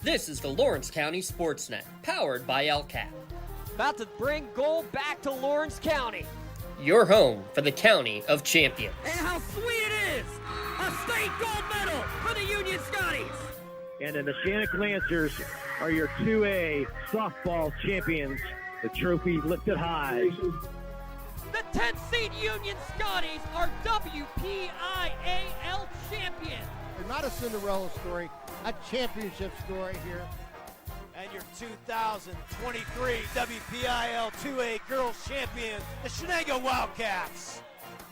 This is the Lawrence County SportsNet, powered by LCAP. About to bring gold back to Lawrence County. Your home for the County of Champions. And how sweet it is! A state gold medal for the Union Scotties! And the Neshannock Lancers are your 2A softball champions. The trophy lifted high. The 10th seed Union Scotties are WPIAL champions. And not a Cinderella story, a championship story here. And your 2023 WPIL 2A Girls Champions, the Neshannock Wildcats.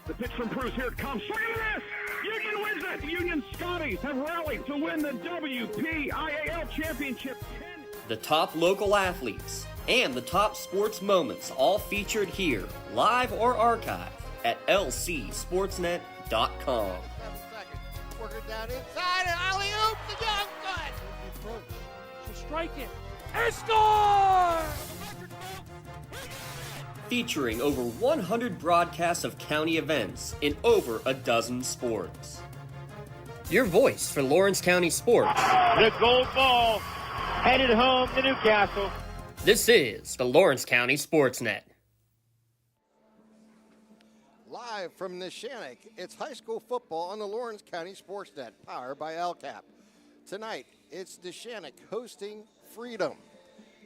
The pitch from Bruce, here it comes. Look at this! Union wins it! Union Scotties have rallied to win the WPIAL championship. The top local athletes and the top sports moments all featured here, live or archived at lcsportsnet.com. 7 seconds. Work it down inside and alley-oop the young gun. She'll strike it and score! Featuring over 100 broadcasts of county events in over a dozen sports. Your voice for Lawrence County sports. The gold ball headed home to Newcastle. This is the Lawrence County SportsNet. Live from Neshannock, it's high school football on the Lawrence County SportsNet, powered by LCAP. Tonight, it's Neshannock hosting Freedom.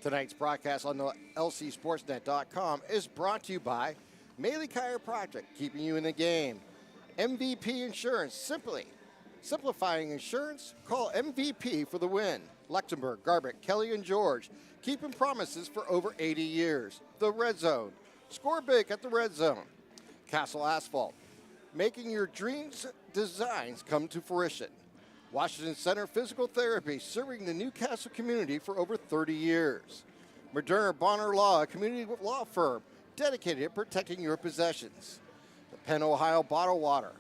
Tonight's broadcast on the lcsportsnet.com is brought to you by Maley Chiropractic, keeping you in the game. MVP Insurance, simplifying insurance, call MVP for the win. Luxembourg, Garbutt, Kelly, and George, keeping promises for over 80 years. The Red Zone, score big at the Red Zone. Castle Asphalt, making your dreams designs come to fruition. Washington Center Physical Therapy, serving the Newcastle community for over 30 years. Moderna Bonner Law, a community law firm dedicated to protecting your possessions. The Penn, Ohio Bottled Water,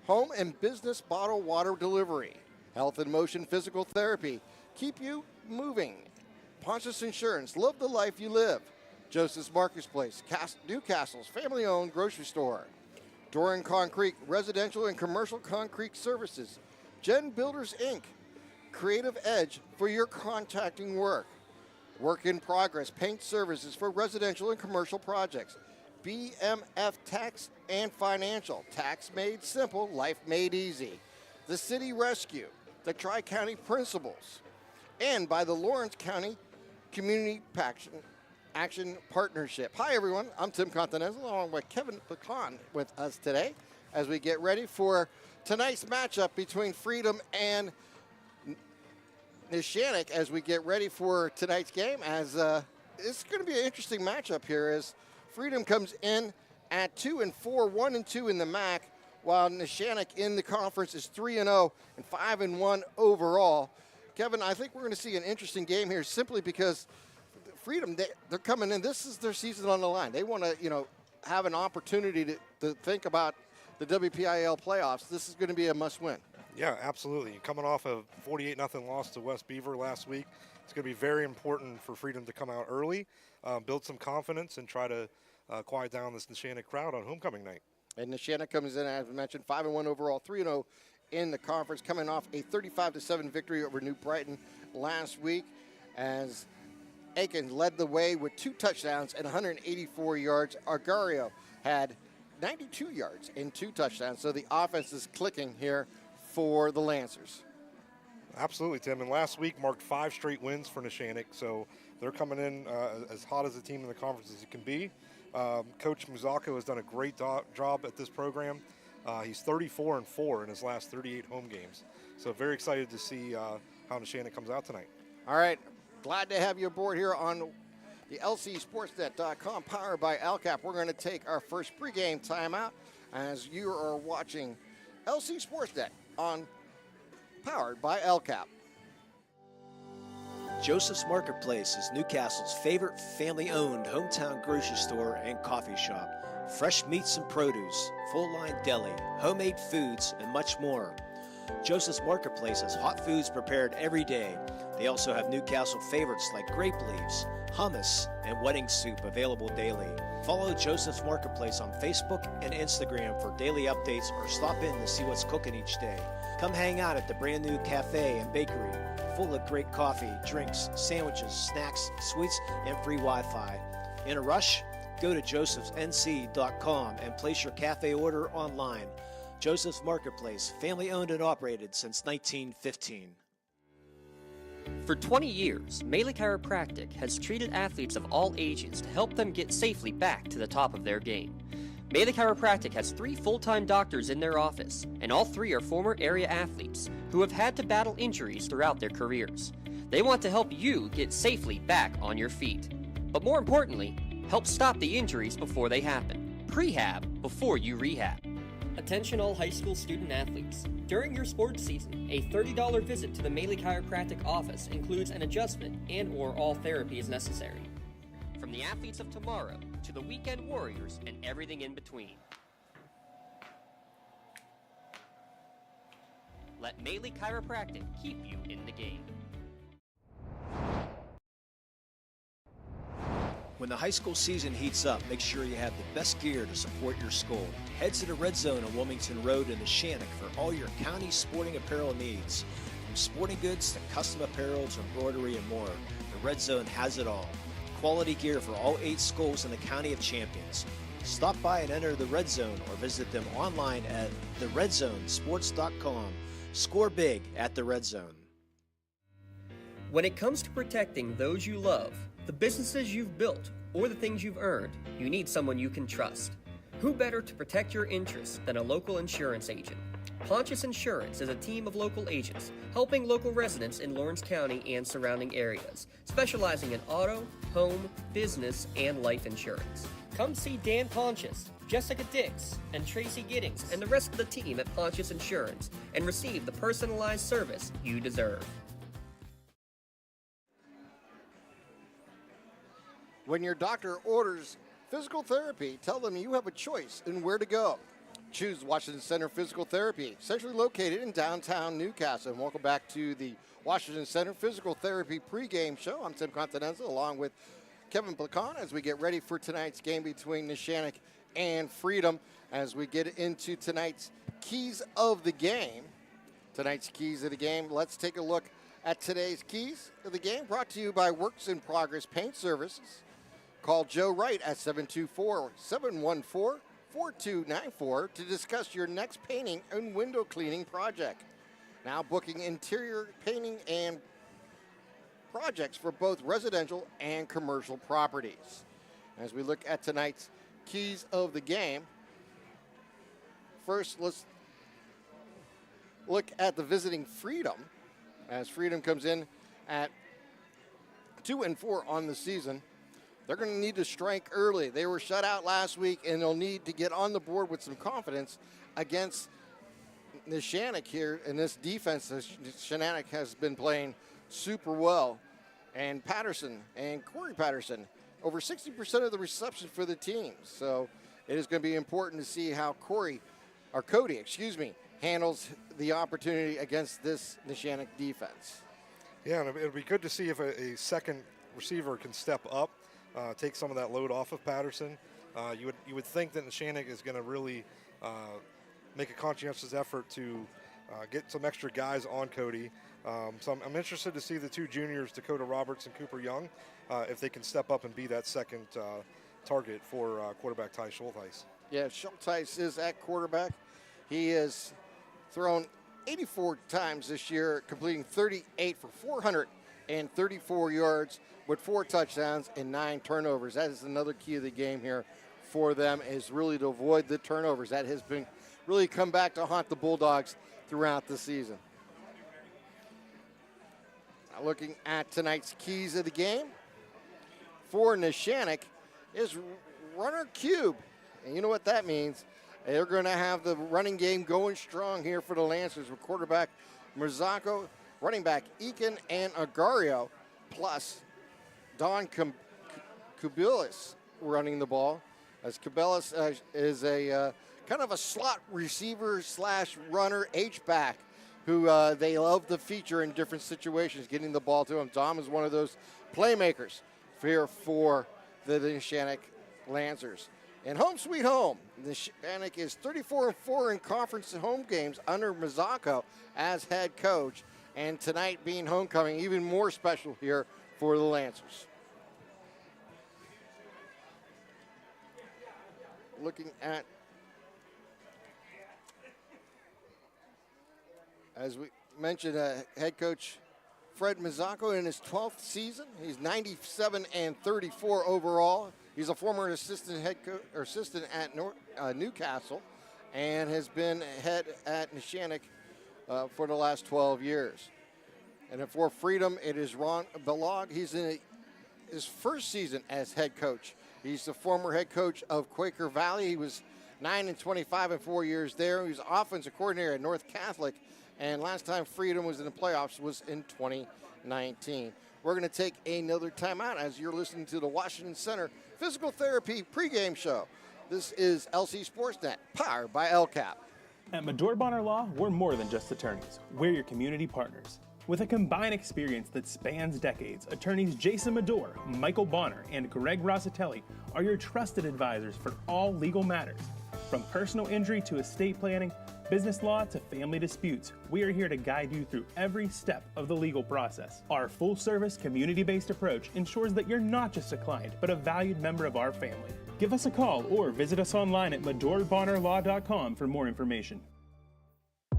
home and business bottled water delivery. Health and Motion Physical Therapy, keep you moving. Pontius Insurance, love the life you live. Joseph's Marketplace, Newcastle's family-owned grocery store. Doran Concrete, residential and commercial concrete services. Gen Builders, Inc., creative edge for your contracting work. Work in progress, paint services for residential and commercial projects. BMF Tax and Financial, tax made simple, life made easy. The City Rescue, the Tri-County Principals, and by the Lawrence County Community Action Partnership. Hi, everyone. I'm Tim Continental, along with Kevin Pecan with us today as we get ready for tonight's matchup between Freedom and Neshannock as we get ready for tonight's game. As it's going to be an interesting matchup here as Freedom comes in at 2-4, 1-2 in the MAC, while Neshannock in the conference is 3-0 and 5-1 overall. Kevin, I think we're going to see an interesting game here simply because Freedom, they're coming in. This is their season on the line. They want to, have an opportunity to think about the WPIL playoffs. This is going to be a must-win. Yeah, absolutely. Coming off a 48-0 loss to West Beaver last week, it's going to be very important for Freedom to come out early, build some confidence, and try to quiet down this Neshannock crowd on homecoming night. And Neshannock comes in, as we mentioned, 5-1 overall, 3-0 in the conference, coming off a 35-7 victory over New Brighton last week, as Aiken led the way with 2 touchdowns and 184 yards. Argario had 92 yards and 2 touchdowns. So the offense is clicking here for the Lancers. Absolutely, Tim. And last week marked 5 straight wins for Neshannock. So they're coming in as hot as a team in the conference as it can be. Coach Muzako has done a great job at this program. He's 34-4 in his last 38 home games. So very excited to see how Neshannock comes out tonight. All right. Glad to have you aboard here on the lcsportsnet.com, powered by LCAP. We're going to take our first pregame timeout as you are watching LC Sportsnet on powered by LCAP. Joseph's Marketplace is Newcastle's favorite family-owned hometown grocery store and coffee shop. Fresh meats and produce, full-line deli, homemade foods, and much more. Joseph's Marketplace has hot foods prepared every day. They also have Newcastle favorites like grape leaves, hummus, and wedding soup available daily. Follow Joseph's Marketplace on Facebook and Instagram for daily updates or stop in to see what's cooking each day. Come hang out at the brand new cafe and bakery. full of great coffee, drinks, sandwiches, snacks, sweets, and free Wi-Fi. In a rush? Go to josephsnc.com and place your cafe order online. Joseph's Marketplace, family owned and operated since 1915. For 20 years, Melee Chiropractic has treated athletes of all ages to help them get safely back to the top of their game. Melee Chiropractic has 3 full-time doctors in their office, and all 3 are former area athletes who have had to battle injuries throughout their careers. They want to help you get safely back on your feet. But more importantly, help stop the injuries before they happen. Prehab before you rehab. Attention all high school student athletes. During your sports season, a $30 visit to the Melee Chiropractic office includes an adjustment and/or all therapy is necessary. From the athletes of tomorrow to the weekend warriors and everything in between. Let Melee Chiropractic keep you in the game. When the high school season heats up, make sure you have the best gear to support your school. Head to the Red Zone on Wilmington Road in Neshannock for all your county sporting apparel needs. From sporting goods to custom apparel to embroidery and more, the Red Zone has it all. Quality gear for all 8 schools in the County of Champions. Stop by and enter the Red Zone or visit them online at theredzonesports.com. Score big at the Red Zone. When it comes to protecting those you love, the businesses you've built, or the things you've earned, you need someone you can trust. Who better to protect your interests than a local insurance agent? Pontius Insurance is a team of local agents helping local residents in Lawrence County and surrounding areas, specializing in auto, home, business, and life insurance. Come see Dan Pontius, Jessica Dix, and Tracy Giddings and the rest of the team at Pontius Insurance and receive the personalized service you deserve. When your doctor orders physical therapy, tell them you have a choice in where to go. Choose Washington Center Physical Therapy, centrally located in downtown Newcastle. And welcome back to the Washington Center Physical Therapy pregame show. I'm Tim Continenza along with Kevin Placon as we get ready for tonight's game between Neshannock and Freedom. As we get into tonight's keys of the game. Tonight's keys of the game, let's take a look at today's keys of the game, brought to you by Works in Progress Paint Services. Call Joe Wright at 724-714-4294 to discuss your next painting and window cleaning project. Now booking interior painting and projects for both residential and commercial properties. As we look at tonight's keys of the game, first let's look at the visiting Freedom, as Freedom comes in at 2-4 on the season. They're going to need to strike early. They were shut out last week, and they'll need to get on the board with some confidence against Neshannock here. And this defense, Neshannock has been playing super well. And Patterson and Corey Patterson, over 60% of the reception for the team. So it is going to be important to see how Cody, handles the opportunity against this Neshannock defense. Yeah, and it'll be good to see if a second receiver can step up. Take some of that load off of Patterson. You would think that Neshannock is going to really make a conscientious effort to get some extra guys on Cody. So I'm interested to see the 2 juniors, Dakota Roberts and Cooper Young, if they can step up and be that second target for quarterback Ty Schultheis. Yeah, Schultheis is at quarterback. He has thrown 84 times this year, completing 38 for 434 yards with 4 touchdowns and 9 turnovers. That is another key of the game here for them, is really to avoid the turnovers. That has been really come back to haunt the Bulldogs throughout the season. Now looking at tonight's keys of the game for Neshannock is runner cube. And you know what that means. They're going to have the running game going strong here for the Lancers with quarterback Marzocco, running back Eakin and Agario, plus Don Kubilis running the ball, as Kubilis is a kind of a slot receiver / runner H-back who they love to feature in different situations, getting the ball to him. Dom is one of those playmakers here for the Neshannock Lancers. And home sweet home, Neshannock is 34-4 in conference home games under Mazzocco as head coach. and tonight being homecoming, even more special here for the Lancers. Looking at, as we mentioned, head coach Fred Mazzocco in his 12th season. He's 97-34 overall. He's a former assistant at Newcastle, and has been head at Neshannock for the last 12 years. And then for Freedom, it is Ron Balog. He's in his first season as head coach. He's the former head coach of Quaker Valley. He was 9-25 in 4 years there. He was offensive coordinator at North Catholic, and last time Freedom was in the playoffs was in 2019. We're going to take another timeout as you're listening to the Washington Center Physical Therapy pregame show. This is LC SportsNet, powered by LCAP. At Medore Bonner Law, we're more than just attorneys. We're your community partners. With a combined experience that spans decades, attorneys Jason Medore, Michael Bonner, and Greg Rossitelli are your trusted advisors for all legal matters. From personal injury to estate planning, business law to family disputes, we are here to guide you through every step of the legal process. Our full-service, community-based approach ensures that you're not just a client, but a valued member of our family. Give us a call or visit us online at MedoreBonnerLaw.com for more information.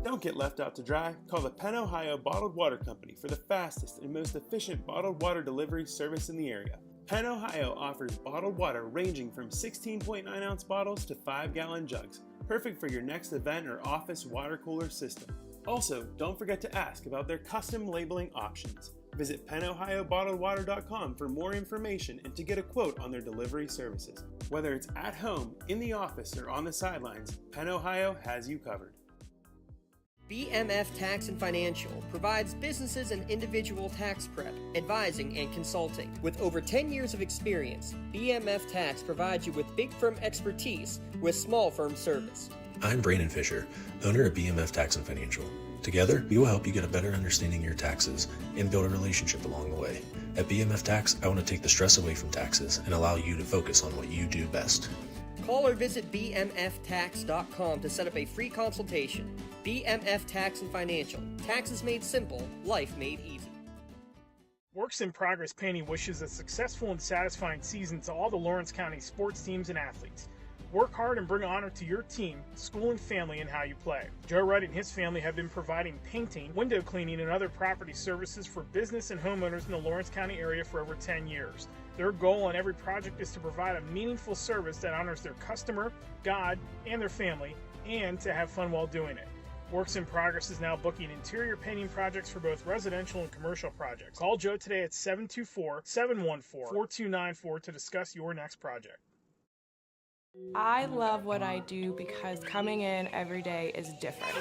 Don't get left out to dry. Call the Penn Ohio Bottled Water Company for the fastest and most efficient bottled water delivery service in the area. Penn Ohio offers bottled water ranging from 16.9-ounce bottles to 5-gallon jugs, perfect for your next event or office water cooler system. Also, don't forget to ask about their custom labeling options. Visit PennOhioBottledWater.com for more information and to get a quote on their delivery services. Whether it's at home, in the office, or on the sidelines, Penn Ohio has you covered. BMF Tax and Financial provides businesses and individual tax prep, advising, and consulting. With over 10 years of experience, BMF Tax provides you with big firm expertise with small firm service. I'm Brandon Fisher, owner of BMF Tax and Financial. Together, we will help you get a better understanding of your taxes and build a relationship along the way. At BMF Tax, I want to take the stress away from taxes and allow you to focus on what you do best. Call or visit bmftax.com to set up a free consultation. BMF Tax and Financial. Taxes made simple, life made easy. Works in Progress Painting wishes a successful and satisfying season to all the Lawrence County sports teams and athletes. Work hard and bring honor to your team, school, and family in how you play. Joe Wright and his family have been providing painting, window cleaning, and other property services for business and homeowners in the Lawrence County area for over 10 years. Their goal on every project is to provide a meaningful service that honors their customer, God, and their family, and to have fun while doing it. Works in Progress is now booking interior painting projects for both residential and commercial projects. Call Joe today at 724-714-4294 to discuss your next project. I love what I do because coming in every day is different.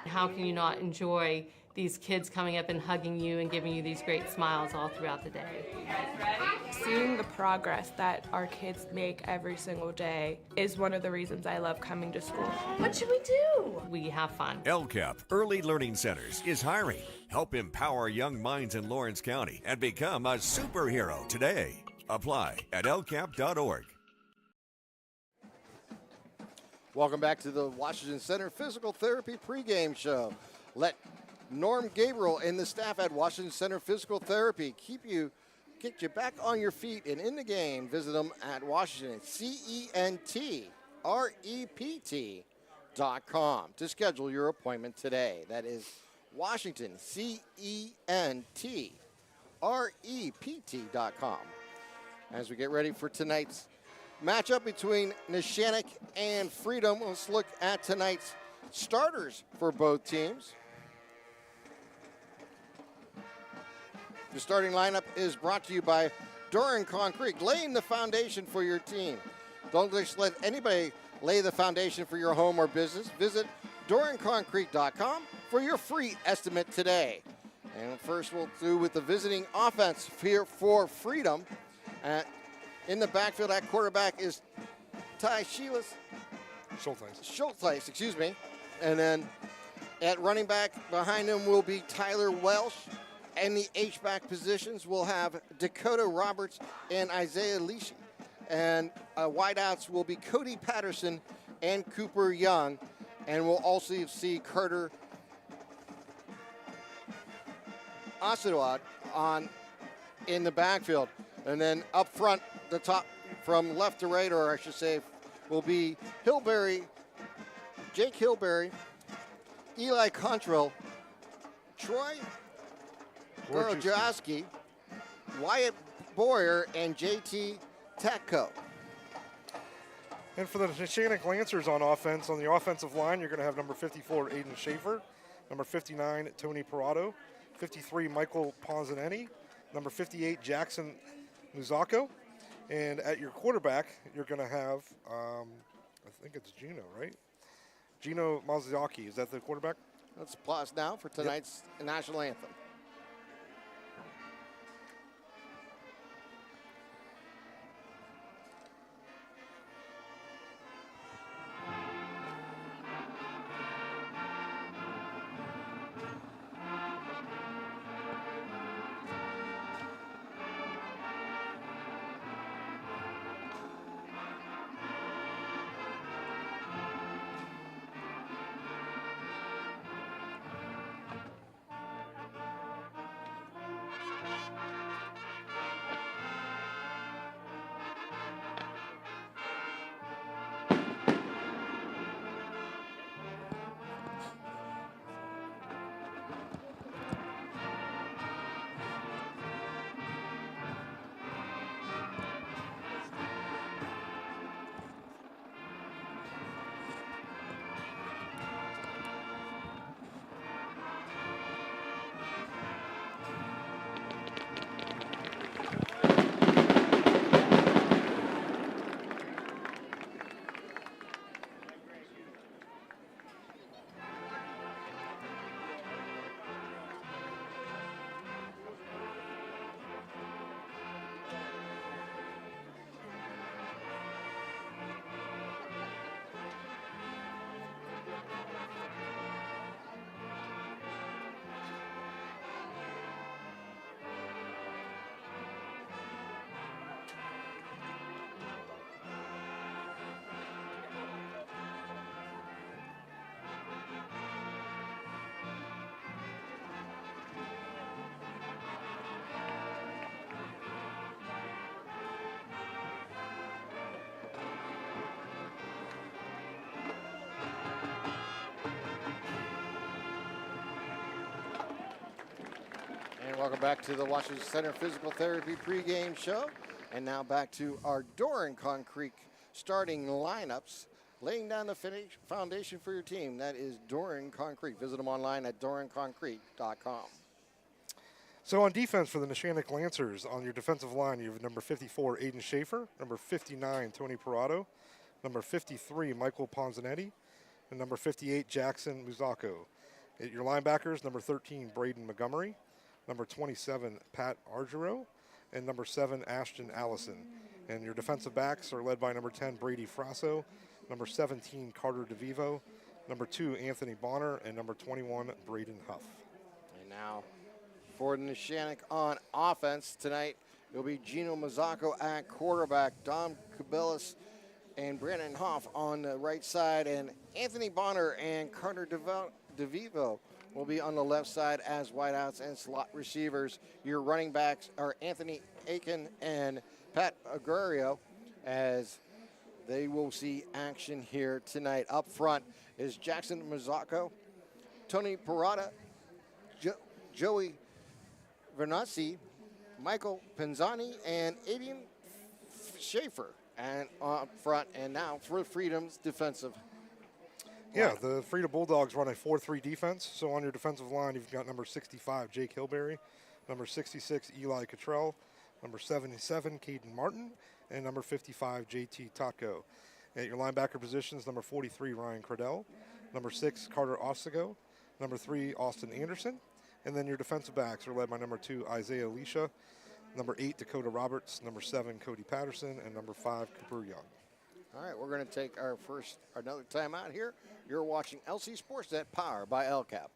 How can you not enjoy these kids coming up and hugging you and giving you these great smiles all throughout the day? You guys ready? Seeing the progress that our kids make every single day is one of the reasons I love coming to school. What should we do? We have fun. LCAP Early Learning Centers is hiring. Help empower young minds in Lawrence County and become a superhero today. Apply at lcap.org. Welcome back to the Washington Center Physical Therapy pregame show. Let Norm Gabriel and the staff at Washington Center Physical Therapy get you back on your feet and in the game. Visit them at Washington, CENTREPT.com to schedule your appointment today. That is Washington, CENTREPT.com. As we get ready for tonight's matchup between Neshannock and Freedom, let's look at tonight's starters for both teams. The starting lineup is brought to you by Doran Concrete, laying the foundation for your team. Don't just let anybody lay the foundation for your home or business. Visit DoranConcrete.com for your free estimate today. And first we'll do with the visiting offense here for Freedom. In the backfield at quarterback is Ty Schulteis, excuse me. And then at running back behind him will be Tyler Welsh. And the H-back positions will have Dakota Roberts and Isaiah Leashy. And wideouts will be Cody Patterson and Cooper Young. And we'll also see Carter Osadwad in the backfield. And then up front, the top from left to right, or I should say, will be Jake Hilberry, Eli Contrell, Troy Gorojowski, Wyatt Boyer, and JT Tatko. And for the Neshannock Lancers on offense, on the offensive line, you're going to have number 54, Aiden Schaefer, number 59, Tony Parado, 53, Michael Ponzanetti, number 58, Jackson Muzako. And at your quarterback, you're going to have, I think it's Gino, right? Gino Mazzocchi. Is that the quarterback? Let's pause now for tonight's national anthem. Welcome back to the Washington Center Physical Therapy pregame show. And now back to our Doran Concrete starting lineups, laying down the foundation for your team. That is Doran Concrete. Visit them online at doranconcrete.com. So on defense for the Neshannock Lancers, on your defensive line, you have number 54, Aiden Schaefer, number 59, Tony Parado, number 53, Michael Ponzanetti, and number 58, Jackson Muzako. At your linebackers, number 13, Braden Montgomery, number 27, Pat Argiro, and number 7, Ashton Allison. And your defensive backs are led by number 10, Brady Frasso, number 17, Carter DeVivo, number 2, Anthony Bonner, and number 21, Braden Huff. And now for the Neshannock on offense tonight, it'll be Gino Mazzocco at quarterback, Dom Kubelis and Brandon Hoff on the right side, and Anthony Bonner and Carter DeVivo will be on the left side as wideouts and slot receivers. Your running backs are Anthony Aiken and Pat Aguirre, as they will see action here tonight. Up front is Jackson Mazzocco, Tony Parada, Joey Vernazzi, Michael Penzani, and Aiden Schaefer. And up front, and now for Freedom's defensive. Yeah, the Freedom Bulldogs run a 4-3 defense. So on your defensive line, you've got number 65, Jake Hilberry, number 66, Eli Cottrell, number 77, Caden Martin, and number 55, JT Tatko. At your linebacker positions, number 43, Ryan Cradell, number 6, Carter Ostigo, number 3, Austin Anderson, and then your defensive backs are led by number 2, Isaiah Alicia, number 8, Dakota Roberts, number 7, Cody Patterson, and number 5, Cooper Young. All right, we're going to take another time out here. You're watching LC SportsNet, powered by LCAP.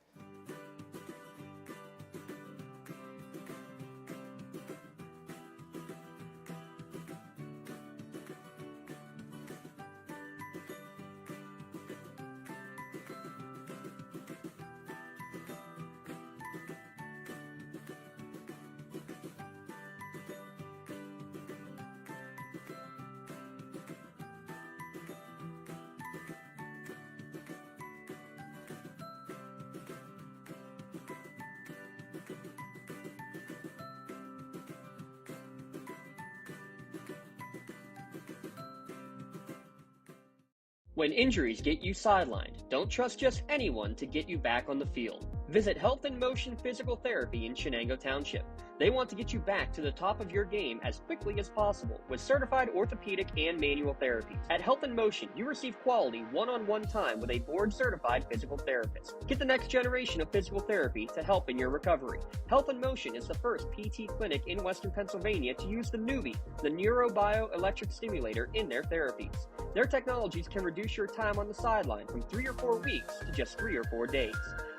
When injuries get you sidelined, don't trust just anyone to get you back on the field. Visit Health in Motion Physical Therapy in Shenango Township. They want to get you back to the top of your game as quickly as possible with certified orthopedic and manual therapies. At Health in Motion, you receive quality one-on-one time with a board-certified physical therapist. Get the next generation of physical therapy to help in your recovery. Health in Motion is the first PT clinic in Western Pennsylvania to use the Newbie, the neurobioelectric stimulator, in their therapies. Their technologies can reduce your time on the sideline from 3 or 4 weeks to just 3 or 4 days.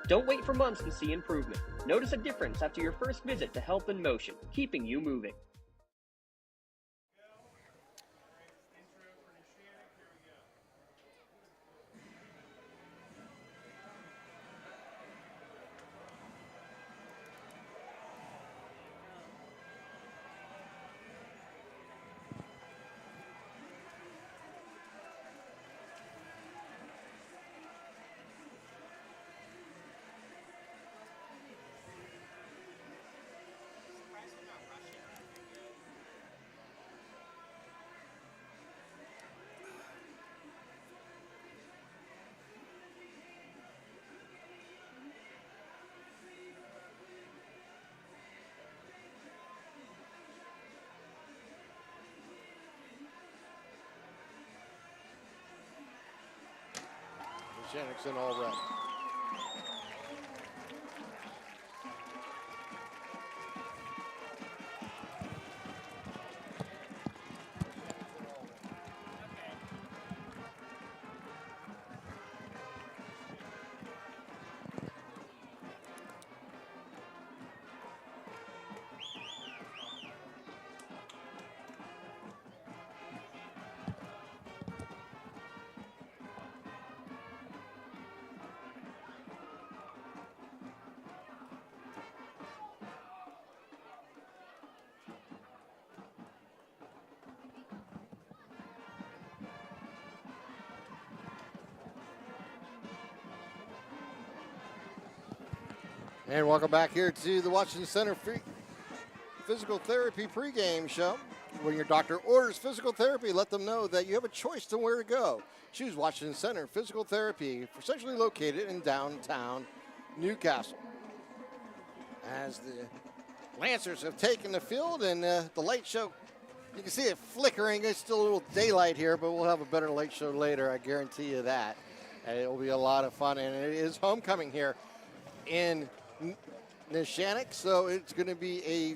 Don't wait for months to see improvement. Notice a difference after your first visit to Health in Motion, keeping you moving. Neshannock's in all red. And welcome back here to the Washington Center Physical Therapy pregame show. When your doctor orders physical therapy, let them know that you have a choice to where to go. Choose Washington Center Physical Therapy, centrally located in downtown Newcastle. As the Lancers have taken the field, and the light show, you can see it flickering. It's still a little daylight here, but we'll have a better light show later, I guarantee you that. And it will be a lot of fun, and it is homecoming here in Neshannock, so it's going to be a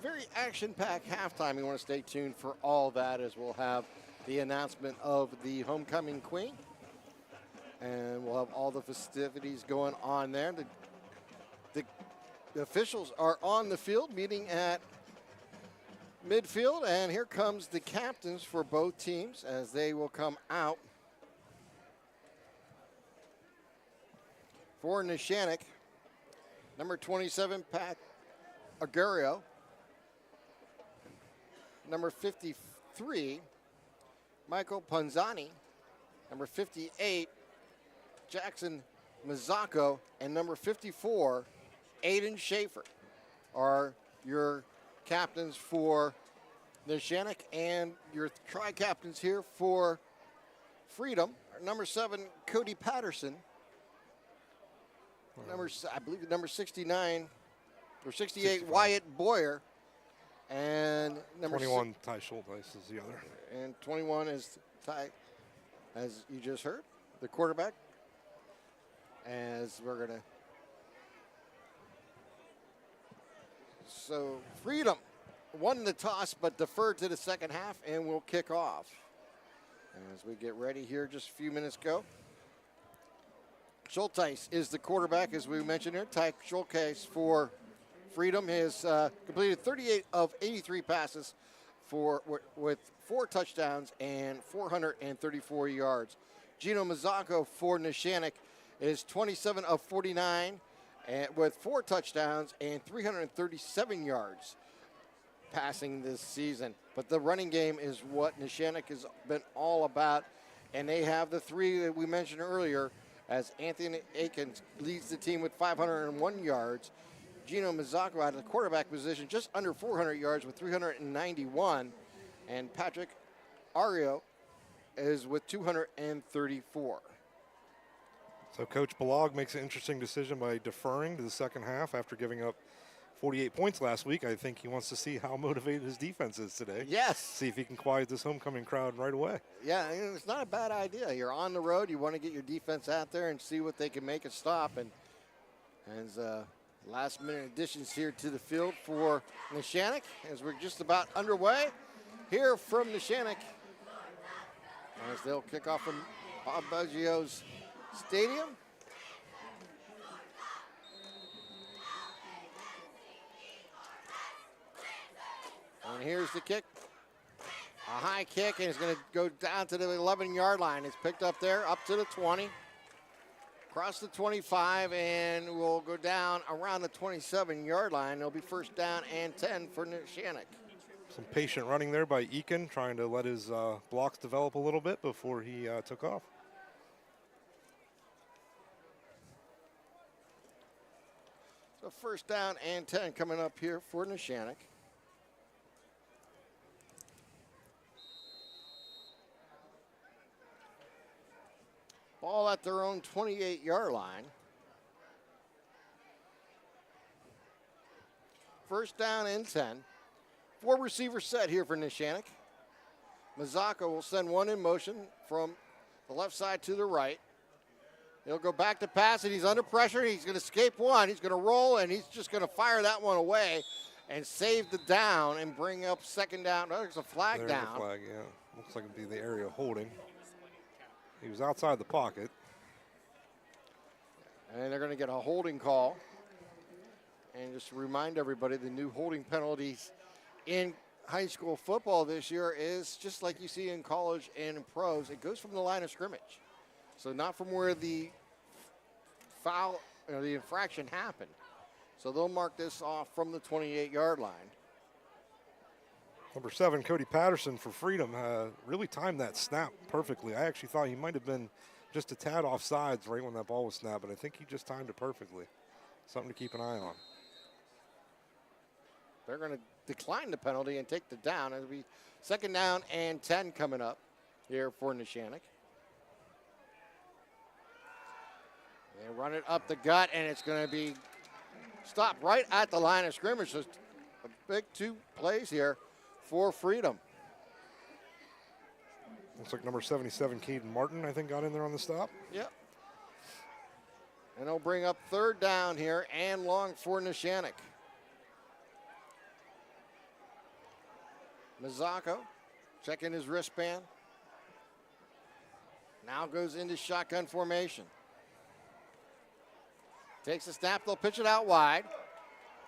very action-packed halftime. You want to stay tuned for all that, as we'll have the announcement of the homecoming queen, and we'll have all the festivities going on there. The officials are on the field, meeting at midfield, and here comes the captains for both teams as they will come out. For Neshannock, number 27, Pat Aguero. Number 53, Michael Ponzani. Number 58, Jackson Mazzocco. And number 54, Aiden Schaefer are your captains for Neshannock, and your tri-captains here for Freedom. Number 7, Cody Patterson. I believe number 69 or 68, 65. Wyatt Boyer, and number 21, Ty Schulteis is the other. And 21 is Ty, as you just heard, the quarterback. As we're gonna, so Freedom won the toss but deferred to the second half, and will kick off. As we get ready here, just a few minutes ago. Schulteis is the quarterback, as we mentioned here. Ty Schulteis for Freedom has completed 38 of 83 passes with 4 touchdowns and 434 yards. Gino Mazzocco for Neshannock is 27 of 49 with 4 touchdowns and 337 yards passing this season. But the running game is what Neshannock has been all about, and they have the 3 that we mentioned earlier, as Anthony Akins leads the team with 501 yards. Gino Mazzocco out of the quarterback position, just under 400 yards with 391. And Patrick Ario is with 234. So Coach Balog makes an interesting decision by deferring to the second half after giving up 48 points last week. I think he wants to see how motivated his defense is today. Yes. See if he can quiet this homecoming crowd right away. Yeah, it's not a bad idea. You're on the road. You want to get your defense out there and see what they can make it stop. And as last-minute additions here to the field for Neshannock as we're just about underway here from Neshannock as they'll kick off from Bob Biggio's Stadium. And here's the kick. A high kick, and it's going to go down to the 11-yard line. It's picked up there, up to the 20. Across the 25, and will go down around the 27-yard line. It'll be first down and 10 for Neshannock. Some patient running there by Eakin, trying to let his blocks develop a little bit before he took off. So first down and 10 coming up here for Neshannock. Ball at their own 28-yard line. First down and 10. 4 receiver set here for Neshannock. Mazzocco will send one in motion from the left side to the right. He'll go back to pass, and he's under pressure. He's going to escape one. He's going to roll, and he's just going to fire that one away and save the down and bring up second down. Oh, there's a flag There's down. a flag, yeah. Looks like it'd be the area holding. He was outside the pocket. And they're going to get a holding call. And just to remind everybody, the new holding penalties in high school football this year is just like you see in college and in pros. It goes from the line of scrimmage. So not from where the foul or the infraction happened. So they'll mark this off from the 28-yard line. Number 7, Cody Patterson for Freedom, really timed that snap perfectly. I actually thought he might have been just a tad off sides right when that ball was snapped, but I think he just timed it perfectly. Something to keep an eye on. They're going to decline the penalty and take the down. It'll be second down and 10 coming up here for Neshannock. They run it up the gut, and it's going to be stopped right at the line of scrimmage. So a big 2 plays here for Freedom. Looks like number 77, Caden Martin, I think, got in there on the stop. Yep. And they'll bring up third down here and long for Neshannock. Mazzocco checking his wristband. Now goes into shotgun formation. Takes a snap, they'll pitch it out wide.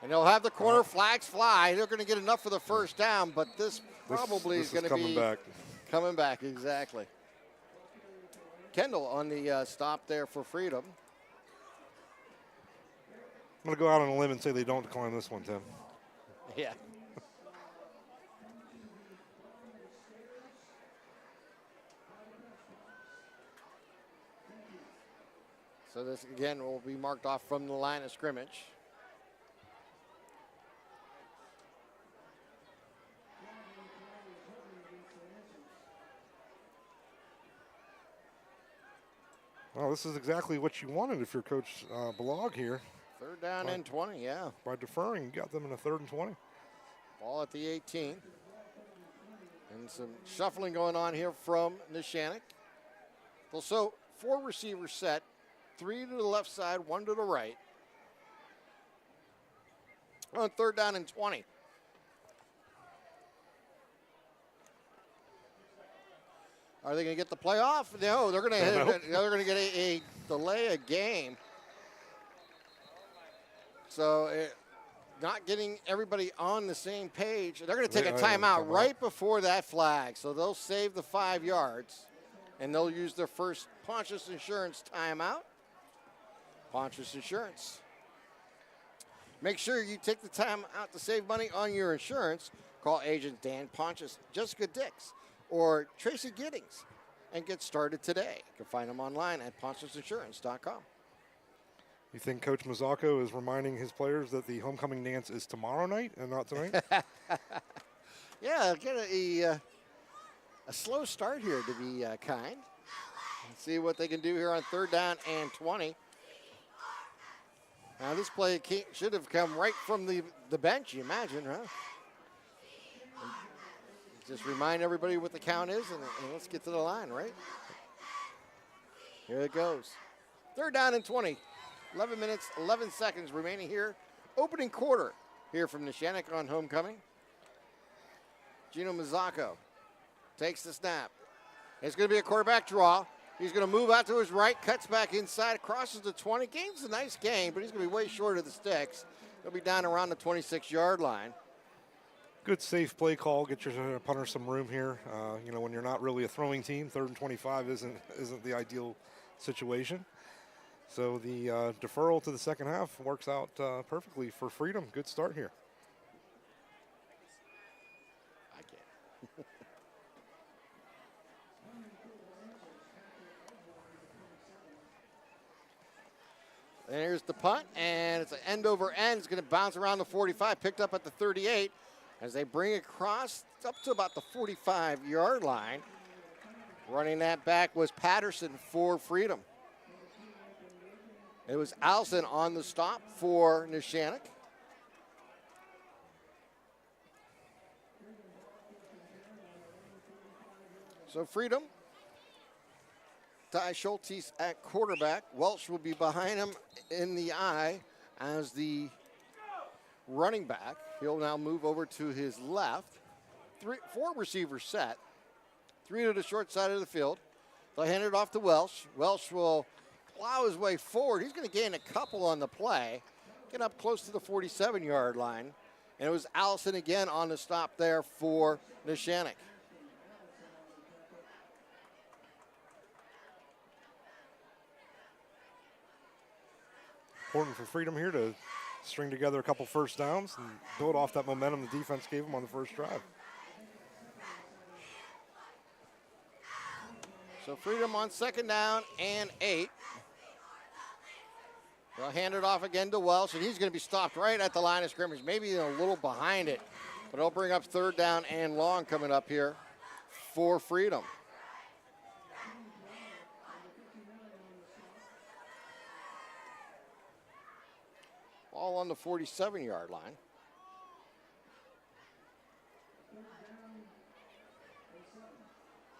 And they'll have the corner flags fly. They're going to get enough for the first down, but this probably is going to be coming back, exactly. Kendall on the stop there for Freedom. I'm going to go out on a limb and say they don't decline this one, Tim. Yeah. So this, again, will be marked off from the line of scrimmage. Well, this is exactly what you wanted if you're Coach Balog here. Third down and 20, yeah. By deferring, you got them in a 3rd and 20. Ball at the 18. And some shuffling going on here from Neshannock. So 4 receivers set, 3 to the left side, 1 to the right. On third down and 20. Are they going to get the play off? No, they're going to get a delay of game. So not getting everybody on the same page. They're going to take a timeout right before that flag. So they'll save the 5 yards, and they'll use their first Pontius Insurance timeout. Pontius Insurance. Make sure you take the time out to save money on your insurance. Call agent Dan Pontius, Jessica Dix, or Tracy Giddings and get started today. You can find them online at PontiusInsurance.com. You think Coach Mazzocco is reminding his players that the homecoming dance is tomorrow night and not tonight? Yeah, get a slow start here, to be kind. Let's see what they can do here on 3rd down and 20. Now this play should have come right from the bench, you imagine, huh? Just remind everybody what the count is, and let's get to the line, right? Here it goes. 3rd down and 20. 11 minutes, 11 seconds remaining here. Opening quarter here from Neshannock on homecoming. Gino Mazzacco takes the snap. It's going to be a quarterback draw. He's going to move out to his right, cuts back inside, crosses the 20, gains a nice gain, but he's going to be way short of the sticks. He'll be down around the 26-yard line. Good safe play call. Get your punter some room here. When you're not really a throwing team, 3rd and 25 isn't the ideal situation. So the deferral to the second half works out perfectly for Freedom. Good start here. I can't. And here's the punt, and it's an end over end. It's going to bounce around the 45, picked up at the 38 as they bring it across up to about the 45-yard line. Running that back was Patterson for Freedom. It was Allison on the stop for Neshannock. So Freedom, Ty Schultes at quarterback. Welch will be behind him in the I as the running back. He'll now move over to his left. 4 receivers set. 3 to the short side of the field. They'll hand it off to Welch. Welch will plow his way forward. He's going to gain a couple on the play. Get up close to the 47-yard line. And it was Allison again on the stop there for Neshannock. Important for Freedom here to string together a couple first downs and build off that momentum the defense gave them on the first drive. So Freedom on 2nd down and 8. They'll hand it off again to Welsh, and he's going to be stopped right at the line of scrimmage, maybe a little behind it. But he'll bring up 3rd down and long coming up here for Freedom. Ball on the 47-yard line.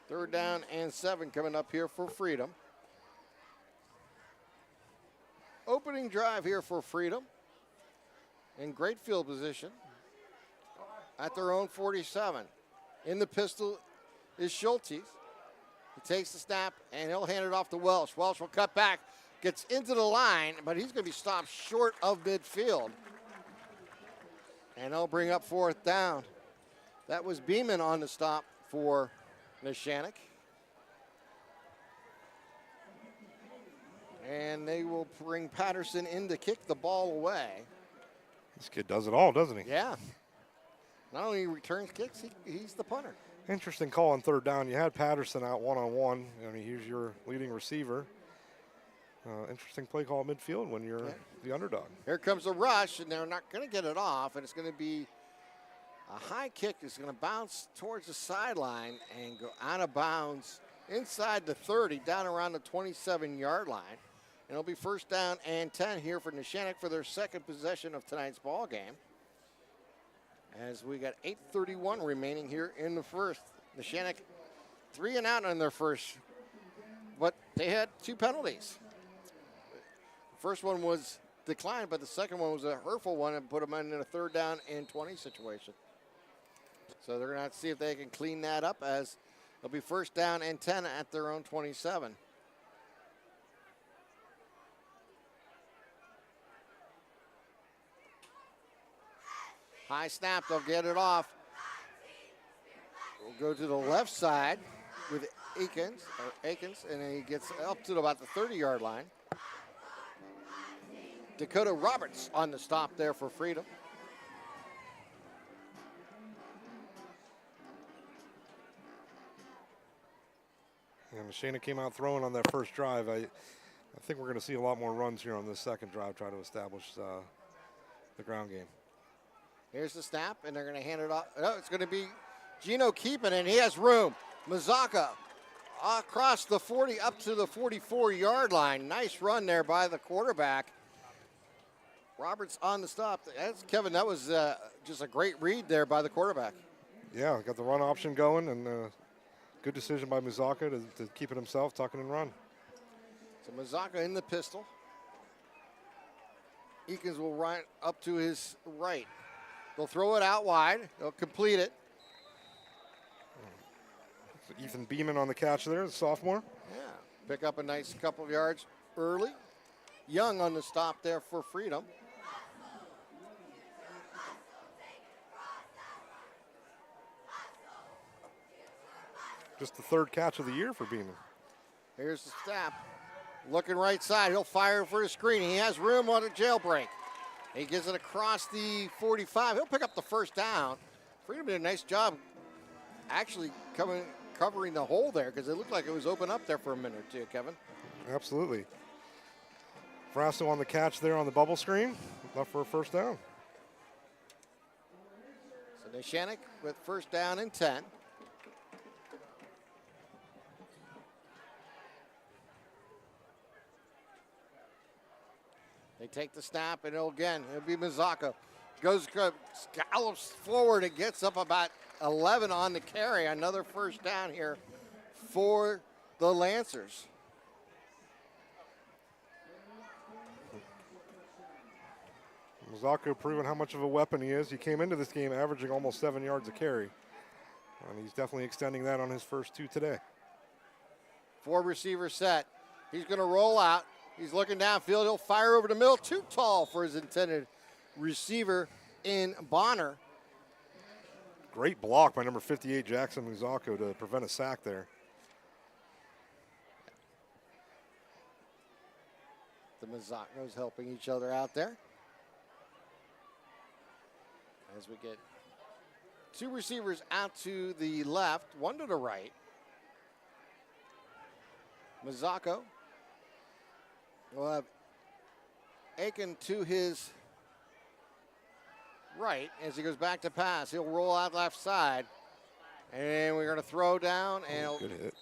Third down and 7 coming up here for Freedom. Opening drive here for Freedom. In great field position at their own 47. In the pistol is Schultes. He takes the snap and he'll hand it off to Welsh. Welsh will cut back, gets into the line, but he's going to be stopped short of midfield. And they'll bring up 4th down. That was Beeman on the stop for Neshannock. And they will bring Patterson in to kick the ball away. This kid does it all, doesn't he? Yeah. Not only returns kicks, he's the punter. Interesting call on 3rd down. You had Patterson out one-on-one. I mean, he's your leading receiver. Interesting play call at midfield when you're the underdog. Here comes a rush, and they're not going to get it off, and it's going to be a high kick. It's going to bounce towards the sideline and go out of bounds inside the 30, down around the 27-yard line. And it'll be 1st down and 10 here for Neshannock for their 2nd possession of tonight's ball game. As we got 8:31 remaining here in the first. Neshannock 3 and out on their first, but they had 2 penalties. First one was declined, but the second one was a hurtful one and put them in a 3rd down and 20 situation. So they're going to have to see if they can clean that up, as it'll be 1st down and 10 at their own 27. High snap, they'll get it off. We'll go to the left side with Akins, and then he gets up to about the 30-yard line. Dakota Roberts on the stop there for Freedom. And Neshannock came out throwing on that first drive. I think we're going to see a lot more runs here on this second drive, try to establish the ground game. Here's the snap, and they're going to hand it off. No, it's going to be Gino keeping it, and he has room. Mazaka across the 40 up to the 44-yard line. Nice run there by the quarterback. Roberts on the stop. That's Kevin. That was just a great read there by the quarterback. Yeah, got the run option going, and good decision by Mazaka to keep it himself, tuck it and run. So Mazaka in the pistol. Eakins will run up to his right. They'll throw it out wide. They'll complete it. Ethan Beeman on the catch there, the sophomore. Yeah, pick up a nice couple of yards early. Young on the stop there for Freedom. Just the third catch of the year for Beeman. Here's the snap. Looking right side. He'll fire for a screen. He has room on a jailbreak. He gets it across the 45. He'll pick up the first down. Freedom did a nice job actually covering the hole there because it looked like it was open up there for a minute or two, Kevin. Absolutely. Frasso on the catch there on the bubble screen. Left for a first down. So Neshannock with first down and 10. They take the snap, and it'll be Mazaka. Scallops forward and gets up about 11 on the carry. Another first down here for the Lancers. Mazaka proving how much of a weapon he is. He came into this game averaging almost 7 yards a carry. And he's definitely extending that on his first two today. 4 receiver set. He's going to roll out. He's looking downfield. He'll fire over the middle. Too tall for his intended receiver in Bonner. Great block by number 58, Jackson Muzako, to prevent a sack there. The Muzakos helping each other out there. As we get 2 receivers out to the left, 1 to the right. Muzako will have Aiken to his right as he goes back to pass. He'll roll out left side. And we're going to throw down. And good hit.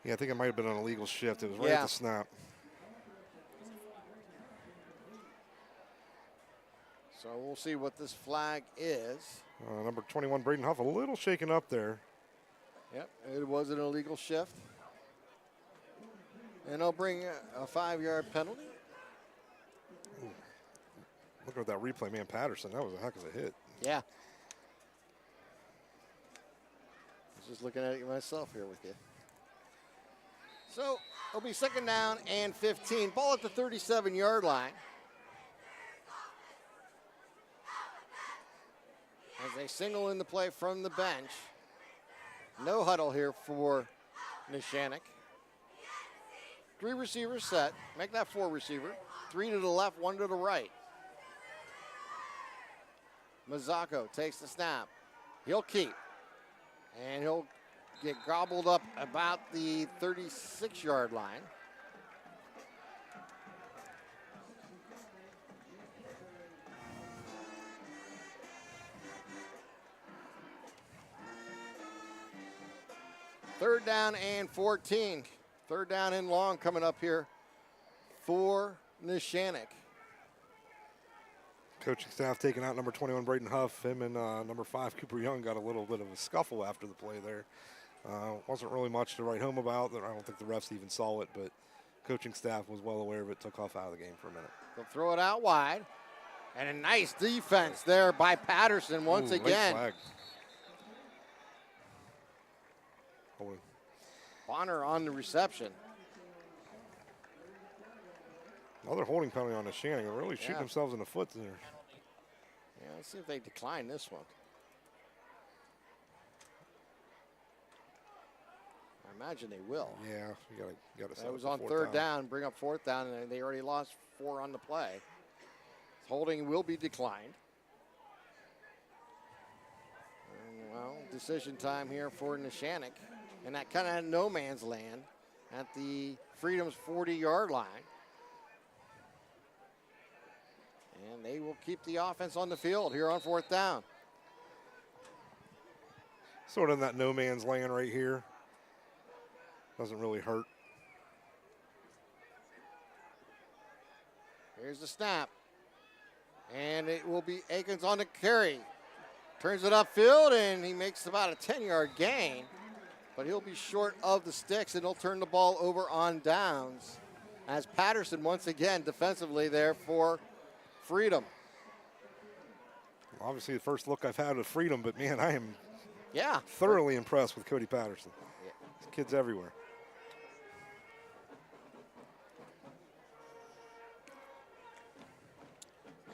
Yeah, I think it might have been an illegal shift. It was right at the snap. So we'll see what this flag is. Number 21, Braden Huff, a little shaken up there. Yep, it was an illegal shift. And they'll bring a 5-yard penalty. Ooh. Looking at that replay, man, Patterson, that was a heck of a hit. Yeah. I was just looking at it myself here with you. So it'll be 2nd down and 15. Ball at the 37-yard line. As they single in the play from the bench. No huddle here for Neshannock. 3 receivers set. Make that 4 receiver. 3 to the left, 1 to the right. Mazako takes the snap. He'll keep. And he'll get gobbled up about the 36-yard line. Third down and 14. 3rd down and long coming up here for Neshannock. Coaching staff taking out number 21, Braden Huff. Him and number 5, Cooper Young, got a little bit of a scuffle after the play there. Wasn't really much to write home about. I don't think the refs even saw it, but coaching staff was well aware of it, took off out of the game for a minute. They'll throw it out wide. And a nice defense there by Patterson once again. Late flag. Bonner on the reception. Another holding penalty on Neshannock. They're really shooting themselves in the foot there. Yeah, let's see if they decline this one. I imagine they will. Yeah, you got to. That was on 3rd down. Bring up 4th down, and they already lost 4 on the play. Holding will be declined. And, well, decision time here for Neshannock. And that kind of no man's land at the Freedom's 40-yard line. And they will keep the offense on the field here on 4th down. Sort of in that no man's land right here. Doesn't really hurt. Here's the snap. And it will be Akins on the carry. Turns it upfield, and he makes about a 10-yard gain. But he'll be short of the sticks, and he'll turn the ball over on downs. As Patterson once again defensively there for Freedom. Obviously the first look I've had of Freedom, but man, I am Yeah. thoroughly impressed with Cody Patterson. This kid's everywhere.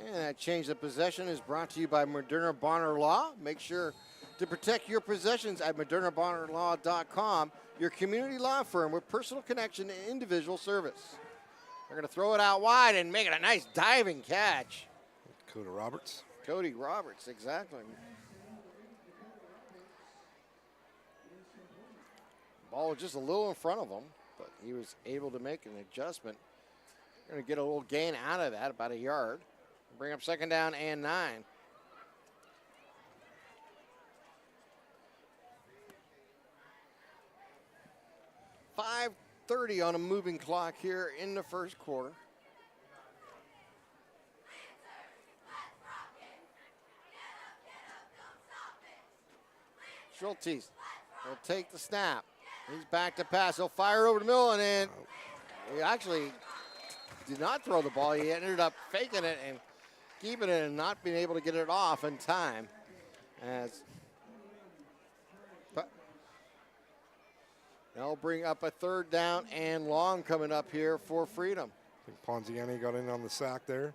And that change of possession is brought to you by Moderna Bonner Law. Make sure to protect your possessions at ModernaBonnerLaw.com, your community law firm with personal connection and individual service. They're going to throw it out wide and make it a nice diving catch. Cody Roberts. Cody Roberts, exactly. Ball was just a little in front of him, but he was able to make an adjustment. Going to get a little gain out of that, about a yard. Bring up second down and 9. .5:30 on a moving clock here in the first quarter. Schultz will take the snap. He's back to pass. He'll fire over the middle, and then he actually did not throw the ball. He ended up faking it and keeping it and not being able to get it off in time. They'll bring up a third down and long coming up here for Freedom. I think Ponziani got in on the sack there.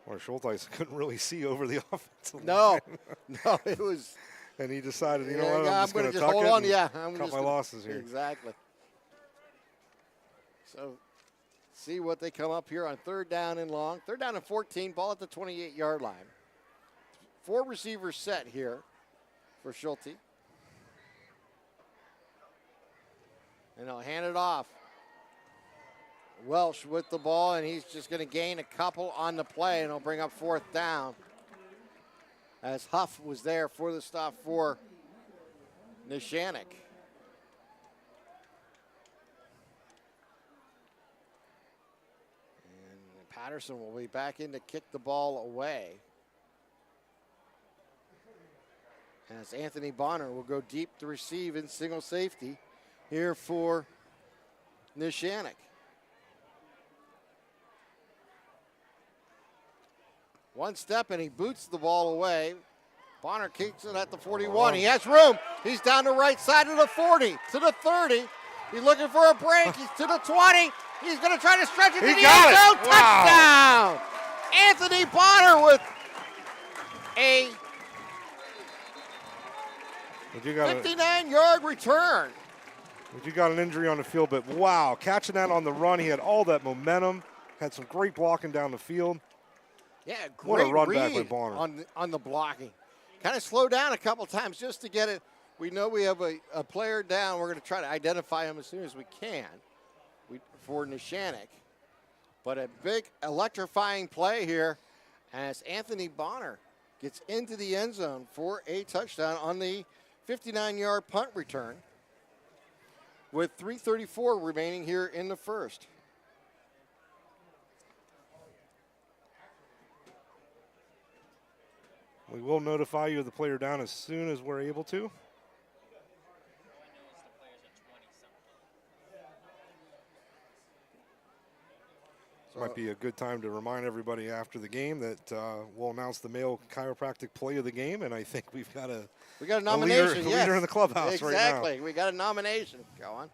Or Schultz couldn't really see over the offensive line. No, it was. And he decided, you know what, I'm just going to hold on. I'm cut my losses here. Exactly. So, see what they come up here on third down and long. Third down and 14, ball at the 28-yard line. 4 receivers set here for Schulte. And they'll hand it off. Welsh with the ball, and he's just going to gain a couple on the play, and he'll bring up fourth down. As Huff was there for the stop for Neshannock. And Patterson will be back in to kick the ball away. As Anthony Bonner will go deep to receive in single safety here for Neshannock. One step and he boots the ball away. Bonner kicks it at the 41. He has room. He's down the right side of the 40 to the 30. He's looking for a break. He's to the 20. He's going to try to stretch it to the end zone. Touchdown! Anthony Bonner with a 59-yard return. You got an injury on the field, but wow, catching that on the run. He had all that momentum. Had some great blocking down the field. Yeah, what a great run read back by Bonner. on the blocking. Kind of slowed down a couple times just to get it. We know we have a player down. We're going to try to identify him as soon as we can for Neshannock. But a big electrifying play here as Anthony Bonner gets into the end zone for a touchdown on the 59-yard punt return with 3:34 remaining here in the first. We will notify you of the player down as soon as we're able to. This might be a good time to remind everybody after the game that we'll announce the male chiropractic play of the game, and I think we've got a nomination. a leader in the clubhouse right now. Exactly. We got a nomination. Go on.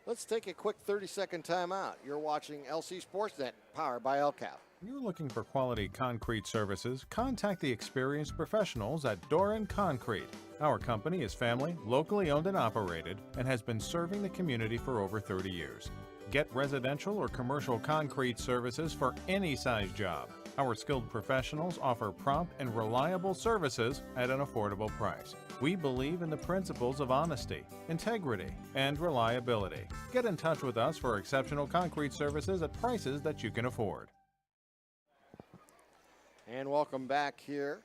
Let's take a quick 30-second timeout. You're watching LC SportsNet, powered by LCAP. You're looking for quality concrete services? Contact the experienced professionals at Doran Concrete. Our company is family, locally owned and operated, and has been serving the community for over 30 years. Get residential or commercial concrete services for any size job. Our skilled professionals offer prompt and reliable services at an affordable price. We believe in the principles of honesty, integrity, and reliability. Get in touch with us for exceptional concrete services at prices that you can afford. And welcome back here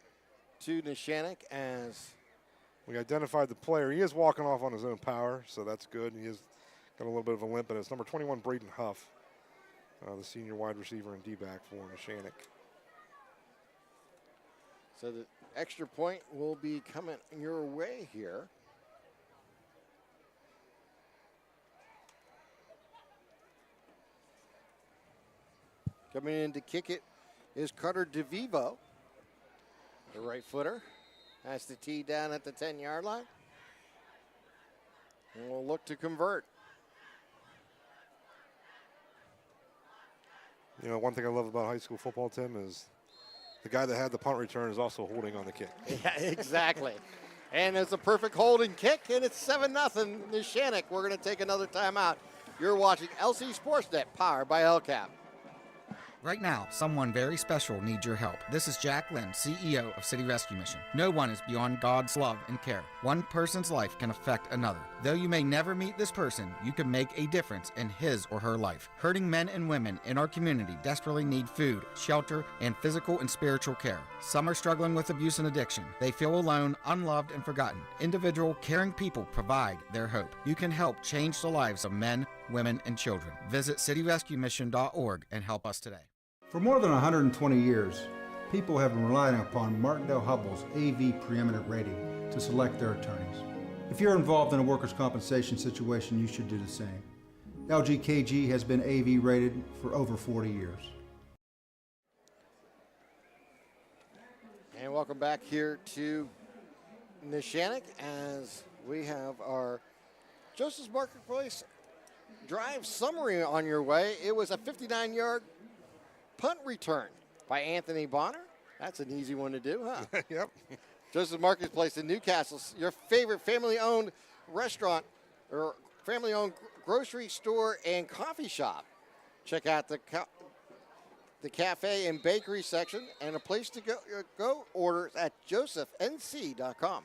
to Neshannock as we identified the player. He is walking off on his own power, so that's good. He has got a little bit of a limp, and it's number 21, Braden Huff, the senior wide receiver and D-back for Neshannock. So the extra point will be coming your way here. Coming in to kick it is Carter DeVivo, the right footer. Has the tee down at the 10-yard line. And we'll look to convert. You know, one thing I love about high school football, Tim, is the guy that had the punt return is also holding on the kick. Yeah, exactly. And it's a perfect holding kick, and it's 7-0 Neshannock. We're going to take another timeout. You're watching LC SportsNet, powered by LCAP. Right now, someone very special needs your help. This is Jack Lynn, CEO of City Rescue Mission. No one is beyond God's love and care. One person's life can affect another. Though you may never meet this person, you can make a difference in his or her life. Hurting men and women in our community desperately need food, shelter, and physical and spiritual care. Some are struggling with abuse and addiction. They feel alone, unloved, and forgotten. Individual, caring people provide their hope. You can help change the lives of men, women, and children. Visit cityrescuemission.org and help us today. For more than 120 years, people have been relying upon Martindale Hubbell's AV preeminent rating to select their attorneys. If you're involved in a workers' compensation situation, you should do the same. LGKG has been AV rated for over 40 years. And welcome back here to Neshannock as we have our Joseph's Marketplace drive summary on your way. It was a 59-yard punt return by Anthony Bonner. That's an easy one to do, huh? Yep. Joseph's Marketplace in Newcastle, your favorite family-owned restaurant or family-owned grocery store and coffee shop. Check out the cafe and bakery section and a place to go orders at josephnc.com.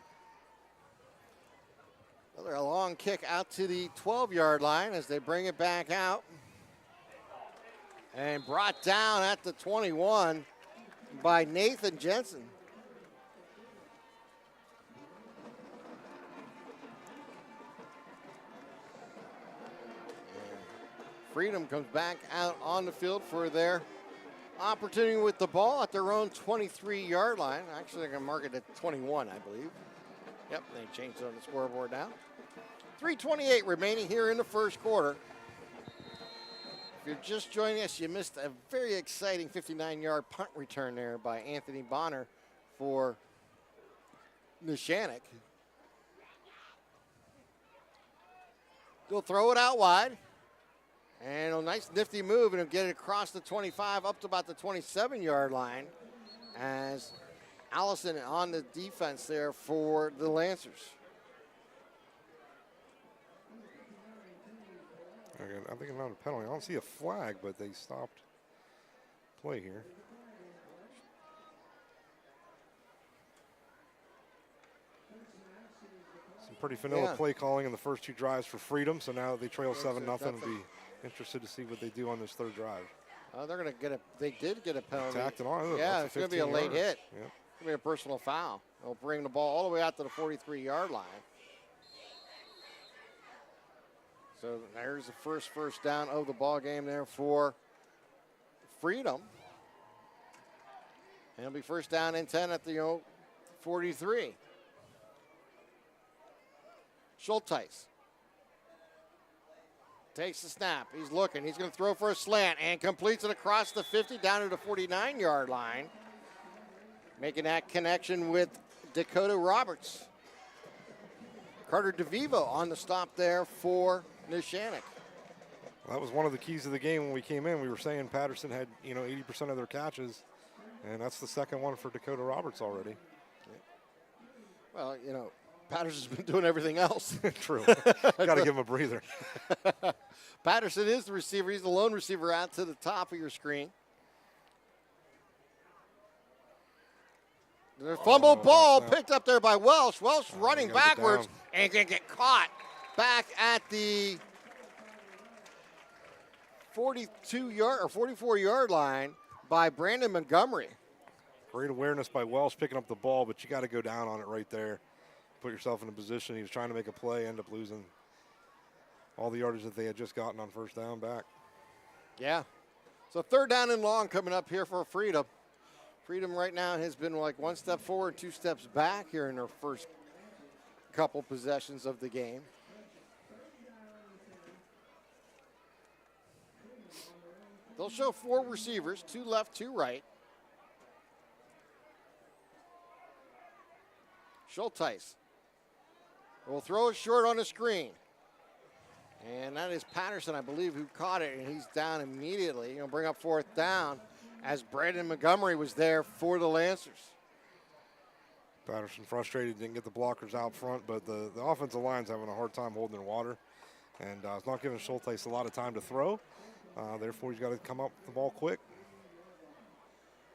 Another long kick out to the 12-yard line as they bring it back out. And brought down at the 21 by Nathan Jensen. And Freedom comes back out on the field for their opportunity with the ball at their own 23-yard line. Actually, they're going to mark it at 21, I believe. Yep, they changed it on the scoreboard now. 3:28 remaining here in the first quarter. If you're just joining us, you missed a very exciting 59-yard punt return there by Anthony Bonner for Neshannock. He'll throw it out wide. And a nice nifty move, and he'll get it across the 25 up to about the 27-yard line as Allison on the defense there for the Lancers. I think another penalty. I don't see a flag, but they stopped play here. Some pretty vanilla play calling in the first two drives for Freedom, so now they trail 7-0 and be interested to see what they do on this third drive. They're going to get they did get a penalty. Tacked it on. Yeah, it's going to be a late hit. Yep. It's going to be a personal foul. They'll bring the ball all the way out to the 43-yard line. So there's the first down of the ball game there for Freedom. And it'll be first down and 10 at the 43. Schulteis takes the snap. He's looking. He's going to throw for a slant and completes it across the 50 down to the 49-yard line. Making that connection with Dakota Roberts. Carter DeVivo on the stop there for Neshannock. Well, that was one of the keys of the game when we came in. We were saying Patterson had 80% of their catches, and that's the second one for Dakota Roberts already. Well, Patterson's been doing everything else. True. Got to give him a breather. Patterson is the receiver. He's the lone receiver out to the top of your screen. The fumble ball picked up there by Welsh. Welsh running backwards and can get caught back at the 42-yard or 44-yard line by Brandon Montgomery. Great awareness by Welsh picking up the ball, but you got to go down on it right there. Put yourself in a position. He was trying to make a play, end up losing all the yardage that they had just gotten on first down back. Yeah. So third down and long coming up here for Freedom. Freedom right now has been like one step forward, 2 steps back here in their first couple possessions of the game. They'll show 4 receivers, 2 left, 2 right. Schulteis will throw it short on the screen. And that is Patterson, I believe, who caught it, and he's down immediately. He'll bring up 4th down as Brandon Montgomery was there for the Lancers. Patterson frustrated, didn't get the blockers out front, but the offensive line's having a hard time holding their water. And it's not giving Schulteis a lot of time to throw. Therefore, he's got to come up with the ball quick.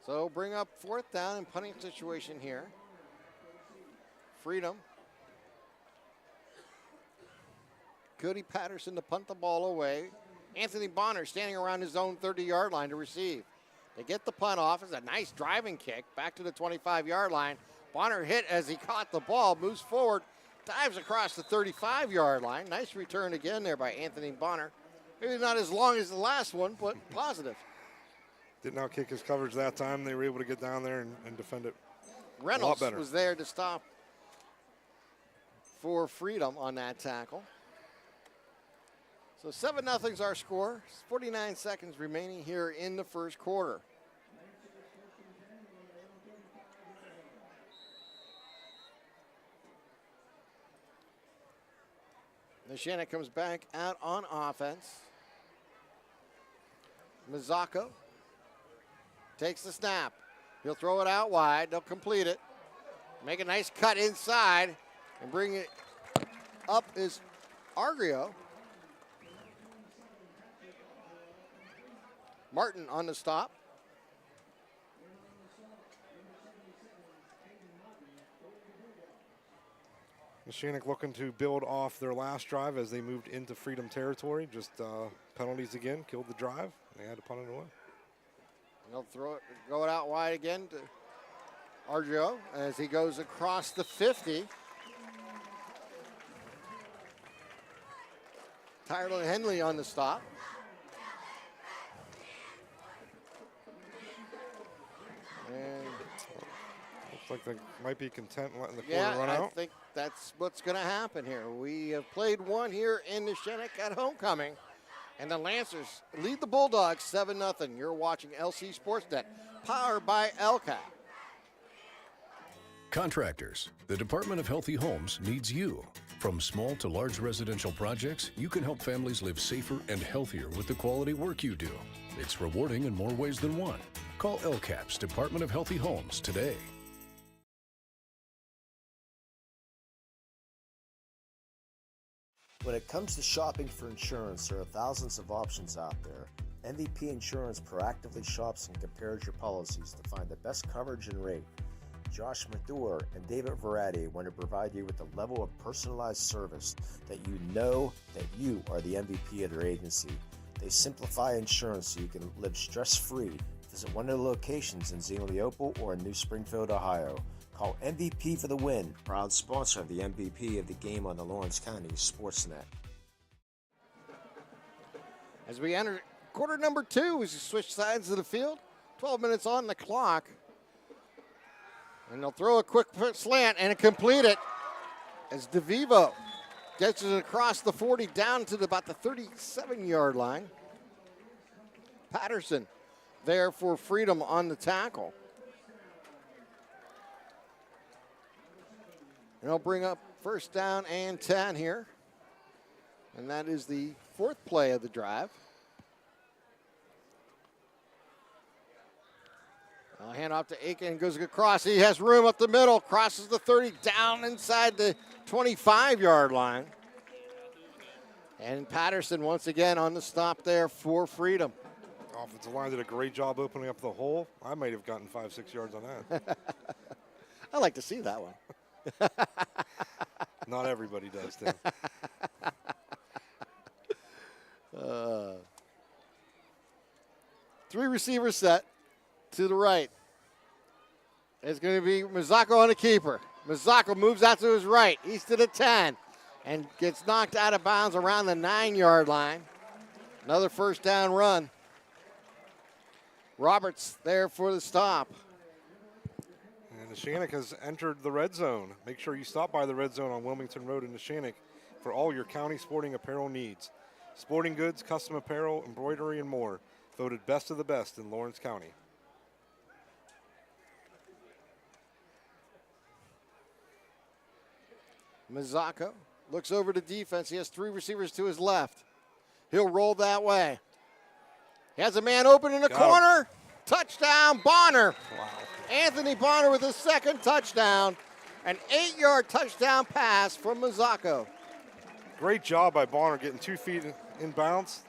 So bring up 4th down and punting situation here. Freedom. Cody Patterson to punt the ball away. Anthony Bonner standing around his own 30-yard line to receive. They get the punt off. It's a nice driving kick back to the 25-yard line. Bonner hit as he caught the ball, moves forward, dives across the 35-yard line. Nice return again there by Anthony Bonner. Maybe not as long as the last one, but positive. Did not kick his coverage that time. They were able to get down there and defend it Reynolds a lot better. Was there to stop for Freedom on that tackle. So 7-0's our score. 49 seconds remaining here in the first quarter. Neshannock comes back out on offense. Mazzocco takes the snap. He'll throw it out wide. They'll complete it. Make a nice cut inside and bring it up is Argio. Martin on the stop. Neshannock looking to build off their last drive as they moved into Freedom territory. Just penalties again, killed the drive. They had to punt it away. They'll go it out wide again to Argio as he goes across the 50. Tyler Henley on the stop. And looks like they might be content letting the quarter yeah, run out. I think that's what's going to happen here. We have played one here in Neshannock at homecoming, and the Lancers lead the Bulldogs 7-0. You're watching LC SportsNet, powered by LCAP. Contractors, the Department of Healthy Homes needs you. From small to large residential projects, you can help families live safer and healthier with the quality work you do. It's rewarding in more ways than one. Call LCAP's Department of Healthy Homes today. When it comes to shopping for insurance, there are thousands of options out there. MVP Insurance proactively shops and compares your policies to find the best coverage and rate. Josh Madure and David Verratti want to provide you with the level of personalized service that you know that you are the MVP of their agency. They simplify insurance so you can live stress-free. Visit one of their locations in Zingleopole or in New Springfield, Ohio. Call MVP for the win. Proud sponsor of the MVP of the game on the Lawrence County SportsNet. As we enter quarter number 2, we switch sides of the field. 12 minutes on the clock. And they'll throw a quick slant and complete it as DeVivo gets it across the 40 down to about the 37-yard line. Patterson there for Freedom on the tackle. And they'll bring up first down and 10 here. And that is the 4th play of the drive. Hand off to Aiken, goes across. He has room up the middle, crosses the 30, down inside the 25-yard line. And Patterson once again on the stop there for Freedom. Offensive line did a great job opening up the hole. I might have gotten 5-6 yards on that. I like to see that one. Not everybody does, Tim. Three receivers set to the right. It's going to be Mazzocco on the keeper. Mazzocco moves out to his right. He's to the 10 and gets knocked out of bounds around the 9-yard line. Another first down run. Roberts there for the stop. And Neshannock has entered the red zone. Make sure you stop by the red zone on Wilmington Road in Neshannock for all your county sporting apparel needs. Sporting goods, custom apparel, embroidery, and more. Voted best of the best in Lawrence County. Mazzocco looks over to defense. He has three receivers to his left. He'll roll that way. He has a man open in the corner. Touchdown, Bonner. Wow. Anthony Bonner with his second touchdown. An 8-yard touchdown pass from Mazzocco. Great job by Bonner getting 2 feet in bounds.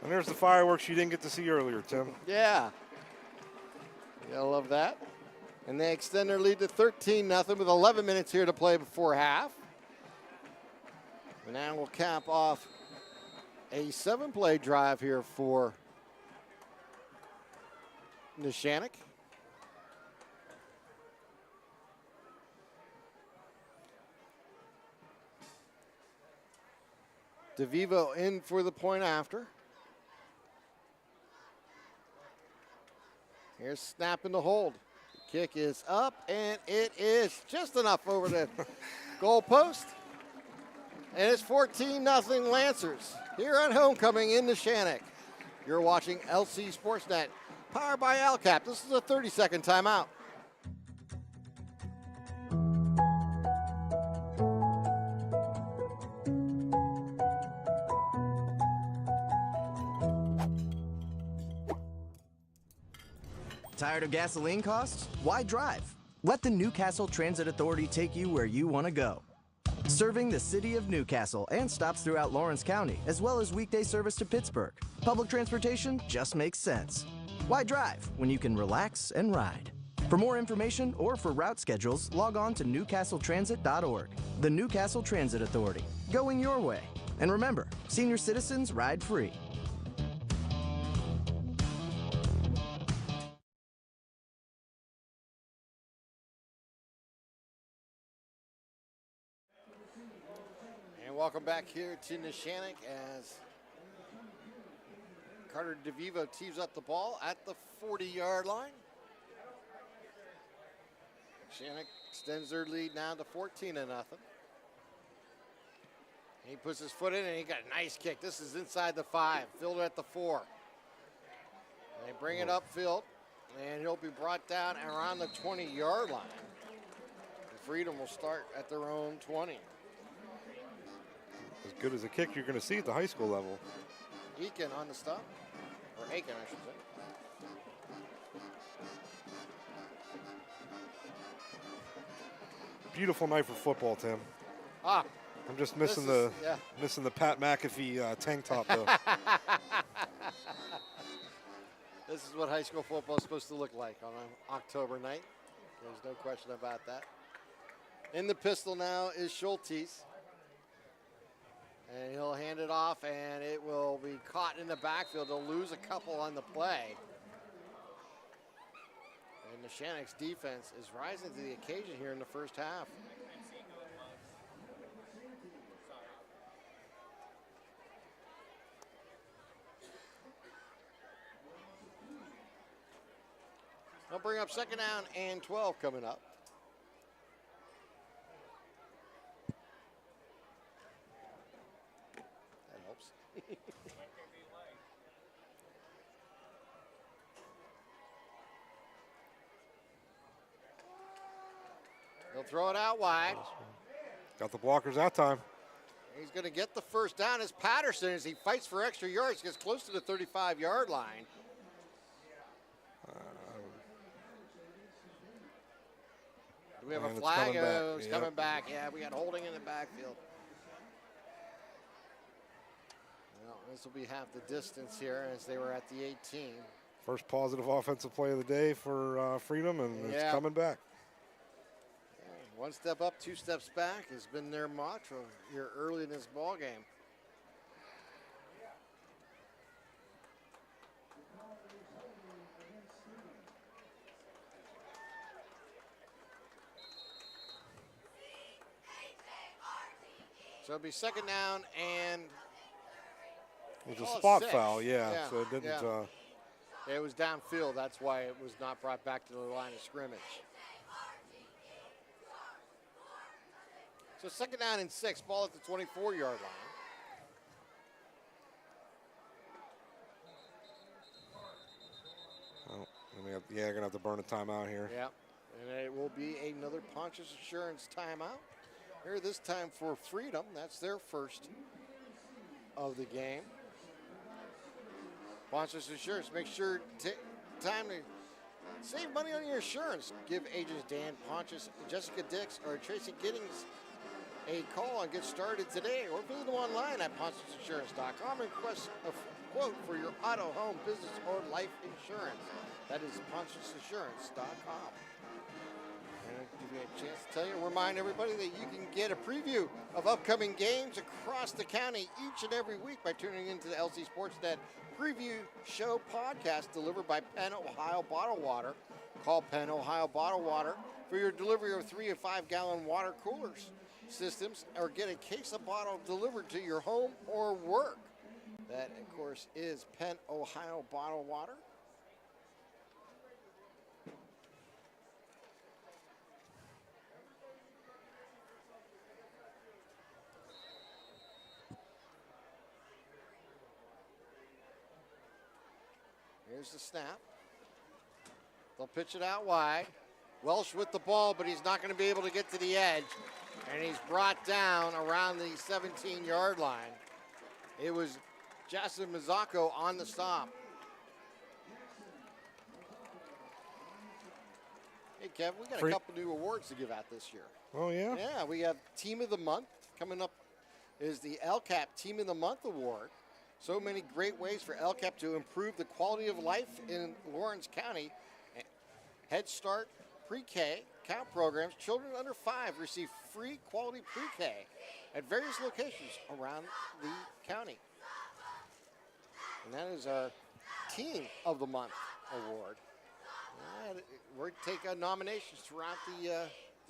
And there's the fireworks you didn't get to see earlier, Tim. Yeah. You gotta love that. And they extend their lead to 13-0 with 11 minutes here to play before half. And now we'll cap off a 7-play drive here for Neshannock. DeVivo in for the point after. Here's snap in the hold. The kick is up, and it is just enough over the goal post. And it's 14-0 Lancers here on homecoming in Neshannock. You're watching LC SportsNet, powered by LCAP. This is a 30-second timeout. Tired of gasoline costs? Why drive? Let the Newcastle Transit Authority take you where you want to go. Serving the city of Newcastle and stops throughout Lawrence County, as well as weekday service to Pittsburgh. Public transportation just makes sense. Why drive when you can relax and ride? For more information or for route schedules, log on to newcastletransit.org. The Newcastle Transit Authority, going your way. And remember, senior citizens ride free. Welcome back here to Neshannock as Carter DeVivo tees up the ball at the 40-yard line. Neshannock extends their lead now to 14-0. He puts his foot in and he got a nice kick. This is inside the 5, fielder at the 4. They bring it upfield and he'll be brought down around the 20-yard line. The Freedom will start at their own 20. As good as a kick you're going to see at the high school level. Eakin on the stop, or Aiken, I should say. Beautiful night for football, Tim. I'm just missing missing the Pat McAfee tank top though. This is what high school football is supposed to look like on an October night. There's no question about that. In the pistol now is Schultes. And he'll hand it off, and it will be caught in the backfield. They'll lose a couple on the play. And Neshannock's defense is rising to the occasion here in the first half. They'll bring up second down and 12 coming up. He'll throw it out wide. Got the blockers that time. He's going to get the first down as Patterson, as he fights for extra yards, gets close to the 35-yard line. Do we have a flag? It's coming back. Yeah, we got holding in the backfield. Well, this will be half the distance here as they were at the 18. First positive offensive play of the day for Freedom, and it's coming back. One step up, 2 steps back has been their mantra here early in this ball game. So it'll be second down, and it was a spot foul, yeah. So it didn't. Yeah. It was downfield. That's why it was not brought back to the line of scrimmage. So second down and 6, ball at the 24-yard line. Oh, they're gonna have to burn a timeout here. Yeah, and it will be another Pontius Assurance timeout. Here this time for Freedom. That's their first of the game. Pontius Assurance, make sure time to save money on your insurance. Give agents Dan Pontius, Jessica Dix, or Tracy Giddings a call and get started today, or visit them online at PontiusInsurance.com and request a quote for your auto, home, business, or life insurance. That is PontiusInsurance.com. And I'll give you a chance to tell you, remind everybody that you can get a preview of upcoming games across the county each and every week by tuning into the LC SportsNet Preview Show podcast delivered by Penn Ohio Bottled Water. Call Penn Ohio Bottled Water for your delivery of 3 and 5 gallon water coolers systems, or get a case of bottle delivered to your home or work. That, of course, is Penn Ohio Bottled Water. Here's the snap. They'll pitch it out wide. Welsh with the ball, but he's not going to be able to get to the edge. And he's brought down around the 17-yard line. It was Jason Mazzacco on the stop. Hey, Kevin, we got a couple new awards to give out this year. Oh, yeah? Yeah, we have Team of the Month. Coming up is the LCAP Team of the Month Award. So many great ways for LCAP to improve the quality of life in Lawrence County. Head Start, Pre-K, COUNT programs. Children under 5 receive free quality pre-K at various locations around the county. And that is our Team of the Month award. And we're taking nominations throughout the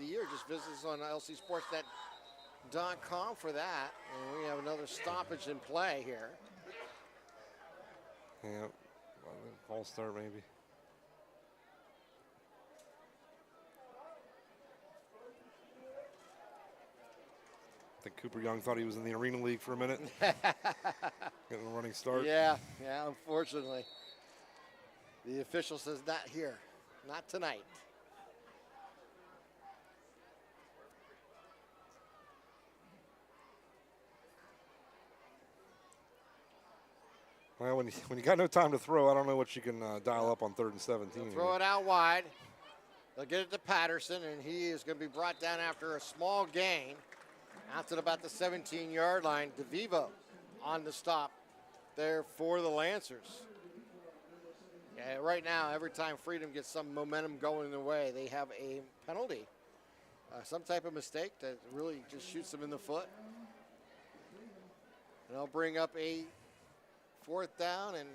year. Just visit us on lcsportsnet.com for that. And we have another stoppage in play here. Yeah, false start maybe. I think Cooper Young thought he was in the Arena League for a minute. Getting a running start. Yeah, unfortunately. The official says not here, not tonight. Well, when you got no time to throw, I don't know what you can dial up on 3rd and 17. Throw it out wide. They'll get it to Patterson, and he is going to be brought down after a small gain. Out to about the 17-yard line. DeVivo on the stop there for the Lancers. Yeah, right now, every time Freedom gets some momentum going their way, they have a penalty. Some type of mistake that really just shoots them in the foot. And they'll bring up a 4th down, and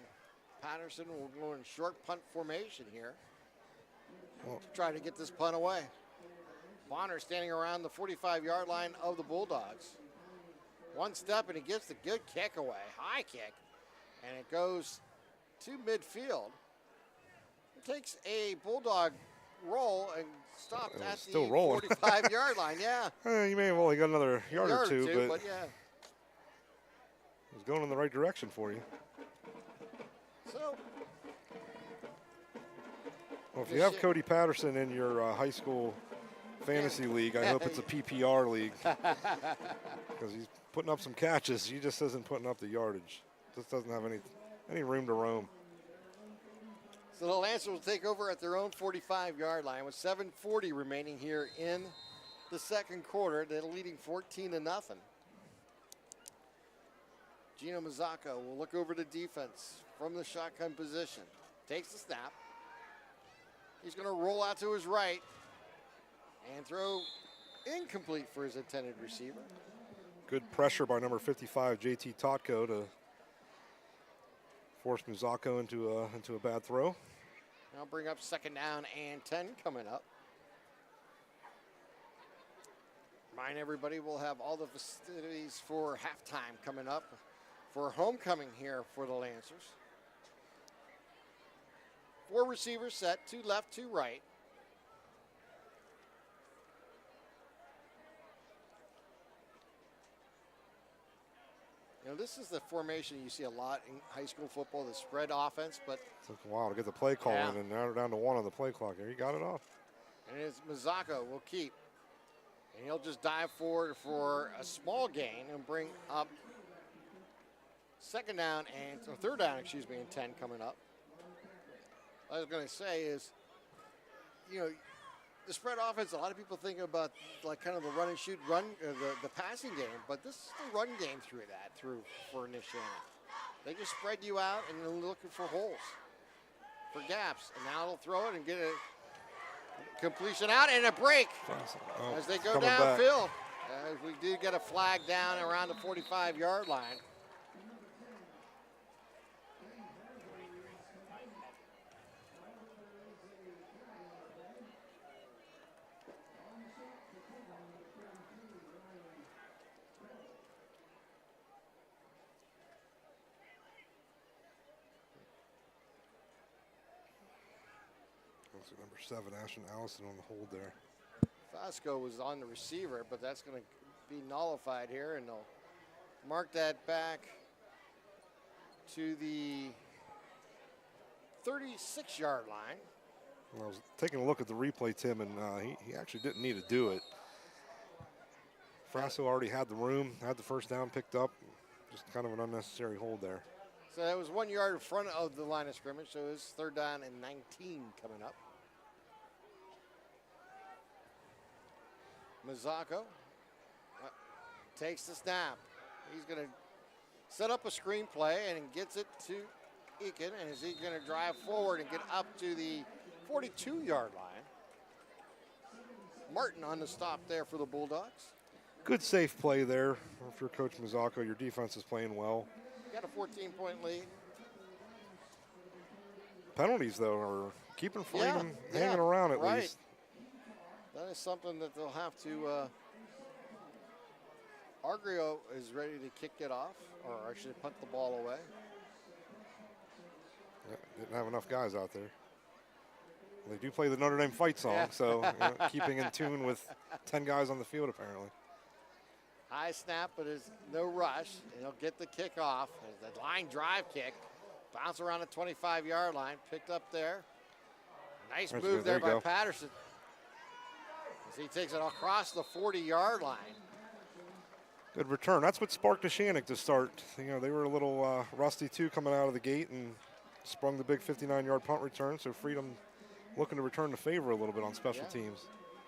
Patterson will go in short punt formation here to try to get this punt away. Bonner standing around the 45-yard line of the Bulldogs. One step, and he gets the good kick away, high kick, and it goes to midfield. It takes a Bulldog roll and stopped at the 45-yard line, yeah. You may have only got another yard or two, but yeah. It was going in the right direction for you. So, well, if you have Cody Patterson in your high school fantasy league, I hope it's a PPR league, because he's putting up some catches. He just isn't putting up the yardage. Just doesn't have any room to roam. So the Lancers will take over at their own 45-yard line with 7:40 remaining here in the second quarter. They're leading 14-0. Gino Mazzacco will look over the defense from the shotgun position. takes the snap. He's going to roll out to his right and throw incomplete for his intended receiver. Good pressure by number 55, JT Totko, to force Muzako into a bad throw. Now bring up 2nd down and 10 coming up. Remind everybody we'll have all the festivities for halftime coming up for homecoming here for the Lancers. 4 receivers set, 2 left, 2 right. You know, this is the formation you see a lot in high school football, the spread offense, but Took a while to get the play call in, and now we're down to 1 on the play clock. There, he got it off. and it's Muzako will keep. And he'll just dive forward for a small gain and bring up 2nd down and 3rd down, and 10 coming up. What I was going to say is, you know, the spread offense, a lot of people think about like kind of the run and shoot the passing game, but this is the run game for Neshannock. They just spread you out and they're looking for holes, for gaps. And now they'll throw it and get a completion out and a break as they go downfield. We do get a flag down around the 45-yard line. Number 7, Ashton Allison on the hold there. Fosco was on the receiver, but that's going to be nullified here, and they'll mark that back to the 36-yard line. Well, I was taking a look at the replay, Tim, and he actually didn't need to do it. Frasso already had the room, had the 1st down picked up. Just kind of an unnecessary hold there. So that was 1 yard in front of the line of scrimmage, so it's 3rd down and 19 coming up. Muzako takes the snap. He's going to set up a screen play and gets it to Eakin, and is he going to drive forward and get up to the 42-yard line? Martin on the stop there for the Bulldogs. Good safe play there for Coach Muzako. Your defense is playing well. Got a 14-point lead. Penalties, though, are keeping Freedom hanging around at least. That is something that they'll have to. Argrio is ready to kick it off, or actually punt the ball away. Yeah, didn't have enough guys out there. They do play the Notre Dame fight song, so keeping in tune with 10 guys on the field apparently. High snap, but there's no rush. And he'll get the kick off. There's the line drive kick. Bounce around the 25-yard line. Picked up there. Nice move there by Patterson. As he takes it across the 40-yard line. Good return. That's what sparked Neshannock to start. You know, they were a little rusty too coming out of the gate and sprung the big 59-yard punt return. So Freedom looking to return the favor a little bit on special teams.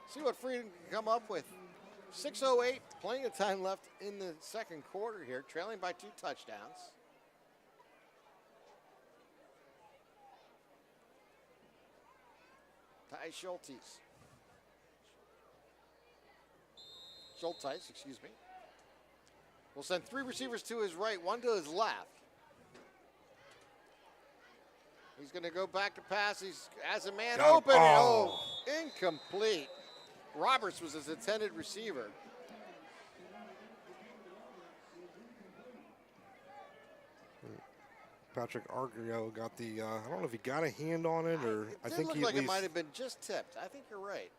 See what Freedom can come up with. 6:08, plenty of time left in the 2nd quarter here, trailing by 2 touchdowns. Ty Schultes, excuse me. Will send 3 receivers to his right, 1 to his left. He's going to go back to pass. He's as a man open. Oh, incomplete. Roberts was his intended receiver. Patrick Argrio got the, I don't know if he got a hand on it or I think he looked like it might have been just tipped. I think you're right.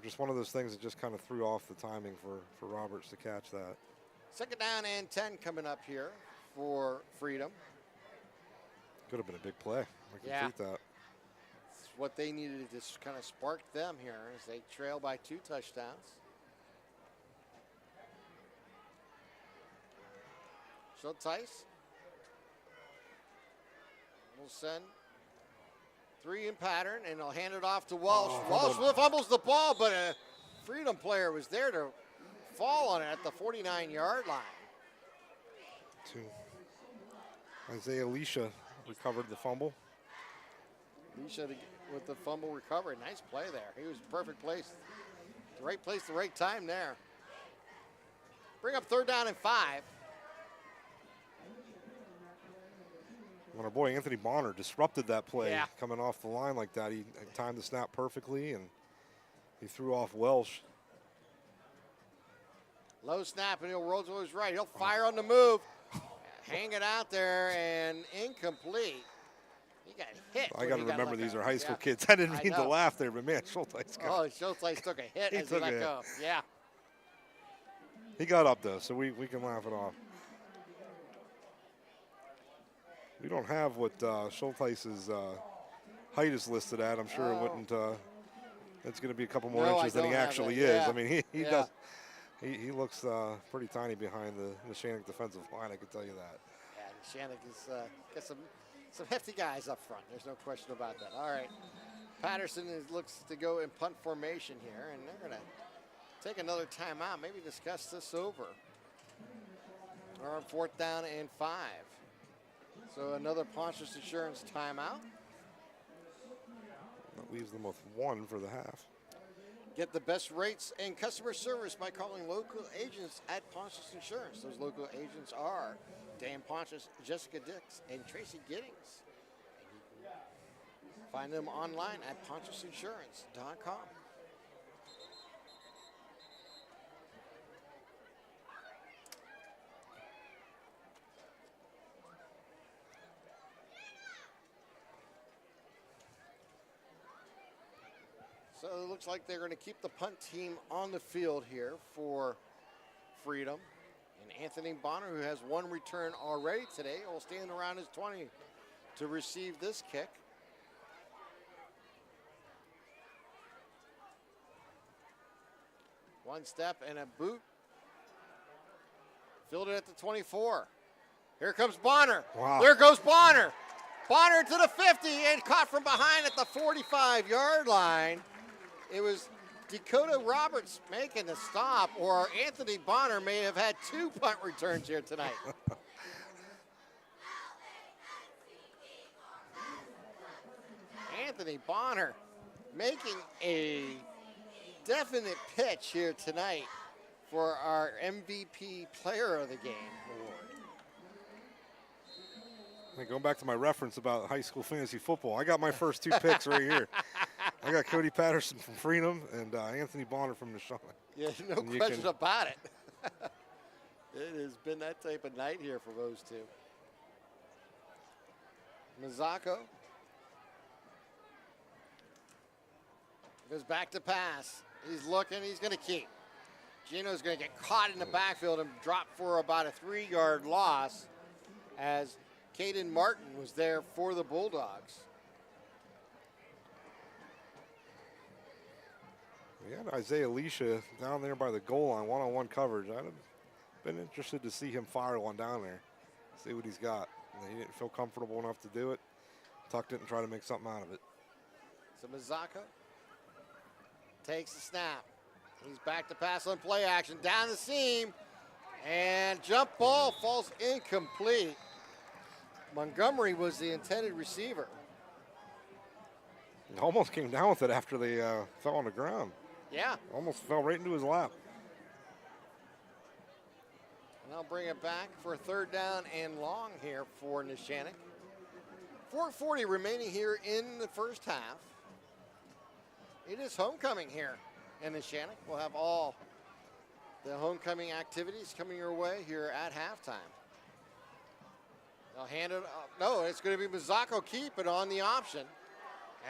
Just one of those things that just kind of threw off the timing for Roberts to catch that. 2nd down and 10 coming up here for Freedom. Could have been a big play. I can beat that. It's what they needed to just kind of spark them here as they trail by 2 touchdowns. Schultes will send 3 in pattern, and they'll hand it off to Walsh. Walsh fumbles the ball, but a Freedom player was there to fall on it at the 49-yard line. To Isaiah Leisha recovered the fumble. Elisha with the fumble recovery. Nice play there. He was perfect place. The right place, the right time there. Bring up 3rd down and 5. When our boy Anthony Bonner disrupted that play, Yeah. coming off the line like that, he timed the snap perfectly, and he threw off Welsh. Low snap, and he'll roll to his right. He'll fire on the move. Hang it out there, and incomplete. He got hit. I got to remember these are high school yeah. kids. I didn't mean to know. laugh there, but man, Schultz got Schultz took a hit He as he took a let hit. go. Yeah. He got up, though, so we can laugh it off. We don't have what Schulteis's height is listed at. I'm sure it wouldn't. It's going to be a couple more inches than he actually is. Yeah. I mean, he Yeah. does. He looks pretty tiny behind the Neshannock defensive line. I can tell you that. Yeah, Neshannock has got some hefty guys up front. There's no question about that. All right. Patterson looks to go in punt formation here, and they're going to take another timeout, maybe discuss this over. We're on 4th down and 5. So another Pontius Insurance timeout. That leaves them with 1 for the half. Get the best rates and customer service by calling local agents at Pontius Insurance. Those local agents are Dan Pontius, Jessica Dix, and Tracy Giddings. Find them online at pontiusinsurance.com. So it looks like they're going to keep the punt team on the field here for Freedom. And Anthony Bonner, who has 1 return already today, will stand around his 20 to receive this kick. One step and a boot. Fielded at the 24. Here comes Bonner. Wow. There goes Bonner. Bonner to the 50 and caught from behind at the 45-yard line. It was Dakota Roberts making the stop, or Anthony Bonner may have had 2 punt returns here tonight. Anthony Bonner making a definite pitch here tonight for our MVP Player of the Game award. And going back to my reference about high school fantasy football, I got my first 2 picks right here. I got Cody Patterson from Freedom and Anthony Bonner from Neshannock. Yeah, no question about it. It has been that type of night here for those two. Mazzocco goes back to pass. He's looking, he's going to keep. Gino's going to get caught in the backfield and drop for about a 3-yard loss as Caden Martin was there for the Bulldogs. We had Isaiah Elisha down there by the goal line, one-on-one coverage. I'd have been interested to see him fire one down there, see what he's got. And he didn't feel comfortable enough to do it. Tucked it and tried to make something out of it. So Mazzocco takes the snap. He's back to pass on play action, down the seam, and jump ball falls incomplete. Montgomery was the intended receiver. He almost came down with it after they fell on the ground. Yeah. Almost fell right into his lap. And I'll bring it back for a 3rd down and long here for Neshannock. 4:40 remaining here in the first half. It is homecoming here in Neshannock. We'll have all the homecoming activities coming your way here at halftime. They'll hand it up. No, it's going to be Mazzocco keep it on the option.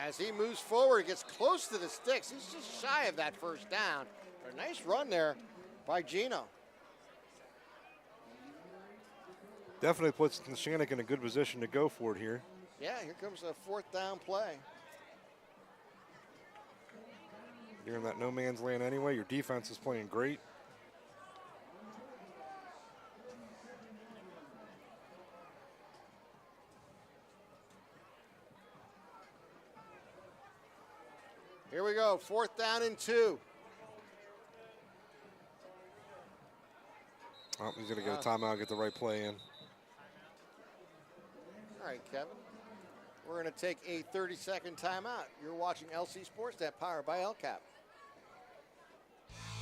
As he moves forward, gets close to the sticks. He's just shy of that first down. But a nice run there by Gino. Definitely puts Neshannock in a good position to go for it here. Yeah, here comes a 4th down play. You're in that no man's land anyway. Your defense is playing great. Here we go, 4th down and 2. Oh, he's going to get a timeout, get the right play in. All right, Kevin. We're going to take a 30-second timeout. You're watching LC SportsNet, powered by LCAP.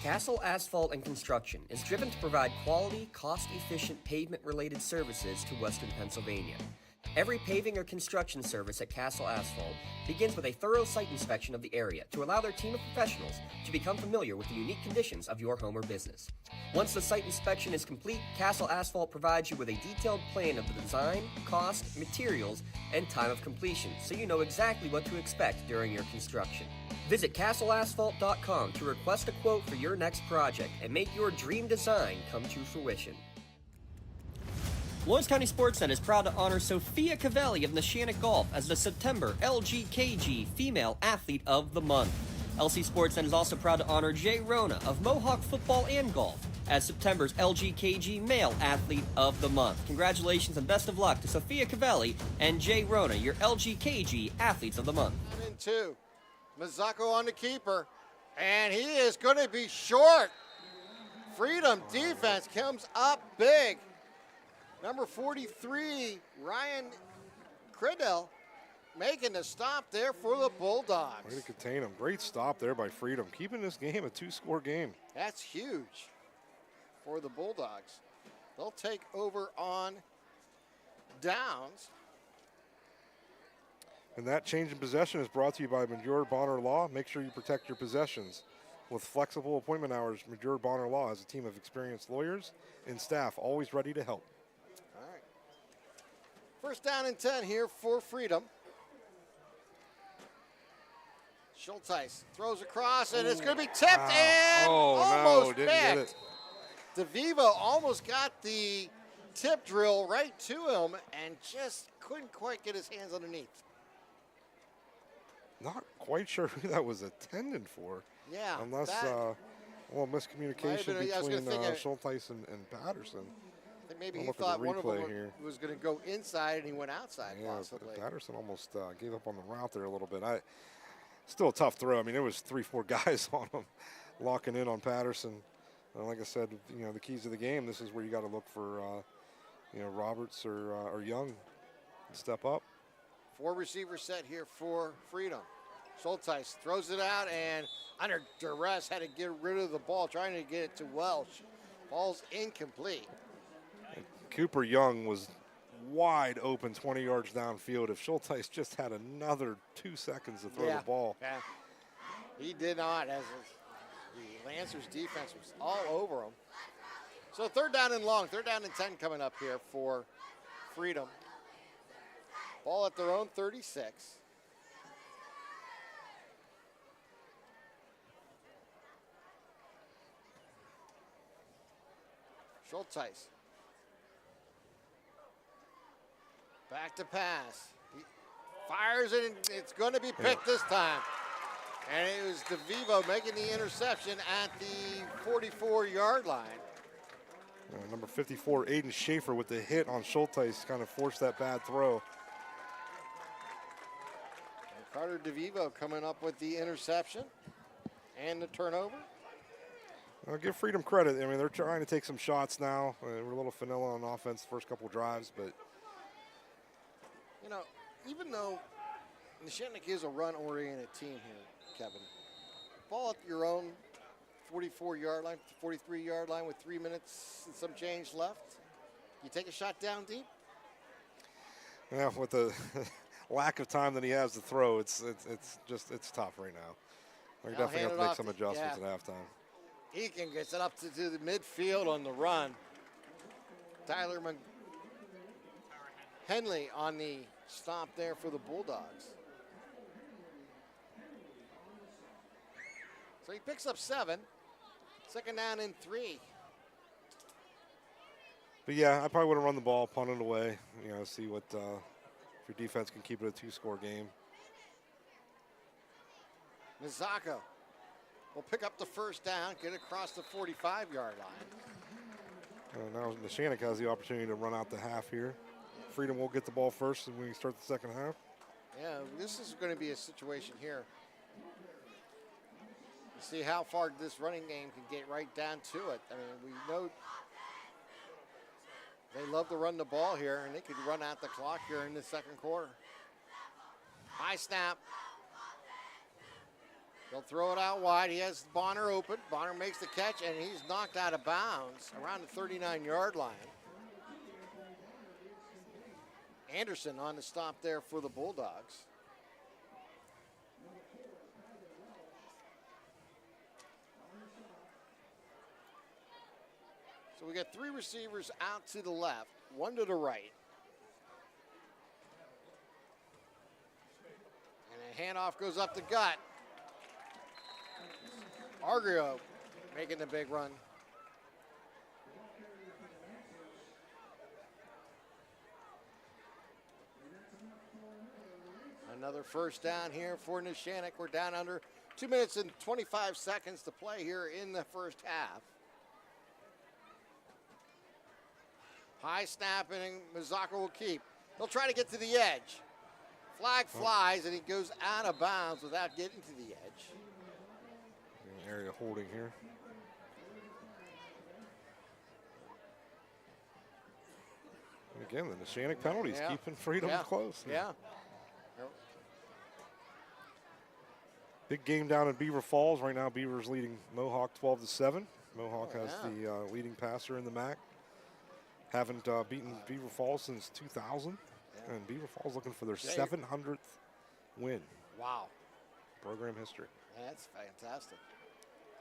Castle Asphalt and Construction is driven to provide quality, cost-efficient pavement-related services to Western Pennsylvania. Every paving or construction service at Castle Asphalt begins with a thorough site inspection of the area to allow their team of professionals to become familiar with the unique conditions of your home or business. Once the site inspection is complete, Castle Asphalt provides you with a detailed plan of the design, cost, materials, and time of completion, so you know exactly what to expect during your construction. Visit castleasphalt.com to request a quote for your next project and make your dream design come to fruition. Lawrence County SportsNet is proud to honor Sophia Cavelli of Neshannock Golf as the September LGKG Female Athlete of the Month. LC SportsNet is also proud to honor Jay Rona of Mohawk Football and Golf as September's LGKG Male Athlete of the Month. Congratulations and best of luck to Sophia Cavelli and Jay Rona, your LGKG Athletes of the Month. 1-2. Mazzocco on the keeper, and he is going to be short. Freedom defense comes up big. Number 43, Ryan Criddell, making the stop there for the Bulldogs. Way to contain him. Great stop there by Freedom, keeping this game a 2-score game. That's huge for the Bulldogs. They'll take over on downs. And that change in possession is brought to you by Major Bonner Law. Make sure you protect your possessions. With flexible appointment hours, Major Bonner Law has a team of experienced lawyers and staff always ready to help. All right. First down and 10 here for Freedom. Schulteis throws across, and it's going to be tipped and almost didn't get picked. it. DeVivo almost got the tip drill right to him and just couldn't quite get his hands underneath. Not quite sure who that was intended for. Yeah. Unless, miscommunication between Schulteis and Patterson. I think maybe he Look at the thought one of them here. was going to go inside and he went outside possibly. Patterson almost gave up on the route there a little bit. Still a tough throw. I mean, there was 3-4 guys on him locking in on Patterson. Like I said, the keys of the game, this is where you got to look for, Roberts or Young to step up. 4 receivers set here for Freedom. Schulteis throws it out and under duress had to get rid of the ball, trying to get it to Welsh. Ball's incomplete. Cooper Young was wide open 20 yards downfield. If Schulteis just had another 2 seconds to throw the ball. Yeah. He did not, as the Lancers defense was all over him. So third down and long, 3rd down and 10 coming up here for Freedom. Ball at their own 36. Schulteis. Back to pass. He fires it, and it's going to be picked this time. And it was DeVivo making the interception at the 44-yard line. Number 54, Aiden Schaefer, with the hit on Schulteis, kind of forced that bad throw. And Carter DeVivo coming up with the interception and the turnover. I'll give Freedom credit. I mean, they're trying to take some shots now. We're a little vanilla on offense the first couple of drives, but even though Neshannock is a run-oriented team here, Kevin, ball at your own 44-yard line, 43-yard line with 3 minutes and some change left. You take a shot down deep? Yeah, with the lack of time that he has to throw, it's tough right now. We're definitely have to make some adjustments at halftime. Eakin gets it up to the midfield on the run. Tyler Henley on the stop there for the Bulldogs. So he picks up 7. 2nd down and 3. But yeah, I probably would have run the ball, punted away, see what if your defense can keep it a 2-score game. Mazzocco will pick up the 1st down, get across the 45-yard line. Now Neshannock has the opportunity to run out the half here. Freedom will get the ball first when we start the second half. Yeah, this is going to be a situation here. You see how far this running game can get right down to it. I mean, we know they love to run the ball here, and they could run out the clock here in the second quarter. High snap. They'll throw it out wide. He has Bonner open. Bonner makes the catch, and he's knocked out of bounds around the 39-yard line. Anderson on the stop there for the Bulldogs. So we got 3 receivers out to the left, 1 to the right. And a handoff goes up the gut. Argio making the big run. Another first down here for Neshannock. We're down under 2 minutes and 25 seconds to play here in the first half. High snap, and Mazzocco will keep. He'll try to get to the edge. Flag flies, and he goes out of bounds without getting to the edge. Area holding here. And again, the Neshannock penalties keeping Freedom close. Yeah. Big game down in Beaver Falls. Right now, Beaver's leading Mohawk 12-7. Mohawk has the leading passer in the MAC. Haven't beaten Beaver Falls since 2000. And Beaver Falls looking for their 700th win. Wow. Program history. That's fantastic.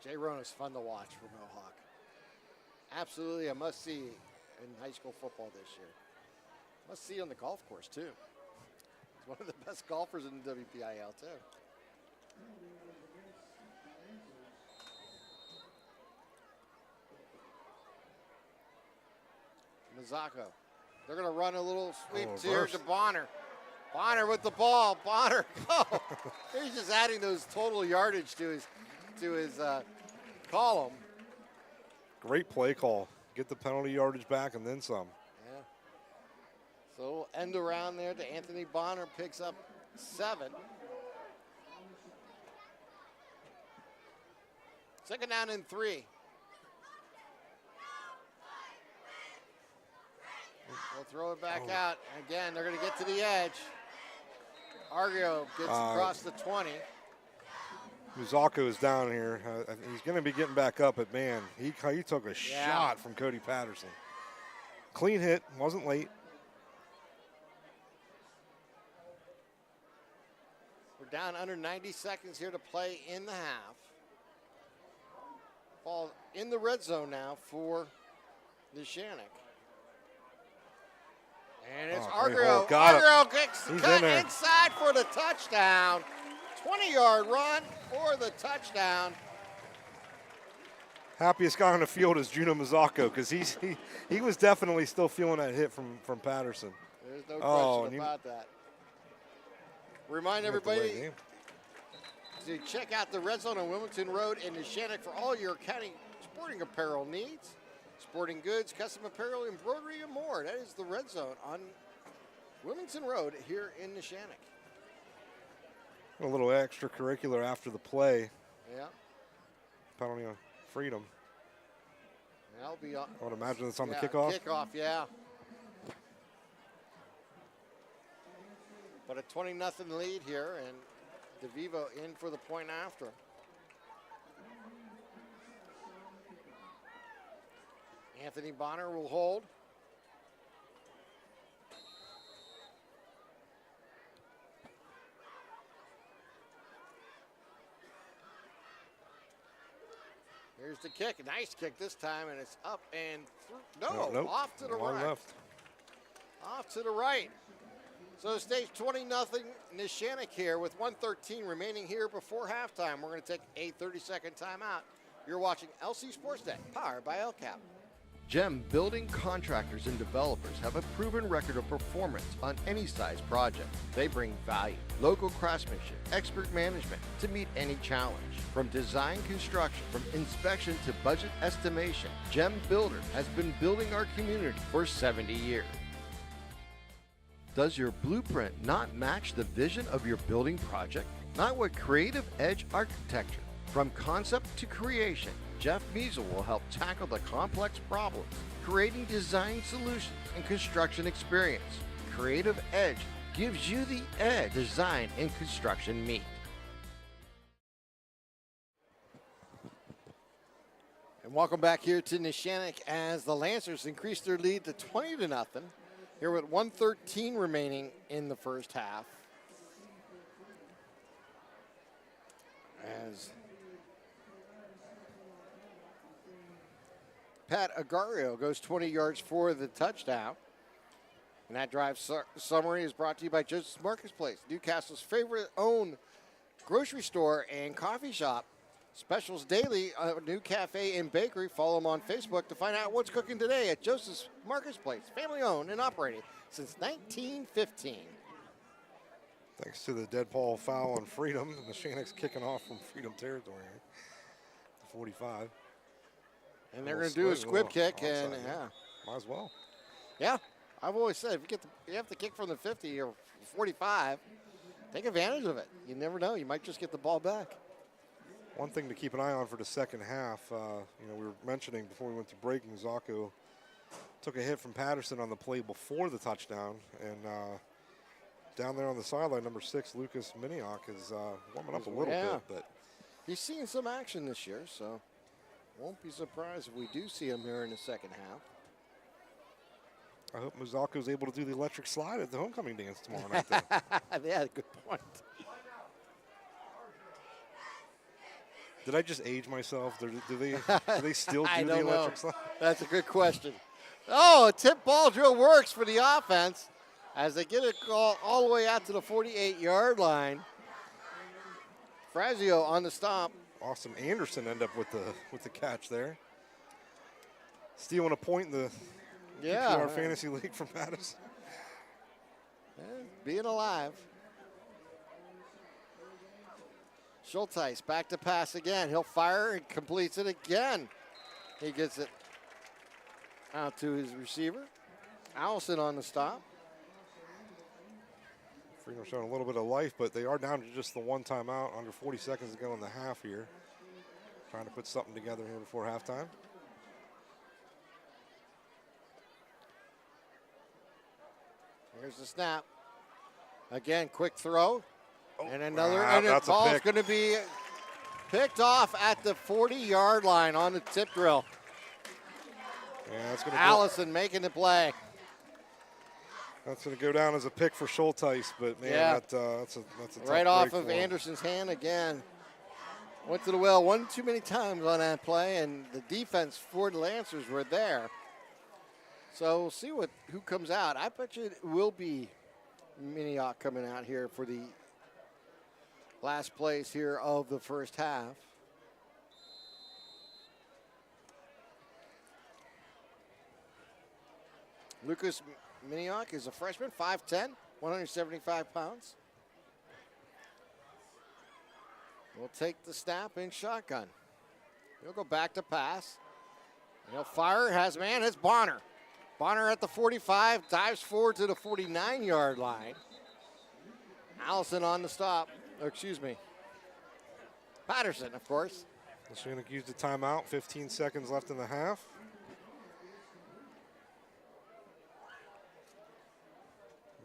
Jay Rona's fun to watch for Mohawk. Absolutely a must-see in high school football this year. Must-see on the golf course, too. He's one of the best golfers in the WPIL, too. Mazzocco. They're going to run a little sweep here to Bonner. Bonner with the ball. Bonner. Oh, he's just adding those total yardage to his column. Great play call. Get the penalty yardage back and then some. Yeah. So end around there to Anthony Bonner, picks up 7. Second down and 3. They'll throw it back out. Again, they're going to get to the edge. Argio gets across the 20. Mazzocco is down here. He's going to be getting back up, but man, he took a shot from Cody Patterson. Clean hit, wasn't late. We're down under 90 seconds here to play in the half. Ball in the red zone now for Neshannock. And it's Argio. Argio kicks cut inside for the touchdown. 20-yard run for the touchdown. Happiest guy on the field is Juno Mazzocco because he was definitely still feeling that hit from Patterson. There's no question about that. Remind everybody to check out the Red Zone on Wilmington Road in Neshannock for all your county sporting apparel needs. Sporting goods, custom apparel, embroidery, and more. That is the Red Zone on Wilmington Road here in Neshannock. A little extracurricular after the play. Yeah. Penalty on Freedom. That'll be on. I would imagine it's on the kickoff. Kickoff, yeah. But a 20-0 lead here, and DeVivo in for the point after. Anthony Bonner will hold. Here's the kick. A nice kick this time, and it's up and through. No, off to the right. Left. Off to the right. So it stays 20-0 Neshannock here with 1:13 remaining here before halftime. We're going to take a 30-second timeout. You're watching LC SportsNet, powered by LCAP. GEM building contractors and developers have a proven record of performance on any size project. They bring value, local craftsmanship, expert management to meet any challenge. From design construction, from inspection to budget estimation, GEM Builder has been building our community for 70 years. Does your blueprint not match the vision of your building project? Not with Creative Edge Architecture. From concept to creation, Jeff Measle will help tackle the complex problems, creating design solutions and construction experience. Creative Edge gives you the edge. Design and construction meet. And welcome back here to Neshannock as the Lancers increase their lead to 20-0 here with 1:13 remaining in the first half. As Pat Agario goes 20 yards for the touchdown. And that drive summary is brought to you by Joseph's Marketplace, Newcastle's favorite owned grocery store and coffee shop. Specials daily, a new cafe and bakery. Follow them on Facebook to find out what's cooking today at Joseph's Marketplace. Family owned and operated since 1915. Thanks to the dead ball foul on Freedom. Neshannock's kicking off from Freedom territory. 45. And they're going to do a squib kick, and might as well. Yeah, I've always said if you have to kick from the 50 or 45, take advantage of it. You never know; you might just get the ball back. One thing to keep an eye on for the second half, we were mentioning before we went to break, Muzako took a hit from Patterson on the play before the touchdown, and down there on the sideline, number 6, Lucas Minioc is warming up a little bit, but he's seeing some action this year, so won't be surprised if we do see him here in the second half. I hope Muzako is able to do the electric slide at the homecoming dance tomorrow night. Yeah, good point. Did I just age myself? Do they still do the electric slide? That's a good question. Oh, a tip ball drill works for the offense as they get it all the way out to the 48-yard line. Frazio on the stop. Austin Anderson end up with the catch there. Stealing a point in the PPR Fantasy League from Patterson. Yeah, being alive. Schulteis back to pass again. He'll fire and completes it again. He gets it out to his receiver. Allison on the stop. Freedom showing a little bit of life, but they are down to just the one timeout. Under 40 seconds to go in the half here. Trying to put something together here before halftime. Here's the snap. Again, quick throw. And another, and the ball's going to be picked off at the 40-yard line on the tip drill. Yeah, that's going to Allison making the play. That's going to go down as a pick for Schulteis, but man, that's a right off of Anderson's hand again. Went to the well one too many times on that play, and the defense for the Lancers were there. So we'll see who comes out. I bet you it will be Minioc coming out here for the last plays here of the first half. Lucas Minioc is a freshman, 5'10", 175 pounds. We'll take the snap in shotgun. He'll go back to pass. He'll fire, has man, it's Bonner. Bonner at the 45, dives forward to the 49-yard line. Allison on the stop. Patterson, of course. Neshannock used a timeout, 15 seconds left in the half.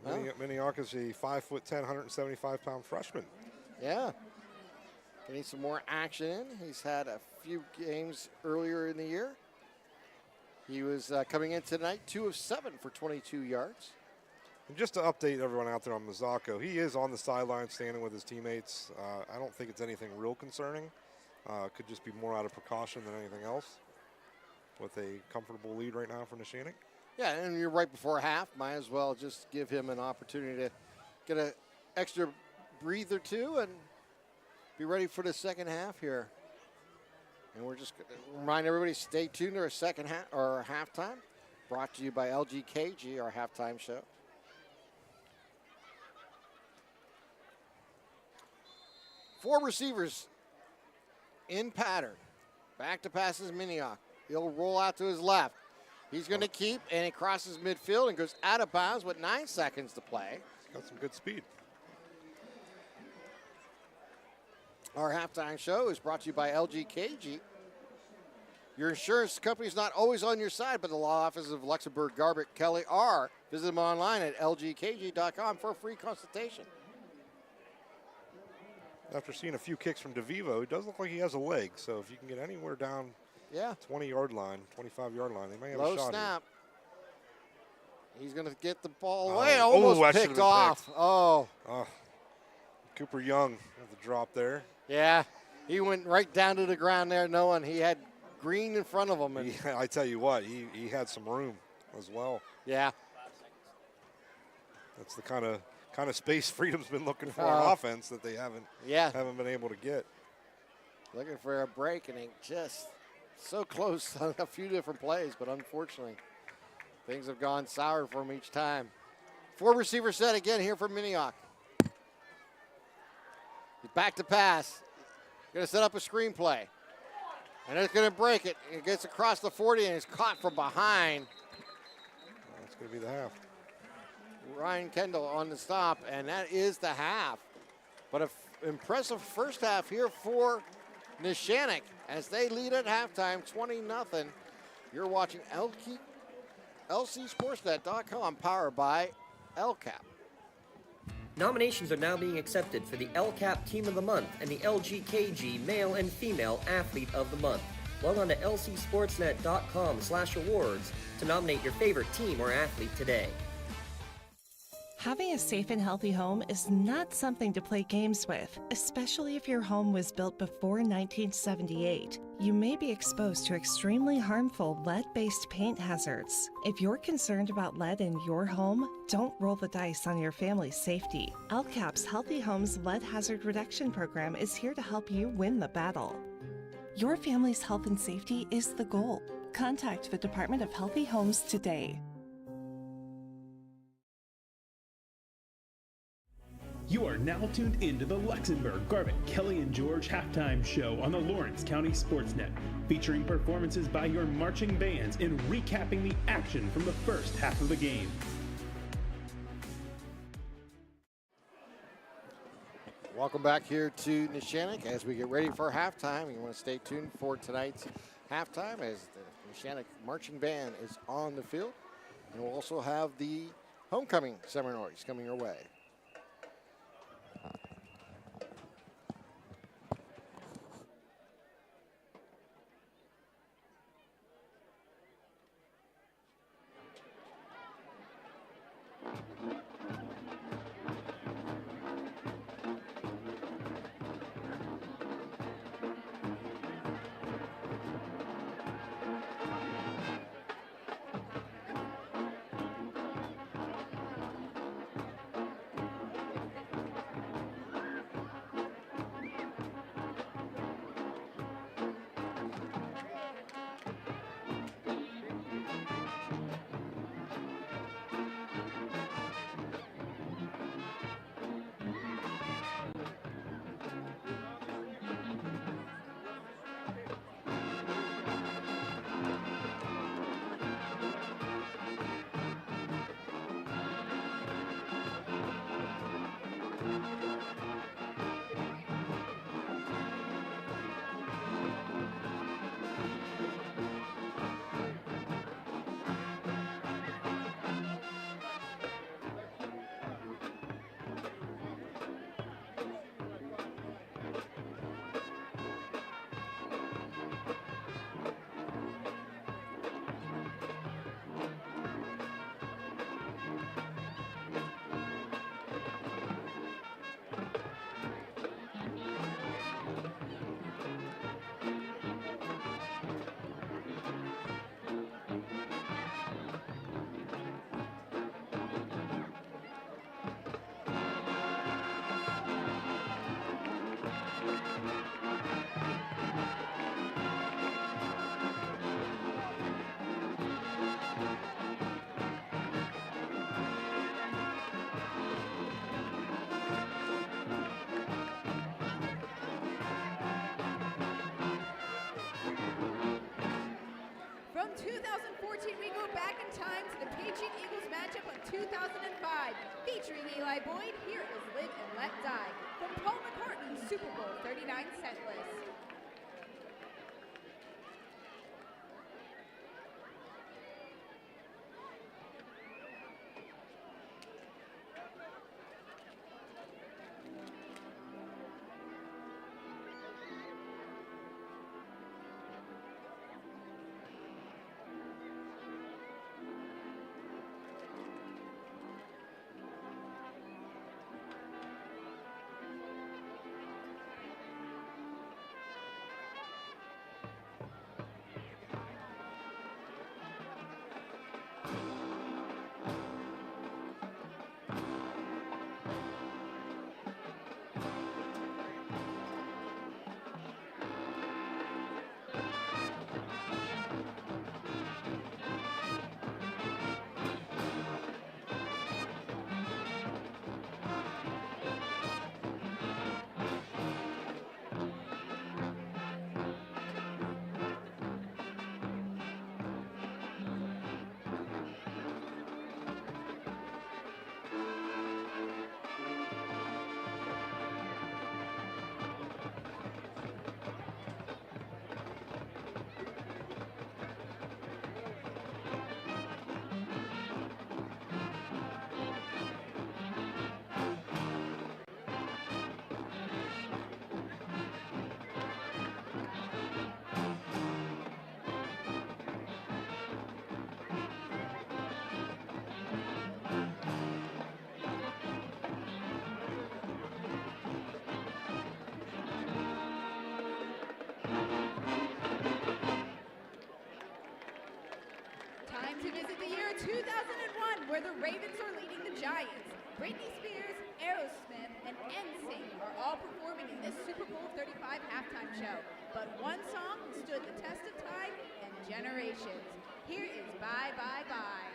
Minioc is a 5'10", 175-pound freshman. Yeah. Getting some more action in. He's had a few games earlier in the year. He was coming in tonight, 2 of 7 for 22 yards. And just to update everyone out there on Muzako, he is on the sideline standing with his teammates. I don't think it's anything real concerning. Could just be more out of precaution than anything else with a comfortable lead right now for Neshannock. Yeah, and you're right before half. Might as well just give him an opportunity to get an extra breather too and be ready for the second half here. And we're just going to remind everybody, stay tuned to our second half or halftime. Brought to you by LGKG, our halftime show. Four receivers in pattern. Back to passes Minioc. He'll roll out to his left. He's going to keep, and he crosses midfield and goes out of bounds with 9 seconds to play. Got some good speed. Our halftime show is brought to you by LGKG. Your insurance company is not always on your side, but the law offices of Luxembourg, Garbutt, Kelly are. Visit them online at lgkg.com for a free consultation. After seeing a few kicks from DeVivo, it does look like he has a leg. So if you can get anywhere down 20-yard line, 25-yard line, they may have a shot. Low snap. He's going to get the ball Oh. away. Almost that should've picked been off. picked. Oh. Cooper Young with the drop there. Yeah. He went right down to the ground there knowing he had green in front of him. And I tell you what, he had some room as well. Yeah. That's the kind of space Freedom's been looking for on offense that they haven't been able to get. Looking for a break, and they just so close on a few different plays, but unfortunately, things have gone sour for him each time. 4-receiver set again here for Neshannock. He's back to pass. Going to set up a screenplay. And it's going to break it. It gets across the 40 and is caught from behind. That's going to be the half. Ryan Kendall on the stop, and that is the half. But an impressive first half here for Neshannock as they lead at halftime, 20-0. You're watching LCSportsNet.com, powered by LCAP. Nominations are now being accepted for the LCAP Team of the Month and the LGKG Male and Female Athlete of the Month. Log on to lcsportsnet.com/awards to nominate your favorite team or athlete today. Having a safe and healthy home is not something to play games with, especially if your home was built before 1978. You may be exposed to extremely harmful lead-based paint hazards. If you're concerned about lead in your home, don't roll the dice on your family's safety. LCAP's Healthy Homes Lead Hazard Reduction Program is here to help you win the battle. Your family's health and safety is the goal. Contact the Department of Healthy Homes today. You are now tuned into the Luxembourg, Garbutt, Kelly, and George halftime show on the Lawrence County SportsNet, featuring performances by your marching bands and recapping the action from the first half of the game. Welcome back here to Neshannock as we get ready for halftime. You want to stay tuned for tonight's halftime as the Neshannock marching band is on the field. And we'll also have the homecoming ceremonies coming your way. From 2014, we go back in time to the Patriot Eagles matchup of 2005. Featuring Eli Boyd, here is Live and Let Die from Paul McCartney's Super Bowl 39 set list. Time to visit the year 2001, where the Ravens are leading the Giants. Britney Spears, Aerosmith, and NSYNC are all performing in this Super Bowl 35 halftime show. But one song stood the test of time and generations. Here is Bye Bye Bye.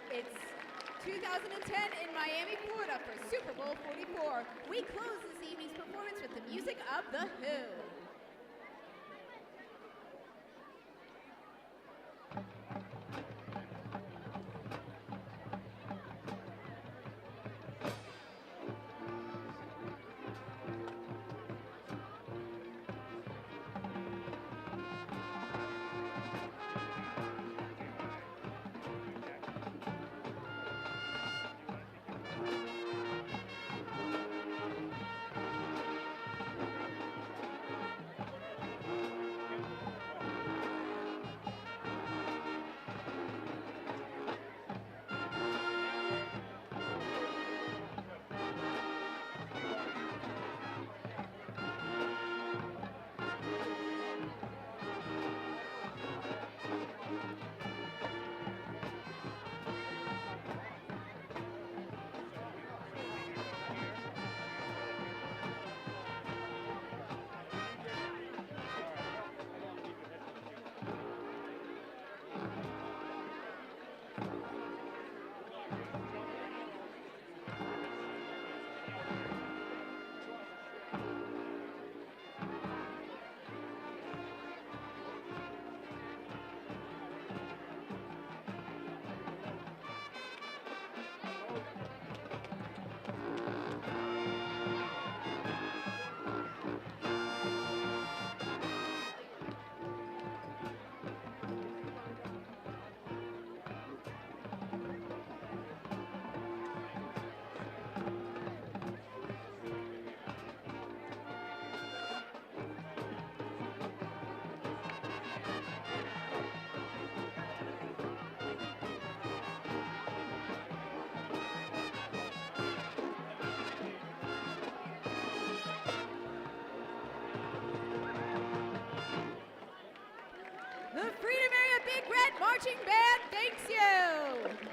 It's 2010 in Miami, Florida for Super Bowl 44. We close this evening's performance with the music of The Who. The Freedom Area Big Red Marching Band thanks you.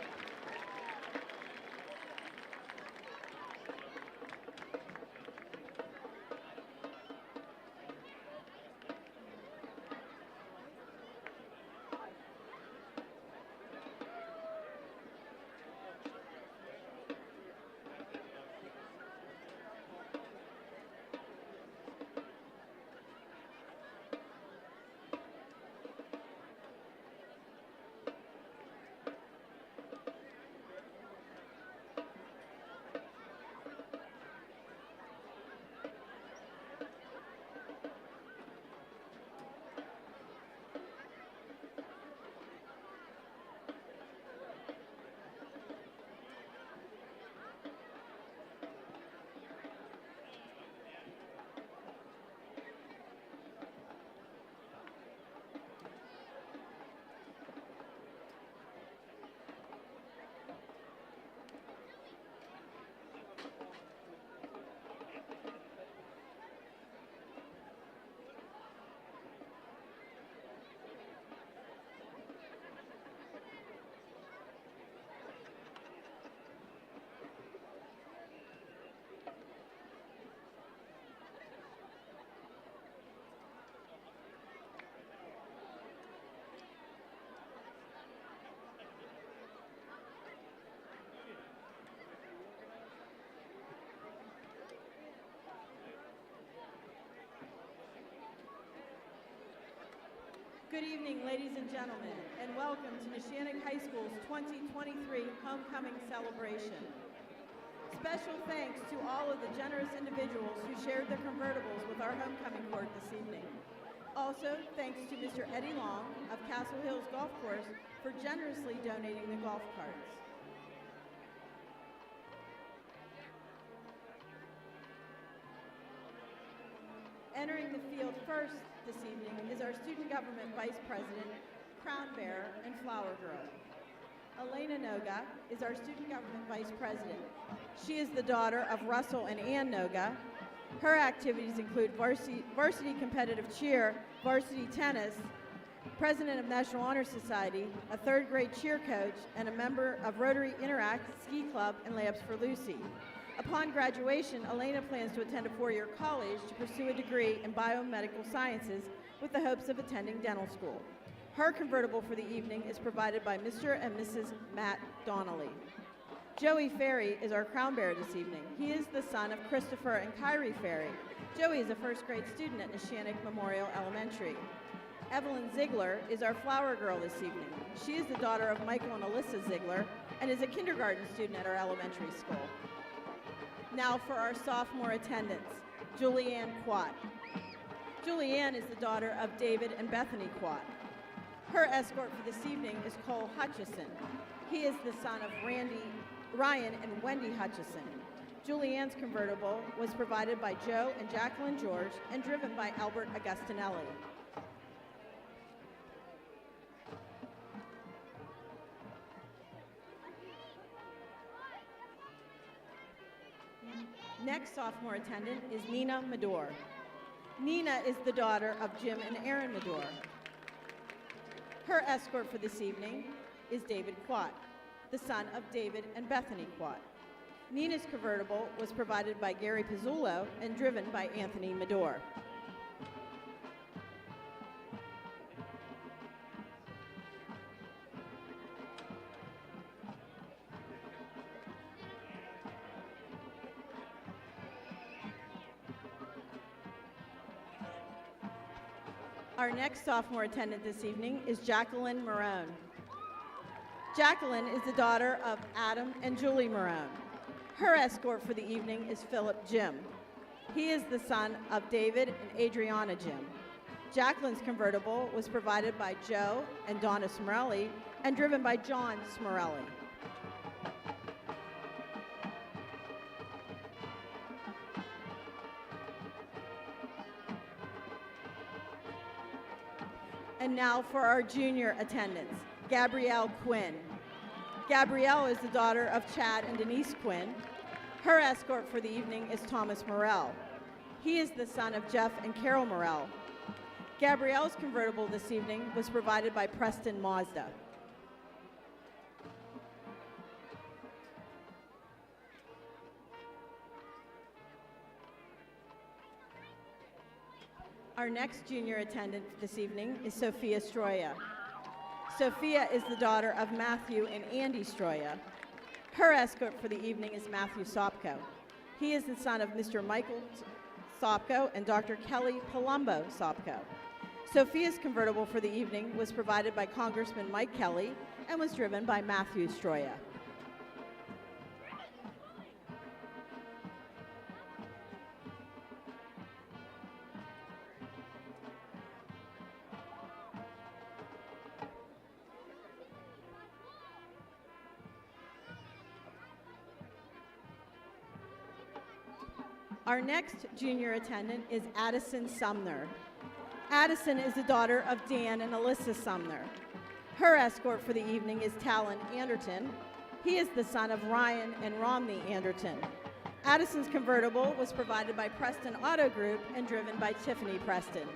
Good evening, ladies and gentlemen, and welcome to Neshannock High School's 2023 Homecoming Celebration. Special thanks to all of the generous individuals who shared their convertibles with our homecoming court this evening. Also, thanks to Mr. Eddie Long of Castle Hills Golf Course for generously donating the golf carts. Entering the field first this evening is our Student Government Vice President, Crown Bearer, and Flower Girl. Elena Noga is our Student Government Vice President. She is the daughter of Russell and Ann Noga. Her activities include varsity competitive cheer, varsity tennis, President of National Honor Society, a third grade cheer coach, and a member of Rotary Interact Ski Club and Layups for Lucy. Upon graduation, Elena plans to attend a four-year college to pursue a degree in biomedical sciences with the hopes of attending dental school. Her convertible for the evening is provided by Mr. and Mrs. Matt Donnelly. Joey Ferry is our crown bearer this evening. He is the son of Christopher and Kyrie Ferry. Joey is a first grade student at Neshannock Memorial Elementary. Evelyn Ziegler is our flower girl this evening. She is the daughter of Michael and Alyssa Ziegler and is a kindergarten student at our elementary school. Now for our sophomore attendants, Julianne Quat. Julianne is the daughter of David and Bethany Quat. Her escort for this evening is Cole Hutchison. He is the son of Ryan and Wendy Hutchison. Julianne's convertible was provided by Joe and Jacqueline George and driven by Albert Augustinelli. Next sophomore attendant is Nina Medor. Nina is the daughter of Jim and Aaron Medor. Her escort for this evening is David Quat, the son of David and Bethany Quat. Nina's convertible was provided by Gary Pizzullo and driven by Anthony Medor. Our next sophomore attendant this evening is Jacqueline Marone. Jacqueline is the daughter of Adam and Julie Marone. Her escort for the evening is Philip Jim. He is the son of David and Adriana Jim. Jacqueline's convertible was provided by Joe and Donna Smorelli and driven by John Smorelli. And now for our junior attendants, Gabrielle Quinn. Gabrielle is the daughter of Chad and Denise Quinn. Her escort for the evening is Thomas Morell. He is the son of Jeff and Carol Morell. Gabrielle's convertible this evening was provided by Preston Mazda. Our next junior attendant this evening is Sophia Stroya. Sophia is the daughter of Matthew and Andy Stroya. Her escort for the evening is Matthew Sopko. He is the son of Mr. Michael Sopko and Dr. Kelly Palumbo Sopko. Sophia's convertible for the evening was provided by Congressman Mike Kelly and was driven by Matthew Stroya. Our next junior attendant is Addison Sumner. Addison is the daughter of Dan and Alyssa Sumner. Her escort for the evening is Talon Anderton. He is the son of Ryan and Romney Anderton. Addison's convertible was provided by Preston Auto Group and driven by Tiffany Preston.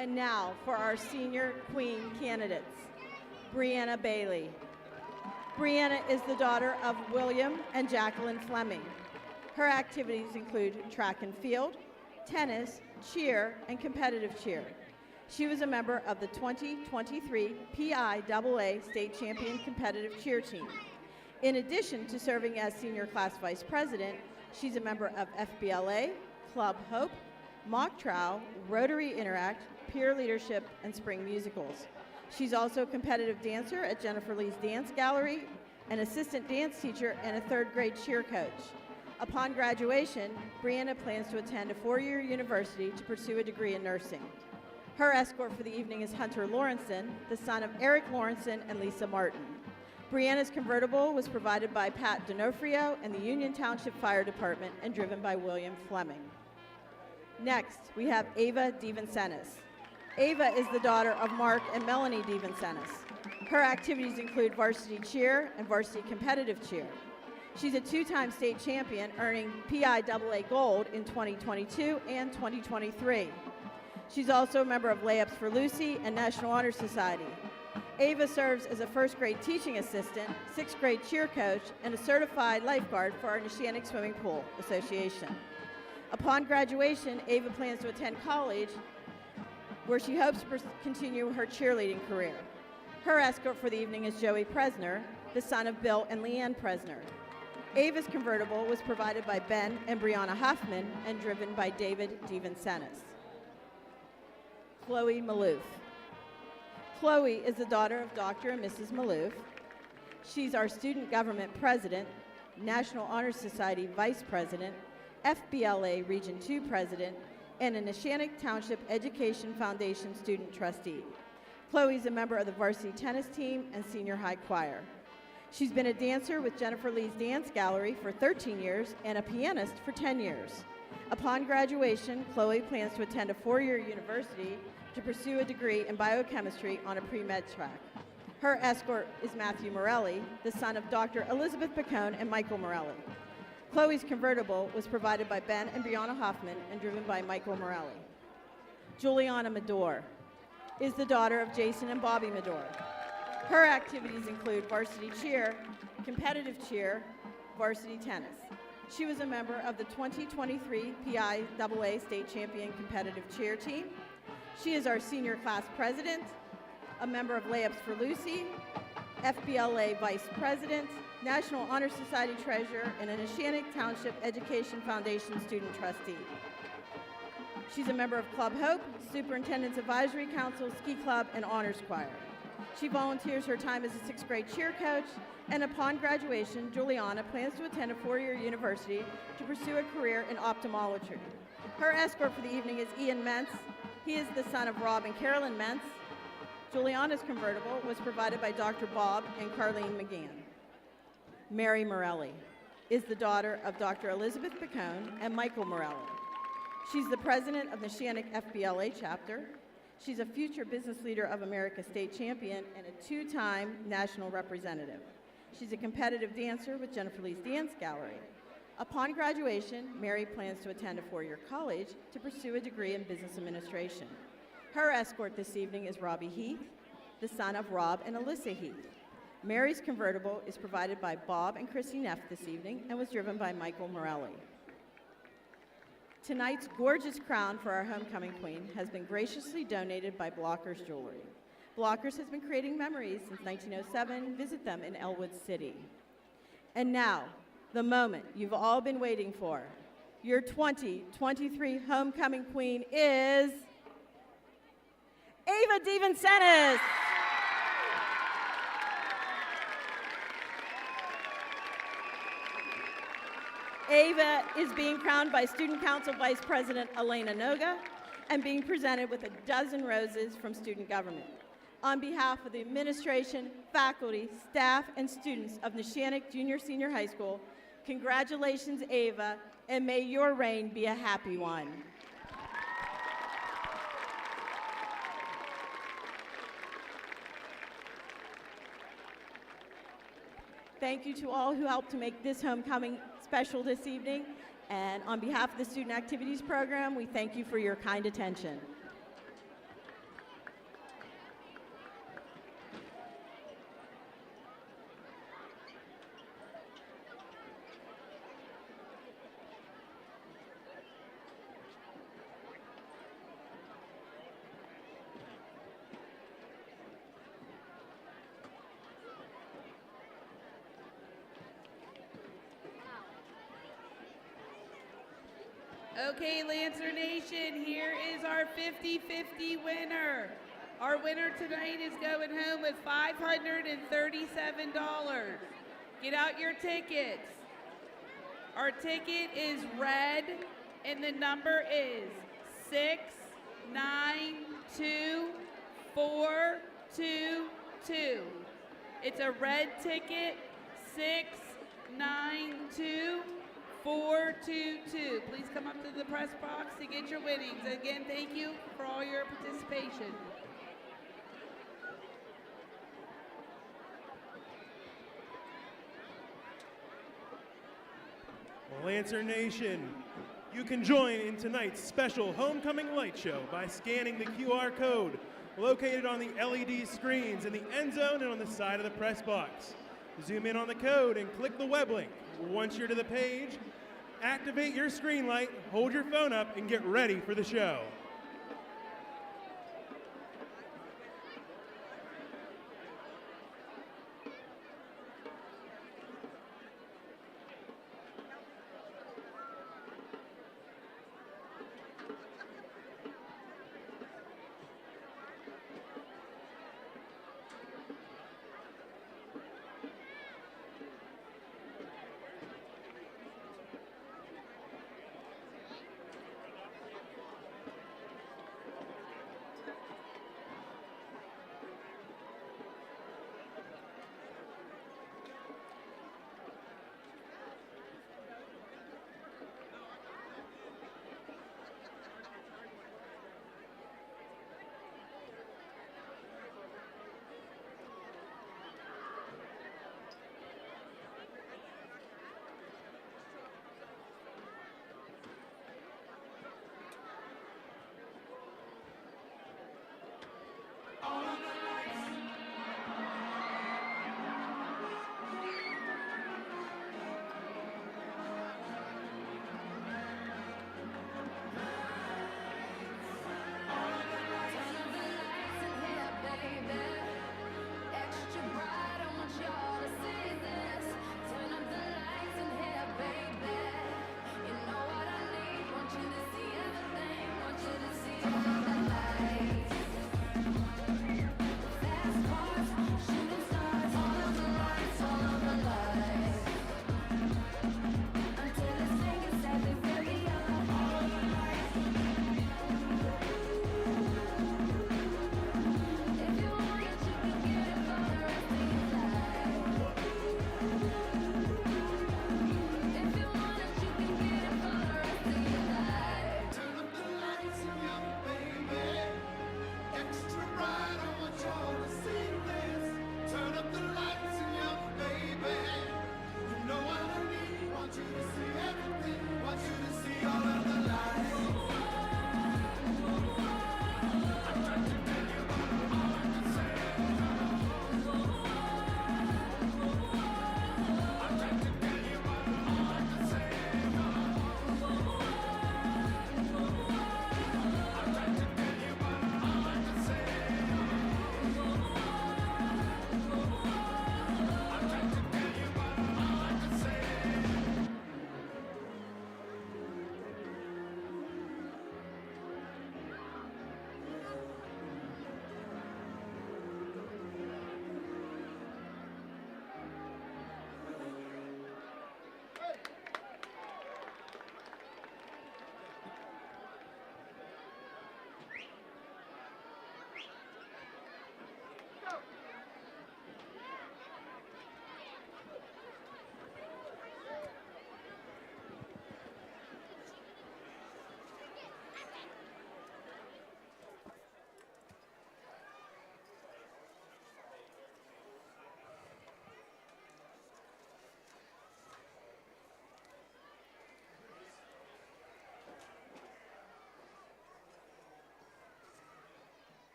And now for our senior queen candidates, Brianna Bailey. Brianna is the daughter of William and Jacqueline Fleming. Her activities include track and field, tennis, cheer, and competitive cheer. She was a member of the 2023 PIAA State Champion Competitive Cheer Team. In addition to serving as senior class vice president, she's a member of FBLA, Club Hope, Mock Trial, Rotary Interact, Peer Leadership, and Spring Musicals. She's also a competitive dancer at Jennifer Lee's Dance Gallery, an assistant dance teacher, and a third grade cheer coach. Upon graduation, Brianna plans to attend a 4-year university to pursue a degree in nursing. Her escort for the evening is Hunter Lawrenson, the son of Eric Lawrenson and Lisa Martin. Brianna's convertible was provided by Pat D'Onofrio and the Union Township Fire Department and driven by William Fleming. Next, we have Ava DeVincentis. Ava is the daughter of Mark and Melanie DeVincentis. Her activities include varsity cheer and varsity competitive cheer. She's a 2-time state champion, earning PIAA Gold in 2022 and 2023. She's also a member of Layups for Lucy and National Honor Society. Ava serves as a 1st grade teaching assistant, 6th grade cheer coach, and a certified lifeguard for our Neshannock Swimming Pool Association. Upon graduation, Ava plans to attend college, where she hopes to continue her cheerleading career. Her escort for the evening is Joey Presner, the son of Bill and Leanne Presner. Ava's convertible was provided by Ben and Brianna Huffman and driven by David DeVincentis. Chloe Maloof. Chloe is the daughter of Dr. and Mrs. Maloof. She's our student government president, National Honor Society vice president, FBLA Region 2 president, and a Neshannock Township Education Foundation student trustee. Chloe's a member of the varsity tennis team and senior high choir. She's been a dancer with Jennifer Lee's Dance Gallery for 13 years and a pianist for 10 years. Upon graduation, Chloe plans to attend a 4-year university to pursue a degree in biochemistry on a pre-med track. Her escort is Matthew Morelli, the son of Dr. Elizabeth Bacone and Michael Morelli. Chloe's convertible was provided by Ben and Brianna Hoffman and driven by Michael Morelli. Juliana Medor is the daughter of Jason and Bobby Medor. Her activities include varsity cheer, competitive cheer, varsity tennis. She was a member of the 2023 PIAA State Champion competitive cheer team. She is our senior class president, a member of Layups for Lucy, FBLA vice president, National Honor Society treasurer, and a Neshannock Township Education Foundation student trustee. She's a member of Club Hope, Superintendent's Advisory Council, Ski Club, and Honors Choir. She volunteers her time as a 6th grade cheer coach, and upon graduation, Juliana plans to attend a 4-year university to pursue a career in ophthalmology. Her escort for the evening is Ian Mentz. He is the son of Rob and Carolyn Mentz. Juliana's convertible was provided by Dr. Bob and Carlene McGann. Mary Morelli is the daughter of Dr. Elizabeth Bacone and Michael Morelli. She's the president of the Neshannock FBLA chapter. She's a future Business Leader of America state champion and a 2-time national representative. She's a competitive dancer with Jennifer Lee's Dance Gallery. Upon graduation, Mary plans to attend a 4-year college to pursue a degree in business administration. Her escort this evening is Robbie Heath, the son of Rob and Alyssa Heath. Mary's convertible is provided by Bob and Chrissy Neff this evening and was driven by Michael Morelli. Tonight's gorgeous crown for our homecoming queen has been graciously donated by Blockers Jewelry. Blockers has been creating memories since 1907. Visit them in Elwood City. And now, the moment you've all been waiting for. Your 2023 homecoming queen is Ava DeVincentis. Ava is being crowned by Student Council Vice President Elena Noga and being presented with a dozen roses from student government. On behalf of the administration, faculty, staff, and students of Neshannock Junior Senior High School, congratulations, Ava, and may your reign be a happy one. Thank you to all who helped to make this homecoming special this evening. And on behalf of the Student Activities Program, we thank you for your kind attention. Okay, Lancer Nation, here is our 50-50 winner. Our winner tonight is going home with $537. Get out your tickets. Our ticket is red, and the number is 692422. It's a red ticket, 692422. Please come up to the press box to get your winnings. Again, thank you for all your participation. Lancer Nation, you can join in tonight's special homecoming light show by scanning the QR code located on the LED screens in the end zone and on the side of the press box. Zoom in on the code and click the web link. Once you're to the page, activate your screen light, hold your phone up, and get ready for the show.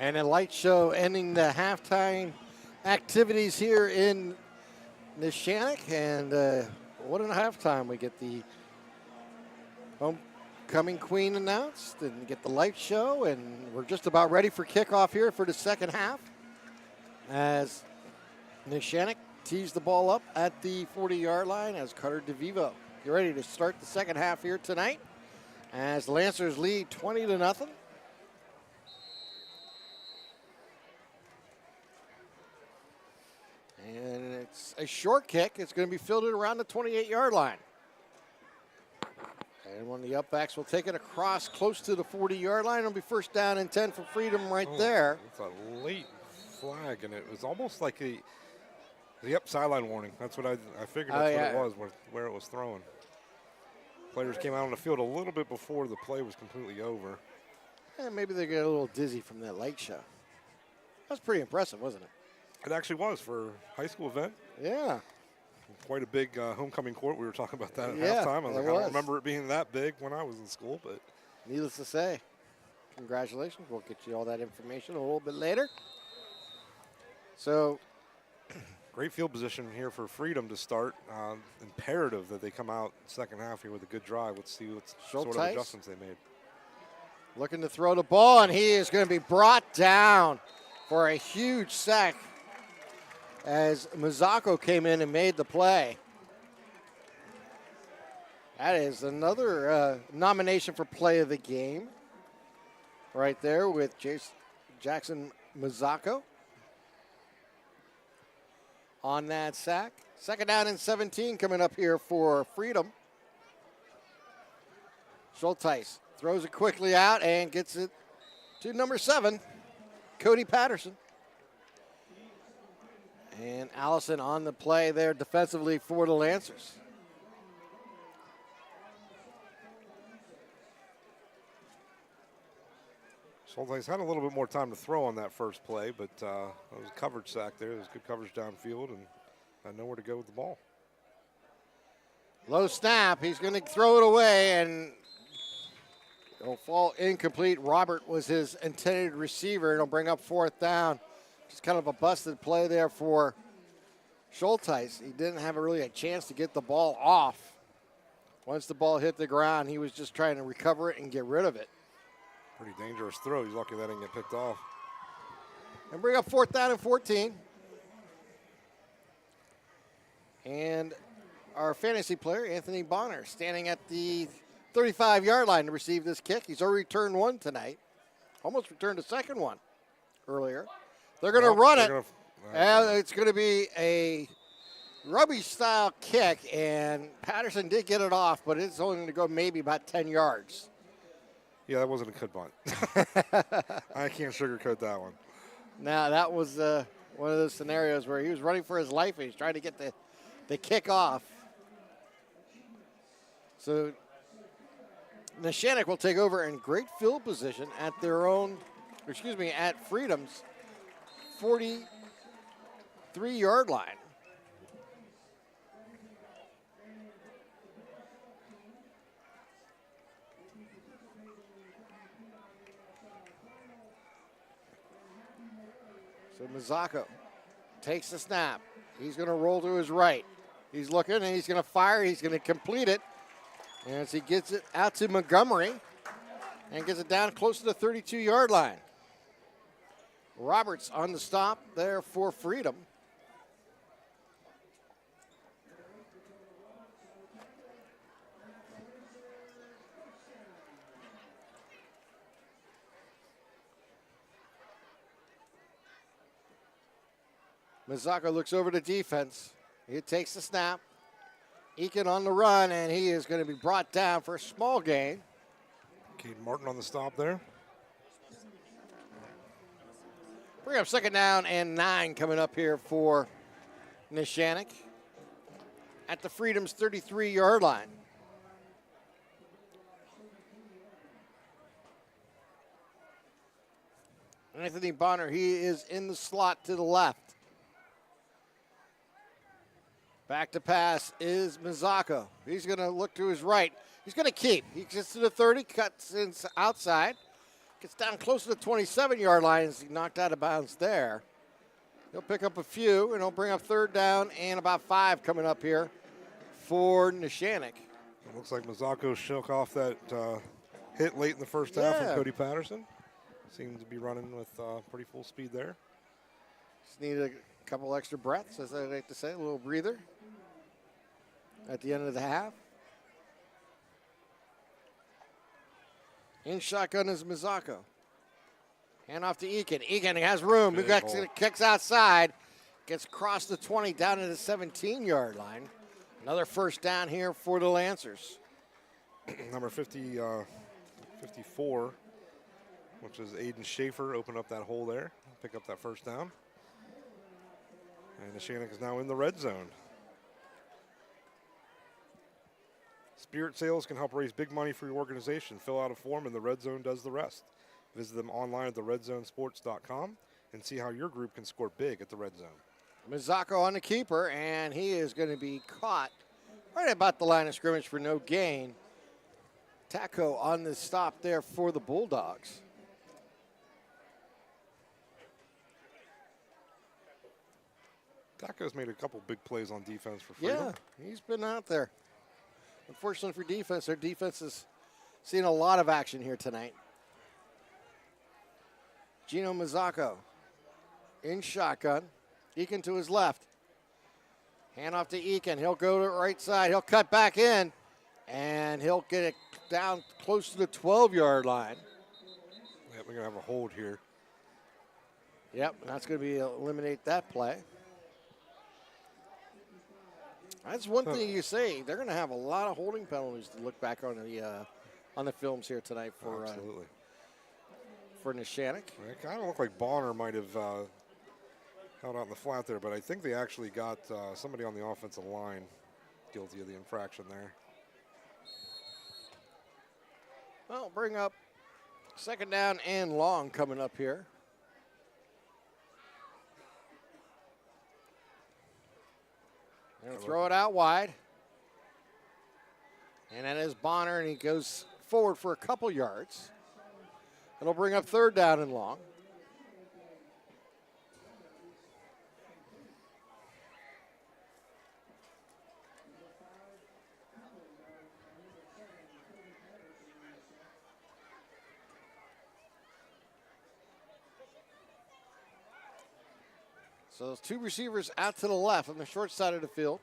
And a light show ending the halftime activities here in Neshannock. And what a halftime. We get the Homecoming queen announced and get the light show, and we're just about ready for kickoff here for the second half as Neshannock tees the ball up at the 40-yard line as Cutter DeVivo get ready to start the second half here tonight as the Lancers lead 20-0. And it's a short kick. It's going to be fielded around the 28-yard line. And one of the upbacks will take it across close to the 40-yard line. It'll be first down and 10 for Freedom right there. It's a late flag, and it was almost like the sideline warning. That's what I figured that's what it was, where it was thrown. Players came out on the field a little bit before the play was completely over. And maybe they get a little dizzy from that light show. That's pretty impressive, wasn't it? It actually was for a high school event. Yeah. Quite a big homecoming court. We were talking about that at halftime. I don't remember it being that big when I was in school, but needless to say, congratulations. We'll get you all that information a little bit later. So, great field position here for Freedom to start. Imperative that they come out second half here with a good drive. Let's see what sort of adjustments they made. Looking to throw the ball, and he is going to be brought down for a huge sack as Mazzacco came in and made the play. That is another nomination for play of the game right there with Jackson Mazzacco on that sack. Second down and 17 coming up here for Freedom. Schulteis throws it quickly out and gets it to number 7, Cody Patterson. And Allison on the play there defensively for the Lancers. Schulteis had a little bit more time to throw on that first play, but it was a coverage sack there. There was good coverage downfield and had nowhere to go with the ball. Low snap. He's going to throw it away, and it'll fall incomplete. Robert was his intended receiver. It'll bring up fourth down. Just kind of a busted play there for Schulteis. He didn't have really a chance to get the ball off. Once the ball hit the ground, he was just trying to recover it and get rid of it. Pretty dangerous throw. He's lucky that didn't get picked off. And bring up fourth down and 14. And our fantasy player, Anthony Bonner, standing at the 35-yard line to receive this kick. He's already returned one tonight. Almost returned a second one earlier. They're going to run it. It's going to be a rugby-style kick, and Patterson did get it off, but it's only going to go maybe about 10 yards. Yeah, that wasn't a good bunt. I can't sugarcoat that one. Now, that was one of those scenarios where he was running for his life, and he's trying to get the kick off. So Neshannock will take over in great field position at at Freedom's 43-yard line. So Mazzacco takes the snap. He's going to roll to his right. He's looking, and he's going to fire. He's going to complete it. As he gets it out to Montgomery and gets it down close to the 32-yard line. Roberts on the stop there for Freedom. Mazzacco looks over to defense. He takes the snap. Eakin on the run, and he is going to be brought down for a small gain. Caden Martin on the stop there. Bring up second down and 9 coming up here for Neshannock at the Freedom's 33-yard line. Anthony Bonner, he is in the slot to the left. Back to pass is Mazzacco. He's going to look to his right. He's going to keep. He gets to the 30, cuts outside, gets down close to the 27-yard line as he knocked out of bounds there. He'll pick up a few, and he'll bring up third down and about 5 coming up here for Neshannock. It looks like Mazzocco shook off that hit late in the first half from Cody Patterson. Seemed to be running with pretty full speed there. Just needed a couple extra breaths, as I like to say, a little breather at the end of the half. In shotgun is Mazzocco. Hand off to Eakin. Eakin has room. He kicks outside. Gets across the 20 down to the 17-yard line. Another first down here for the Lancers. Number 54, which is Aiden Schaefer, open up that hole there, pick up that first down. And Neshannock is now in the red zone. Spirit Sales can help raise big money for your organization. Fill out a form and the Red Zone does the rest. Visit them online at theredzonesports.com and see how your group can score big at the Red Zone. Mazzocco on the keeper, and he is going to be caught right about the line of scrimmage for no gain. Taco on the stop there for the Bulldogs. Taco's made a couple big plays on defense for Freedom. Yeah, he's been out there. Unfortunately for defense, their defense is seeing a lot of action here tonight. Gino Mazzocco in shotgun. Eakin to his left. Hand off to Eakin. He'll go to the right side. He'll cut back in, and he'll get it down close to the 12-yard line. Yep, we're going to have a hold here. Yep, that's going to be eliminate that play. That's one thing you say. They're going to have a lot of holding penalties to look back on the films here tonight for absolutely for Neshannock. It kind of looked like Bonner might have held out in the flat there, but I think they actually got somebody on the offensive line guilty of the infraction there. Well, bring up second down and long coming up here. They're going to throw it out wide. And that is Bonner, and he goes forward for a couple yards. It'll bring up third down and long. So those two receivers out to the left on the short side of the field.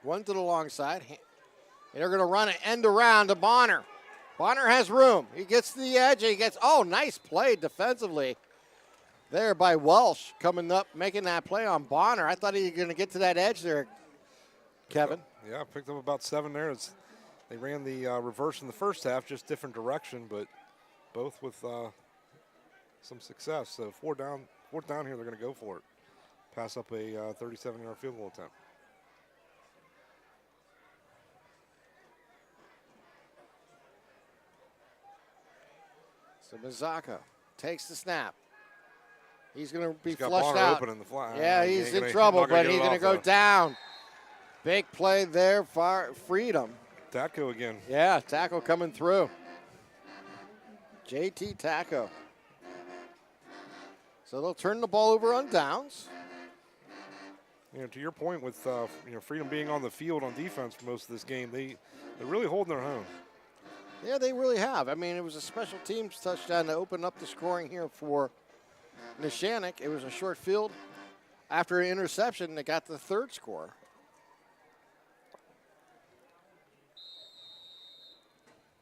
One to the long side. And they're going to run an end around to Bonner. Bonner has room. He gets to the edge. He gets, nice play defensively there by Welsh coming up, making that play on Bonner. I thought he was going to get to that edge there, Kevin. Yeah, picked up about 7 there. They ran the reverse in the first half, just different direction, but both with some success. So fourth down here, they're going to go for it. Pass up a 37-yard field goal attempt. So Mazzocco takes the snap. He's going to be got flushed Bonner out. open in the flat. Yeah, he's in trouble, but he's going to go down. Big play there for Freedom. Taco again. Yeah, Taco coming through. JT Taco. So they'll turn the ball over on downs. To your point with Freedom being on the field on defense for most of this game, they're really holding their own. Yeah, they really have. I mean, it was a special teams touchdown to open up the scoring here for Neshannock. It was a short field. After an interception, they got the third score.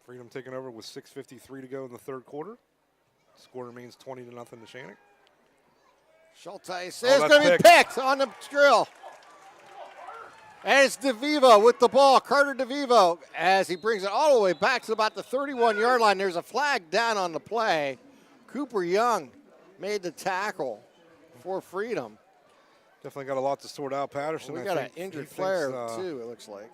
Freedom taking over with 6:53 to go in the third quarter. Score remains 20-0 Neshannock. Schulteis is going to be picked on the drill. And it's DeVivo with the ball. Carter DeVivo as he brings it all the way back to about the 31-yard line. There's a flag down on the play. Cooper Young made the tackle for Freedom. Definitely got a lot to sort out. Patterson, We got an injured player, too, it looks like.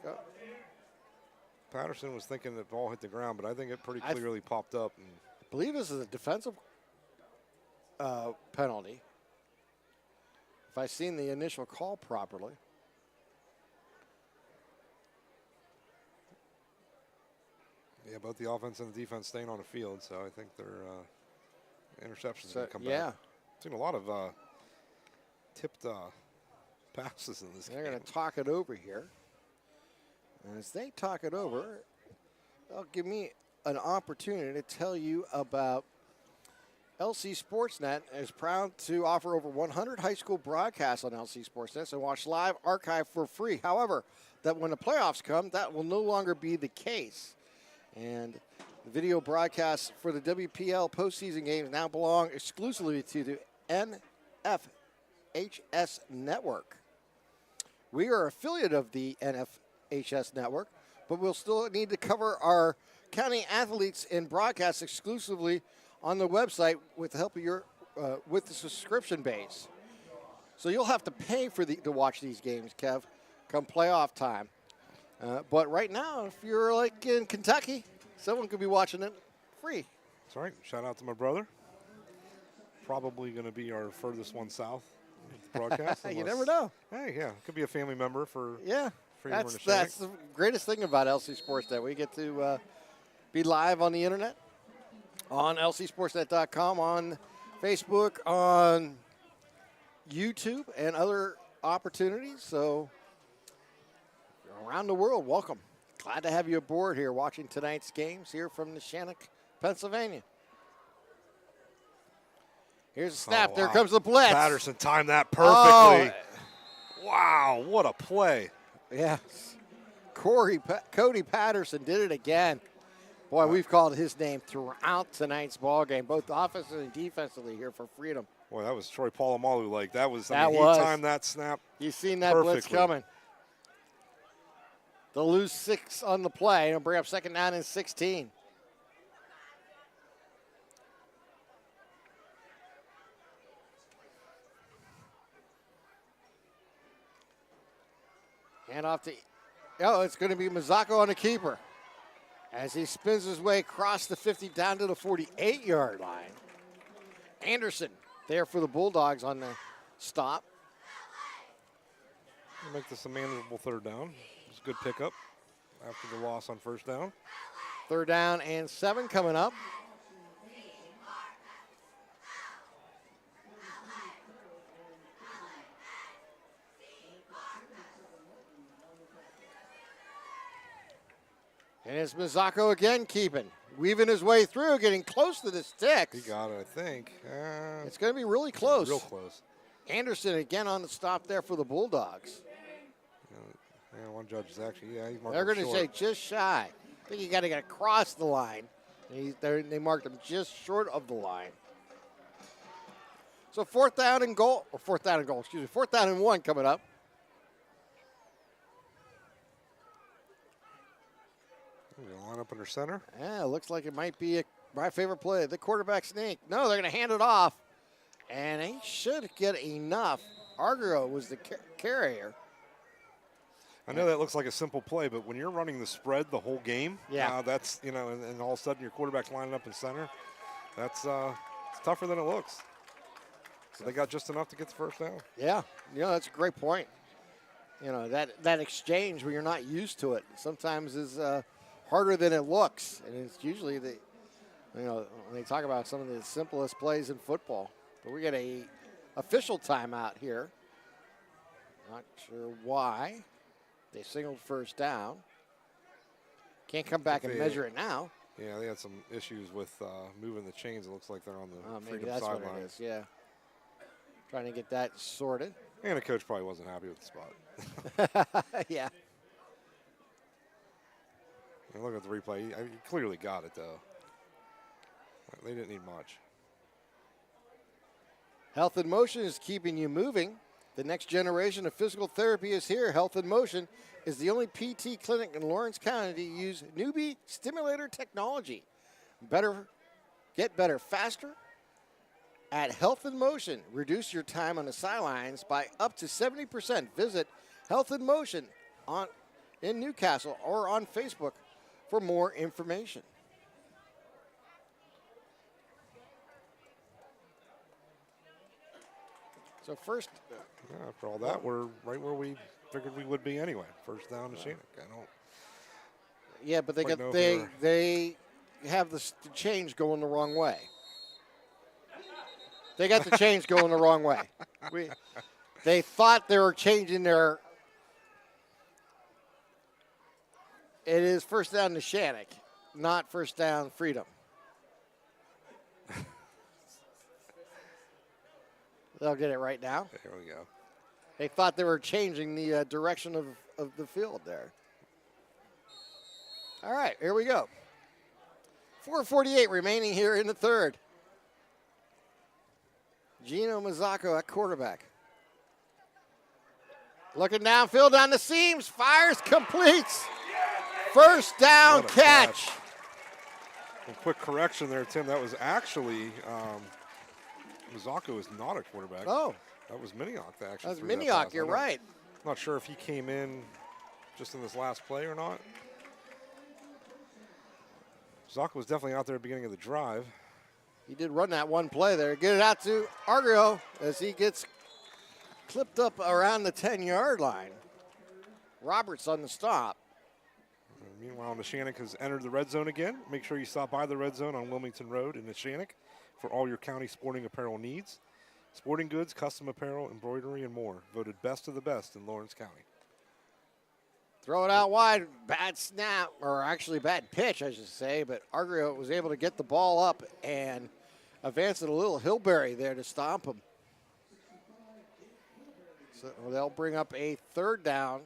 Patterson was thinking the ball hit the ground, but I think it pretty clearly popped up. And I believe this is a defensive penalty, if I've seen the initial call properly. Yeah, both the offense and the defense staying on the field, so I think their interceptions going to come yeah. back. Seen a lot of tipped passes in this game. They're going to talk it over here. As they talk it over, they'll give me an opportunity to tell you about LC SportsNet is proud to offer over 100 high school broadcasts on LC SportsNet, so watch live, archive for free. However, that when the playoffs come, that will no longer be the case. And the video broadcasts for the WPL postseason games now belong exclusively to the NFHS network. We are affiliate of the NFHS network, but we'll still need to cover our county athletes and broadcasts exclusively on the website with the help of your with the subscription base. So you'll have to pay to watch these games, Kev, come playoff time. But right now, if you're like in Kentucky, someone could be watching it free. That's right. Shout out to my brother. Probably going to be our furthest one south broadcast. You never know. Hey, yeah, could be a family member for. Yeah, for that's the greatest thing about LC SportsNet. We get to be live on the internet, on lcsportsnet.com, on Facebook, on YouTube, and other opportunities. So around the world, welcome. Glad to have you aboard here watching tonight's games here from Neshannock, Pennsylvania. Here's a snap. Oh, wow. There comes the blitz. Patterson timed that perfectly. Wow, what a play. Yes. Cody Patterson did it again. Boy, we've called his name throughout tonight's ball game, both offensively and defensively here for Freedom. Boy, that was Troy Polamalu. Like, that was, He timed that snap. You seen that perfectly. blitz coming. They'll lose 6 on the play and bring up second down and 16. Hand off to, it's going to be Mazzocco on the keeper as he spins his way across the 50 down to the 48-yard line. Anderson there for the Bulldogs on the stop. We'll make this a manageable third down. It's a good pickup after the loss on first down. 3rd down and 7 coming up. And it's Mazzocco again weaving his way through, getting close to the sticks. He got it, I think. It's going to be really close. Real close. Anderson again on the stop there for the Bulldogs. Yeah, one judge is actually, he's marked. They're going to say just shy. I think he got to get across the line. They marked him just short of the line. So 4th down and 1 coming up. Line up under center. Yeah, looks like it might be my favorite play, the quarterback sneak. No, they're going to hand it off, and he should get enough. Argiro was the carrier. I know that looks like a simple play, but when you're running the spread the whole game, that's, and all of a sudden your quarterback's lining up in center, that's it's tougher than it looks. So they got just enough to get the first down. Yeah, that's a great point. That exchange where you're not used to it sometimes is harder than it looks, and it's usually when they talk about some of the simplest plays in football. But we get a official timeout here. Not sure why. They signaled first down. Can't come back and measure it now. Yeah, they had some issues with moving the chains. It looks like they're on the maybe Freedom that's sideline. what it is, yeah. Trying to get that sorted. And the coach probably wasn't happy with the spot. Yeah. And look at the replay. He clearly got it, though. They didn't need much. Health in Motion is keeping you moving. The next generation of physical therapy is here. Health in Motion is the only PT clinic in Lawrence County to use newbie stimulator technology. Get better faster at Health in Motion. Reduce your time on the sidelines by up to 70%. Visit Health in Motion in Newcastle or on Facebook for more information. So first, after all that, we're right where we figured we would be anyway. First down to Neshannock. Yeah, but they have the change going the wrong way. They got the change going the wrong way. They thought they were changing their It is first down Neshannock, not first down Freedom. They'll get it right now. There we go. They thought they were changing the direction of the field there. All right, here we go. 4:48 remaining here in the third. Gino Mazzocco at quarterback. Looking downfield on the seams, fires, completes. First down catch. A quick correction there, Tim. That was actually Mazzocco is not a quarterback. Oh. That was Miniock that actually That's threw that Miniock, pass. you're right. Not sure if he came in just in this last play or not. Mazzocco was definitely out there at the beginning of the drive. He did run that one play there. Get it out to Argrio as he gets clipped up around the 10-yard line. Roberts on the stop. Meanwhile, Neshannock has entered the red zone again. Make sure you stop by the red zone on Wilmington Road in Neshannock for all your county sporting apparel needs. Sporting goods, custom apparel, embroidery, and more. Voted best of the best in Lawrence County. Throw it out wide. Bad snap, or actually bad pitch, I should say. But Argrio was able to get the ball up and advance it a little Hillberry there to stomp him. So they'll bring up a third down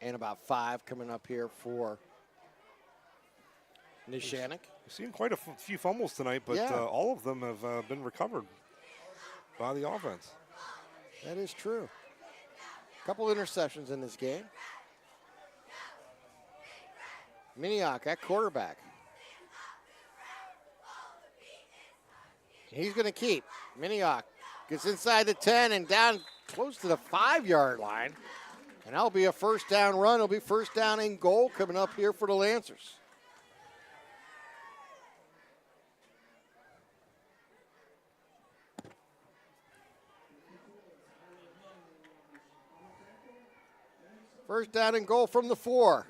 and about 5 coming up here for Neshannock. We've seen quite a few fumbles tonight, but all of them have been recovered by the offense. That is true. A couple interceptions in this game. Miniock at quarterback. He's going to keep. Miniock gets inside the 10 and down close to the 5-yard line. And that'll be a first down run. It'll be first down and goal coming up here for the Lancers. First down and goal from the 4.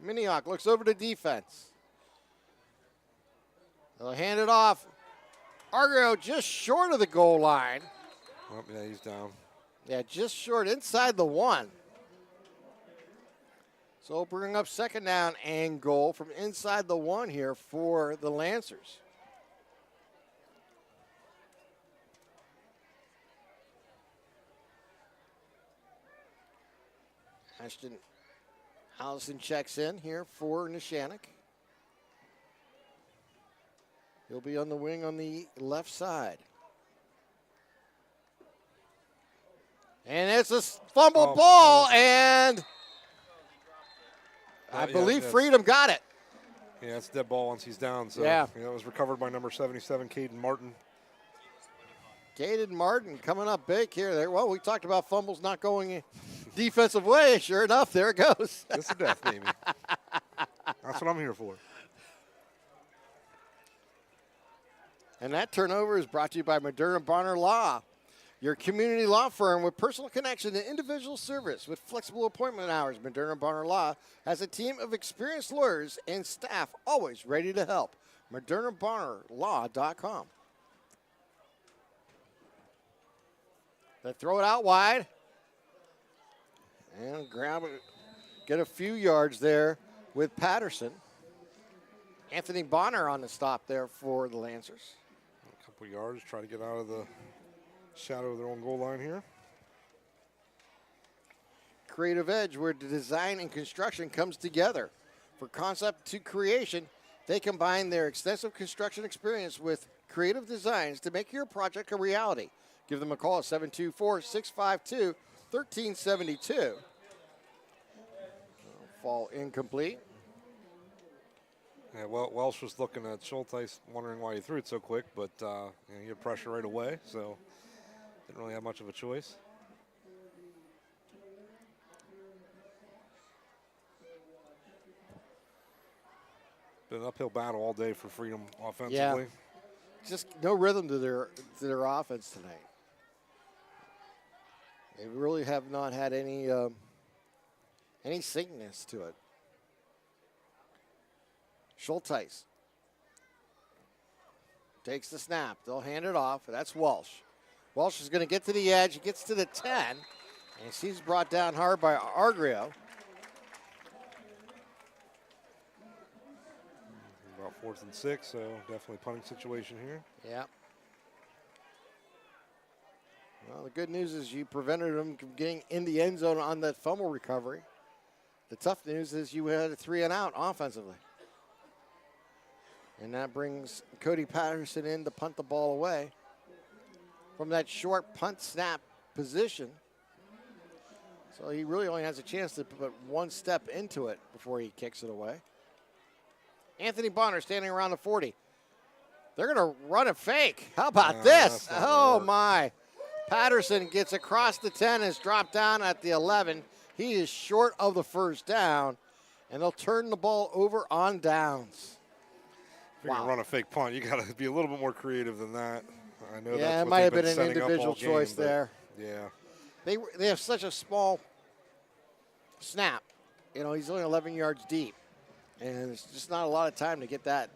Miniock looks over to defense. They'll hand it off. Argrio just short of the goal line. Oh, yeah, he's down. Yeah, just short inside the 1. So we'll bring up second down and goal from inside the 1 here for the Lancers. Ashton Allison checks in here for Neshannock. He'll be on the wing on the left side. And it's a fumble ball, and I believe Freedom got it. Yeah, it's a dead ball once he's down. So yeah, that was recovered by number 77, Caden Martin. Caden Martin coming up big here. There. Well, we talked about fumbles not going defensive way. Sure enough, there it goes. It's a death, baby. That's what I'm here for. And that turnover is brought to you by Moderna Bonner Law, your community law firm with personal connection to individual service with flexible appointment hours. Moderna Bonner Law has a team of experienced lawyers and staff always ready to help. ModernaBonnerLaw.com. They throw it out wide. And grab it, get a few yards there with Patterson. Anthony Bonner on the stop there for the Lancers. A couple yards, try to get out of the shadow of their own goal line here. Creative Edge, where the design and construction comes together. For concept to creation, they combine their extensive construction experience with creative designs to make your project a reality. Give them a call at 724-652-1372. Fall incomplete. Yeah, well, Welsh was looking at Schulteis, wondering why he threw it so quick, but he had pressure right away, so didn't really have much of a choice. Been an uphill battle all day for Freedom offensively. Yeah, just no rhythm to their offense tonight. They really have not had any syncness to it. Schulteis takes the snap. They'll hand it off. That's Walsh. Walsh is going to get to the edge. He gets to the 10. And he's brought down hard by Argrio. 4th and 6, so definitely punting situation here. Yeah. Well, the good news is you prevented them from getting in the end zone on that fumble recovery. The tough news is you had a 3 and out offensively. And that brings Cody Patterson in to punt the ball away from that short punt snap position. So he really only has a chance to put one step into it before he kicks it away. Anthony Bonner standing around the 40. They're going to run a fake. How about this? Oh, my. Patterson gets across the 10, is dropped down at the 11. He is short of the first down, and they'll turn the ball over on downs. If you're going to run a fake punt, you got to be a little bit more creative than that. I know yeah, that's it might have been an setting individual choice game, there. Yeah. They have such a small snap. You know, he's only 11 yards deep, and it's just not a lot of time to get that.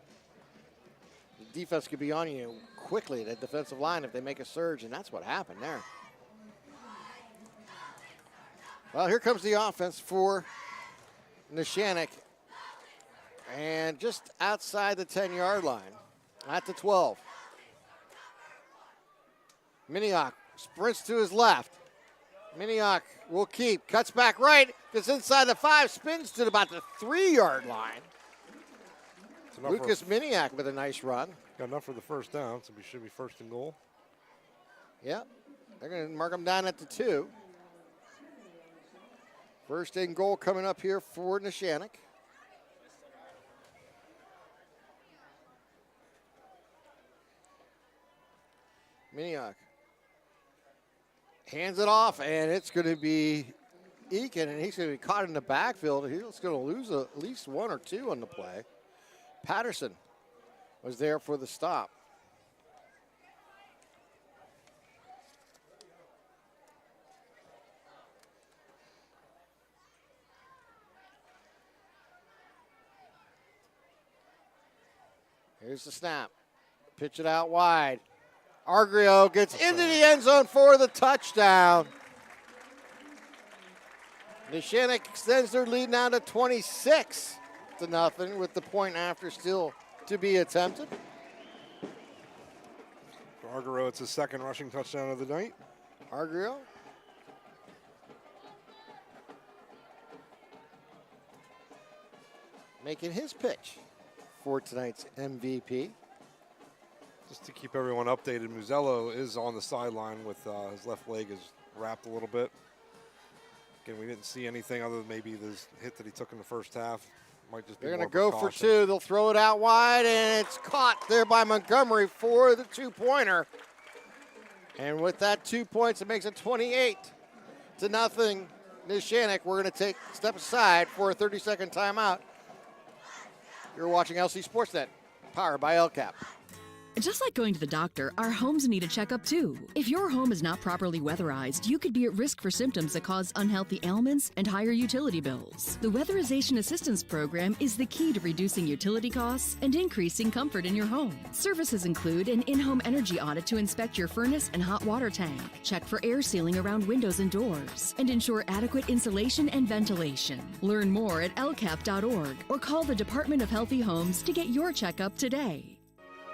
The defense could be on you quickly, that defensive line, if they make a surge, and that's what happened there. Well, here comes the offense for Neshannock, and just outside the 10-yard line, at the 12. Minioc sprints to his left. Minioc will keep, cuts back right, gets inside the 5, spins to about the 3-yard line. Lucas Minioc with a nice run. Got enough for the first down, so we should be 1st and goal. Yep, they're going to mark him down at the 2. 1st and goal coming up here for Neshannock. Minioc hands it off, and it's going to be Eakin, and he's going to be caught in the backfield. He's going to lose at least 1 or 2 on the play. Patterson was there for the stop. Here's the snap. Pitch it out wide. Argrio gets into the end zone for the touchdown. Neshannock extends their lead now to 26-0 with the point after still to be attempted. For Argiro, it's his 2nd rushing touchdown of the night. Argrio. Making his pitch for tonight's MVP. Just to keep everyone updated, Muzello is on the sideline with his left leg is wrapped a little bit. Again, we didn't see anything other than maybe this hit that he took in the first half. Might just be They're more going to go for precaution. 2. They'll throw it out wide, and it's caught there by Montgomery for the 2-pointer. And with that 2 points, it makes it 28-0. Neshannock, we're going to step aside for a 30-second timeout. You're watching LC SportsNet, powered by LCAP. Just like going to the doctor, our homes need a checkup too. If your home is not properly weatherized, you could be at risk for symptoms that cause unhealthy ailments and higher utility bills. The Weatherization Assistance Program is the key to reducing utility costs and increasing comfort in your home. Services include an in-home energy audit to inspect your furnace and hot water tank, check for air sealing around windows and doors, and ensure adequate insulation and ventilation. Learn more at lcap.org or call the Department of Healthy Homes to get your checkup today.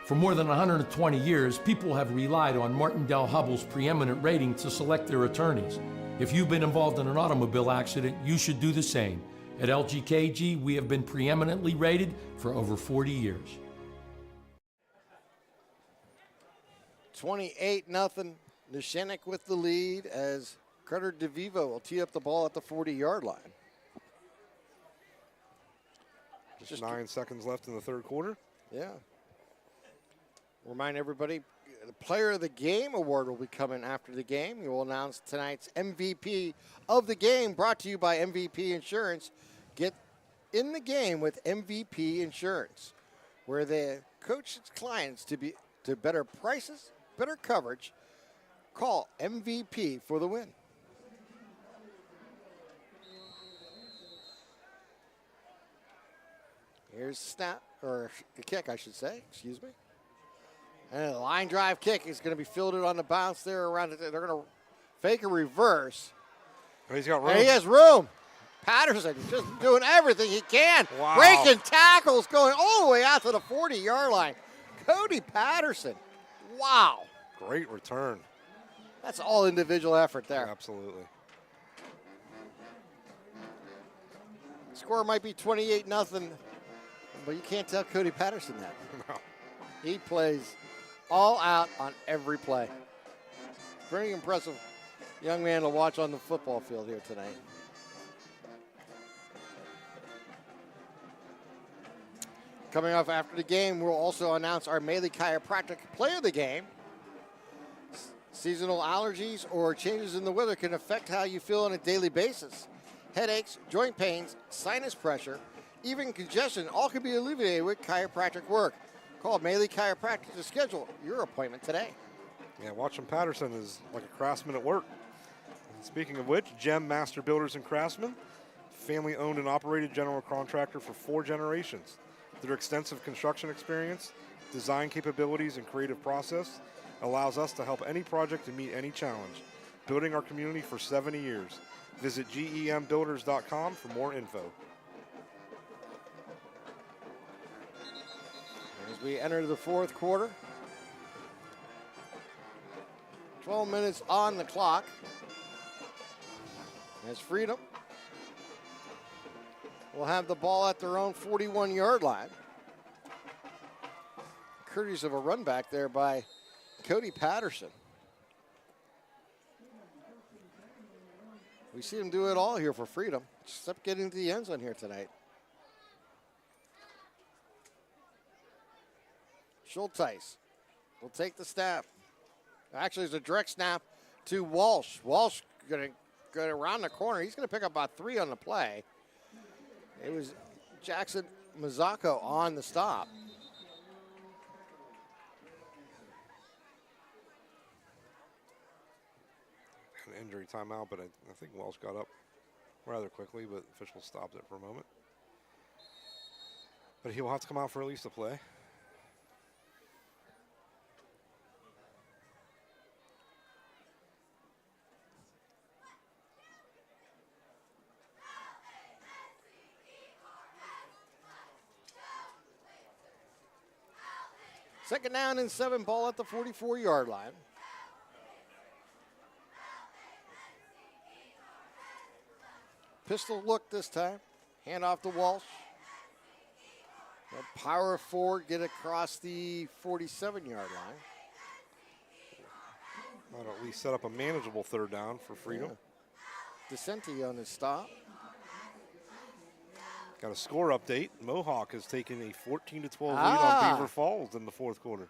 For more than 120 years, people have relied on Martindale-Hubbell's preeminent rating to select their attorneys. If you've been involved in an automobile accident, you should do the same. At LGKG, we have been preeminently rated for over 40 years. 28-0. Neshannock with the lead as Carter DeVivo will tee up the ball at the 40-yard line. Just 9 seconds left in the 3rd quarter. Yeah. Remind everybody, the Player of the Game award will be coming after the game. We will announce tonight's MVP of the game, brought to you by MVP Insurance. Get in the game with MVP Insurance, where they coach its clients to better prices, better coverage. Call MVP for the win. Here's the snap, or the kick, I should say, excuse me. And a line drive kick is going to be fielded on the bounce there around it. They're going to fake a reverse. He's got room. And he has room. Patterson just doing everything he can. Wow. Breaking tackles, going all the way out to the 40-yard line. Cody Patterson. Wow. Great return. That's all individual effort there. Absolutely. Score might be 28-0, but you can't tell Cody Patterson that. No. He plays all out on every play. Very impressive young man to watch on the football field here tonight. Coming up after the game, we'll also announce our Maley Chiropractic Play of the Game. Seasonal allergies or changes in the weather can affect how you feel on a daily basis. Headaches, joint pains, sinus pressure, even congestion, all can be alleviated with chiropractic work. Call Maley Chiropractic to schedule your appointment today. Yeah, watching Patterson is like a craftsman at work. And speaking of which, Gem Master Builders and Craftsmen, family-owned and operated general contractor for 4 generations. Their extensive construction experience, design capabilities, and creative process allows us to help any project and meet any challenge. Building our community for 70 years. Visit gembuilders.com for more info. As we enter the fourth quarter, 12 minutes on the clock. As Freedom will have the ball at their own 41-yard line. Courtesy of a run back there by Cody Patterson. We see him do it all here for Freedom, except getting to the end zone here tonight. Schulteis will take the snap. Actually, it's a direct snap to Walsh. Walsh going to go around the corner. He's going to pick up about 3 on the play. It was Jackson Mazzocco on the stop. An injury timeout, but I think Welsh got up rather quickly, but officials stopped it for a moment. But he will have to come out for at least a play. Second down and 7, ball at the 44-yard line. Pistol look this time. Hand off to Walsh. A power forward, get across the 47-yard line. Might at least set up a manageable third down for Freedom. Yeah. DeCenti on his stop. Got a score update. Mohawk has taken a 14-12 lead on Beaver Falls in the fourth quarter.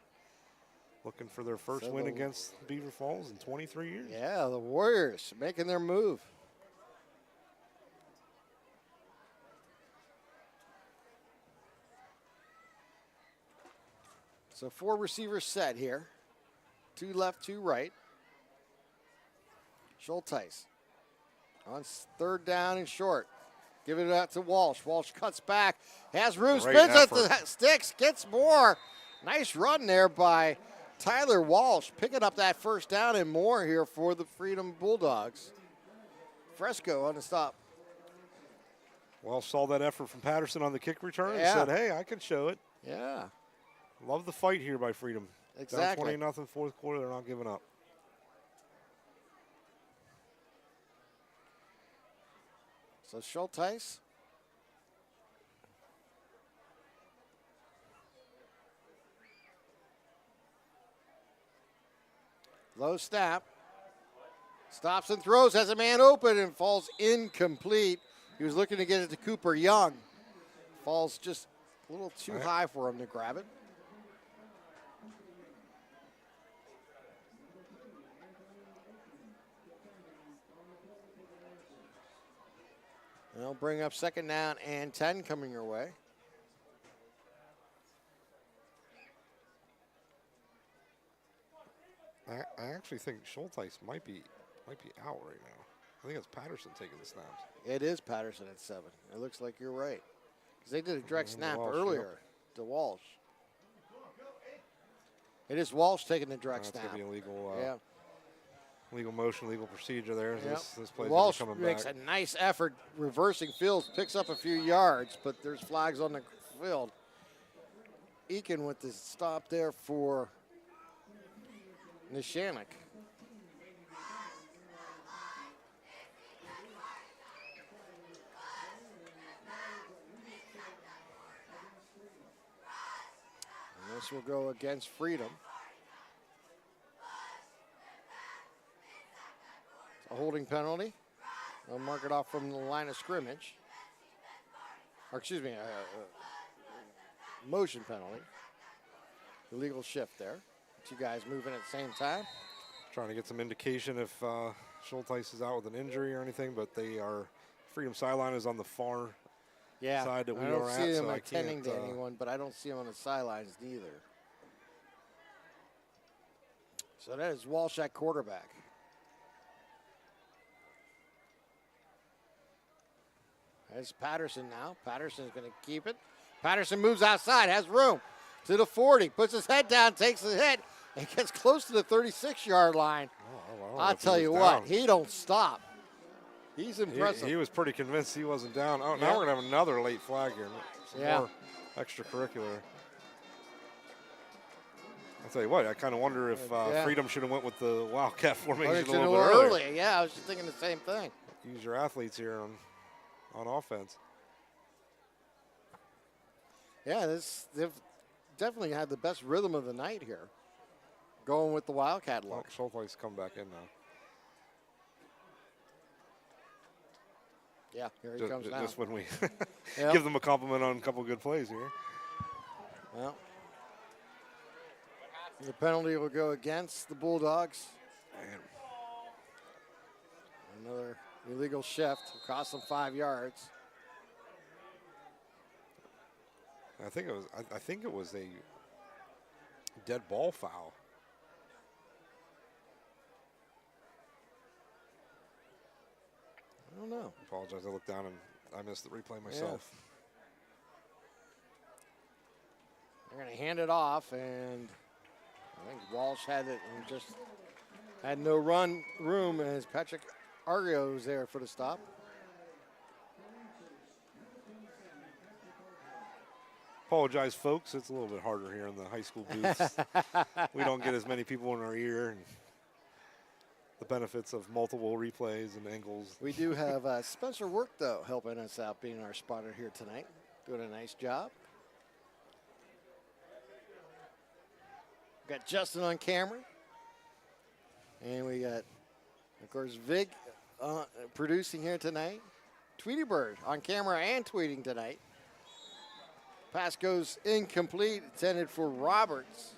Looking for their first win against Beaver Falls in 23 years. Yeah, the Warriors making their move. So 4 receivers set here. 2 left, 2 right. Schulteis on third down and short. Give it out to Walsh. Walsh cuts back, has room, spins at the sticks, gets more. Nice run there by Tyler Walsh, picking up that first down and more here for the Freedom Bulldogs. Fresco on the stop. Walsh saw that effort from Patterson on the kick return and Yeah. said, hey, I can show it. Yeah. Love the fight here by Freedom. Exactly. Down 20-0 fourth quarter, they're not giving up. So Schulteis. Low snap. Stops and throws, has a man open and falls incomplete. He was looking to get it to Cooper Young. Falls just a little too high for him to grab it. They'll bring up second down and 10 coming your way. I actually think Schulteis might be out right now. I think it's Patterson taking the snaps. It is Patterson at 7. It looks like you're right. Because they did a direct snap Walsh, earlier to Walsh. It is Walsh taking the direct snap. That's going to be illegal. Yeah. Legal motion, legal procedure there. Yep. This play's Walsh coming makes back. a nice effort reversing fields, picks up a few yards, but there's flags on the field. Eakin with the stop there for Neshannock. And this will go against Freedom. A holding penalty. They'll mark it off from the line of scrimmage. Or excuse me, motion penalty. Illegal shift there. Two guys moving at the same time. Trying to get some indication if Schulteis is out with an injury or anything, but they are, Freedom sideline is on the far side that we I are don't at. see him so attending I to can't, anyone, but I don't see him on the sidelines neither. So that is Walsh at quarterback. There's Patterson now. Patterson's going to keep it. Patterson moves outside, has room to the 40, puts his head down, takes the hit, and gets close to the 36-yard line. I'll tell you what, he don't stop. He's impressive. He was pretty convinced he wasn't down. Oh, now Yeah. we're going to have another late flag here. Some Yeah. more extracurricular. I'll tell you what, I kind of wonder if Freedom should have went with the Wildcat formation a little bit earlier. Yeah, I was just thinking the same thing. Use your athletes here on offense. Yeah, they've definitely had the best rhythm of the night here. Going with the Wildcat look. Schulteis come back in now. Yeah, here he comes now. Just when we Yep. give them a compliment on a couple good plays here. Well, the penalty will go against the Bulldogs. Another illegal shift will cost them 5 yards. I think it was a dead ball foul. I don't know. Apologize. I looked down and I missed the replay myself. They're going to hand it off, and I think Walsh had it and just had no run room as Patrick Argo was there for the stop. Apologize, folks. It's a little bit harder here in the high school booths. We don't get as many people in our ear, and the benefits of multiple replays and angles. We do have Spencer Work, though, helping us out, being our spotter here tonight. Doing a nice job. Got Justin on camera. And we got, of course, Vig producing here tonight. Tweety Bird on camera and tweeting tonight. Pass goes incomplete, intended for Roberts.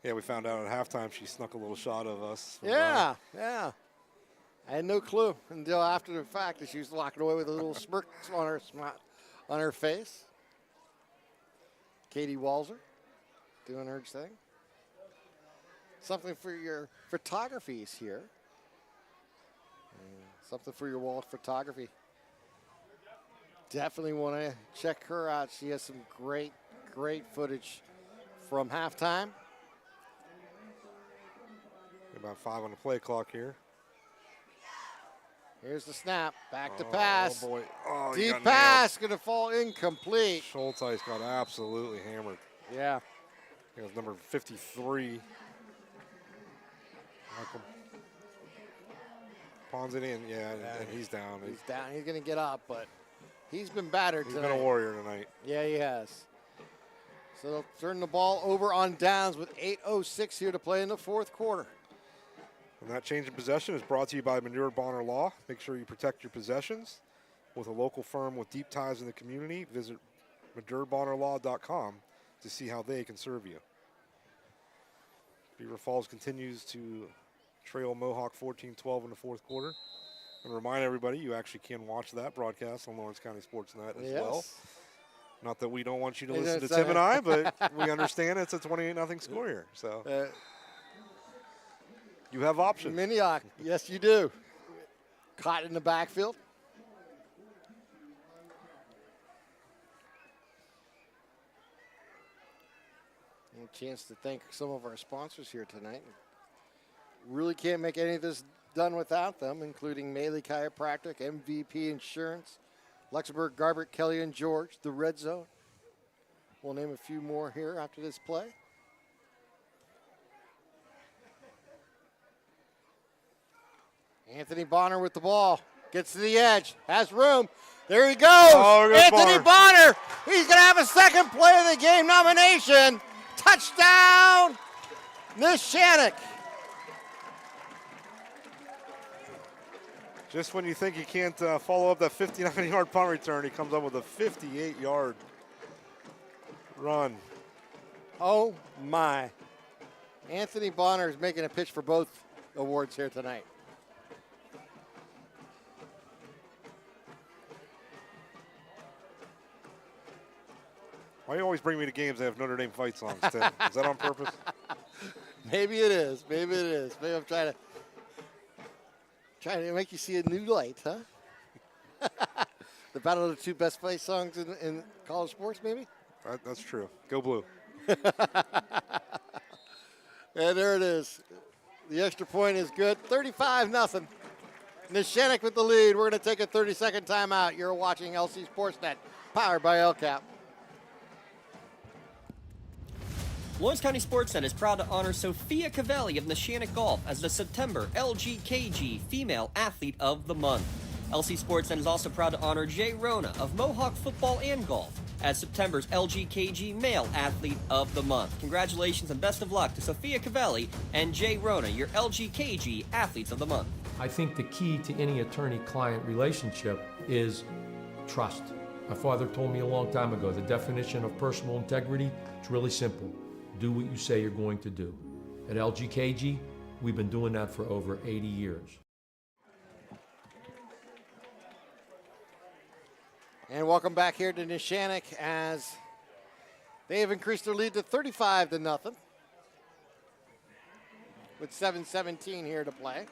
Yeah, we found out at halftime she snuck a little shot of us. Yeah. I had no clue until after the fact that she was walking away with a little smirk on her face. Katie Walzer doing her thing. Something for your photographies here. Something for your wall photography. Definitely want to check her out. She has some great footage from halftime. About 5 on the play clock here. Here's the snap. Back to pass. Oh, boy. Oh, he deep got pass. Going to fall incomplete. Schulteis got absolutely hammered. Yeah. He was number 53. Michael Ponzini, and and he's down. He's down. He's going to get up, but he's been battered He's tonight. been a warrior tonight. Yeah, he has. So they'll turn the ball over on downs with 8:06 here to play in the fourth quarter. And that change in possession is brought to you by Manure Bonner Law. Make sure you protect your possessions with a local firm with deep ties in the community. Visit MadureBonnerLaw.com to see how they can serve you. Beaver Falls continues to trail Mohawk 14-12 in the fourth quarter. And remind everybody, you actually can watch that broadcast on Lawrence County SportsNet as well. Not that we don't want you to listen to Tim and I, but we understand it's a 28-0 score here. So you have options. Minnehaha, yes, you do. Caught in the backfield. A chance to thank some of our sponsors here tonight. really can't make any of this done without them, including Maley Chiropractic, MVP Insurance, Luxembourg, Garbert, Kelly, and George, the Red Zone. We'll name a few more here after this play. Anthony Bonner with the ball. Gets to the edge. Has room. There he goes. Oh, Anthony Bonner. He's going to have a second play of the game nomination. Touchdown, Neshannock. Just when you think he can't follow up that 59-yard punt return, he comes up with a 58-yard run. Oh, my. Anthony Bonner is making a pitch for both awards here tonight. Why do you always bring me to games that have Notre Dame fight songs, Tim? Is that on purpose? Maybe it is. Maybe it is. Maybe I'm trying to make you see a new light, huh? The battle of the two best fight songs in college sports, maybe? That's true. Go Blue. And there it is. The extra point is good. 35-0. Neshannock with the lead. We're going to take a 30-second timeout. You're watching LC SportsNet, powered by LCAP. Lawrence County SportsNet is proud to honor Sophia Cavelli of Neshannock Golf as the September LGKG Female Athlete of the Month. LC SportsNet is also proud to honor Jay Rona of Mohawk Football and Golf as September's LGKG Male Athlete of the Month. Congratulations and best of luck to Sophia Cavelli and Jay Rona, your LGKG Athletes of the Month. I think the key to any attorney-client relationship is trust. My father told me a long time ago, the definition of personal integrity is really simple. Do what you say you're going to do. At LGKG, we've been doing that for over 80 years. And welcome back here to Neshannock as they have increased their lead to 35-0 with 7:17 here to play.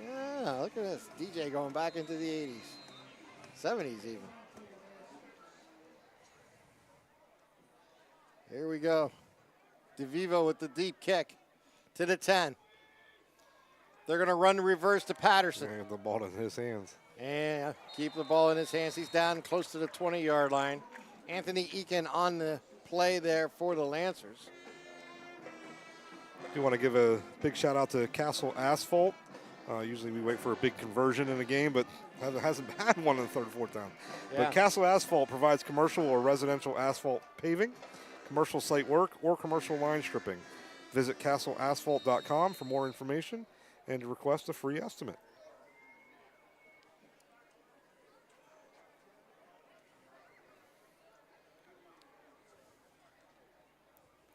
Yeah, look at this. DJ going back into the 80s. 70s even. Here we go. DeVivo with the deep kick to the 10. They're going to run the reverse to Patterson. And the ball in his hands. And keep the ball in his hands. He's down close to the 20-yard line. Anthony Eakin on the play there for the Lancers. I do want to give a big shout out to Castle Asphalt. Usually we wait for a big conversion in a game, but hasn't had one in the third or fourth down. Yeah. But Castle Asphalt provides commercial or residential asphalt paving, commercial site work, or commercial line stripping. Visit castleasphalt.com for more information and to request a free estimate.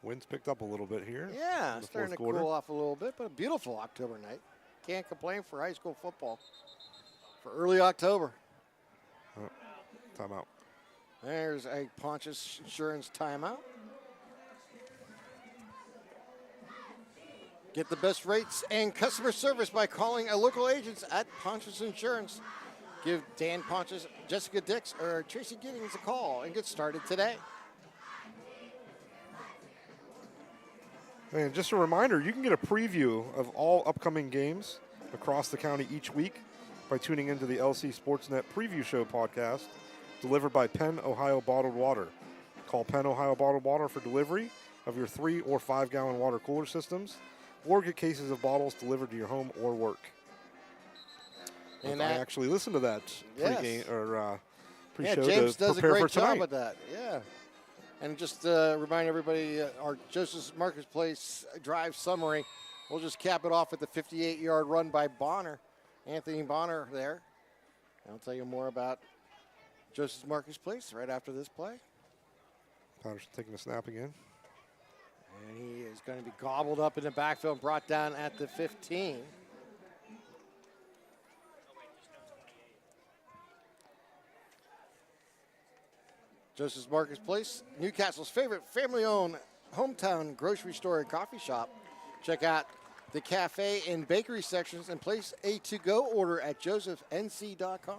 Winds picked up a little bit here. Yeah, starting to cool off a little bit, but a beautiful October night. Can't complain for high school football for early October. Timeout. There's a Pontius Insurance timeout. Get the best rates and customer service by calling a local agents at Pontius Insurance. Give Dan Pontius, Jessica Dix, or Tracy Giddings a call and get started today. And just a reminder, you can get a preview of all upcoming games across the county each week by tuning into the LC SportsNet Preview Show podcast delivered by Penn Ohio Bottled Water. Call Penn Ohio Bottled Water for delivery of your 3 or 5 gallon water cooler systems or get cases of bottles delivered to your home or work. And I actually listened to that pregame or pre-show James to does a prepare great for tonight. job at that. Yeah. And just remind everybody, our Joseph Marketplace drive summary, we'll just cap it off with the 58-yard run by Bonner, Anthony Bonner there. I'll tell you more about Joseph Marketplace right after this play. Patterson taking a snap again. And he is going to be gobbled up in the backfield and brought down at the 15. Joseph's Marketplace, Newcastle's favorite family-owned hometown grocery store and coffee shop. Check out the cafe and bakery sections and place a to-go order at josephNC.com.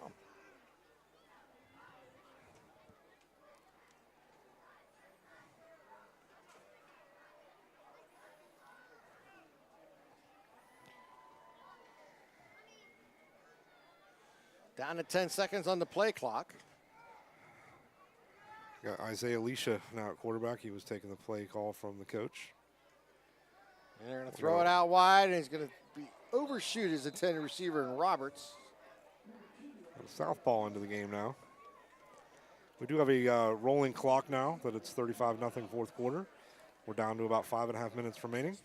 Down to 10 seconds on the play clock. Got Isaiah Leisha now at quarterback. He was taking the play call from the coach. And they're going to throw it out wide, and he's going to overshoot his intended receiver in Roberts. Southpaw into the game now. We do have a rolling clock now that it's 35-0 fourth quarter. We're down to about 5.5 minutes remaining.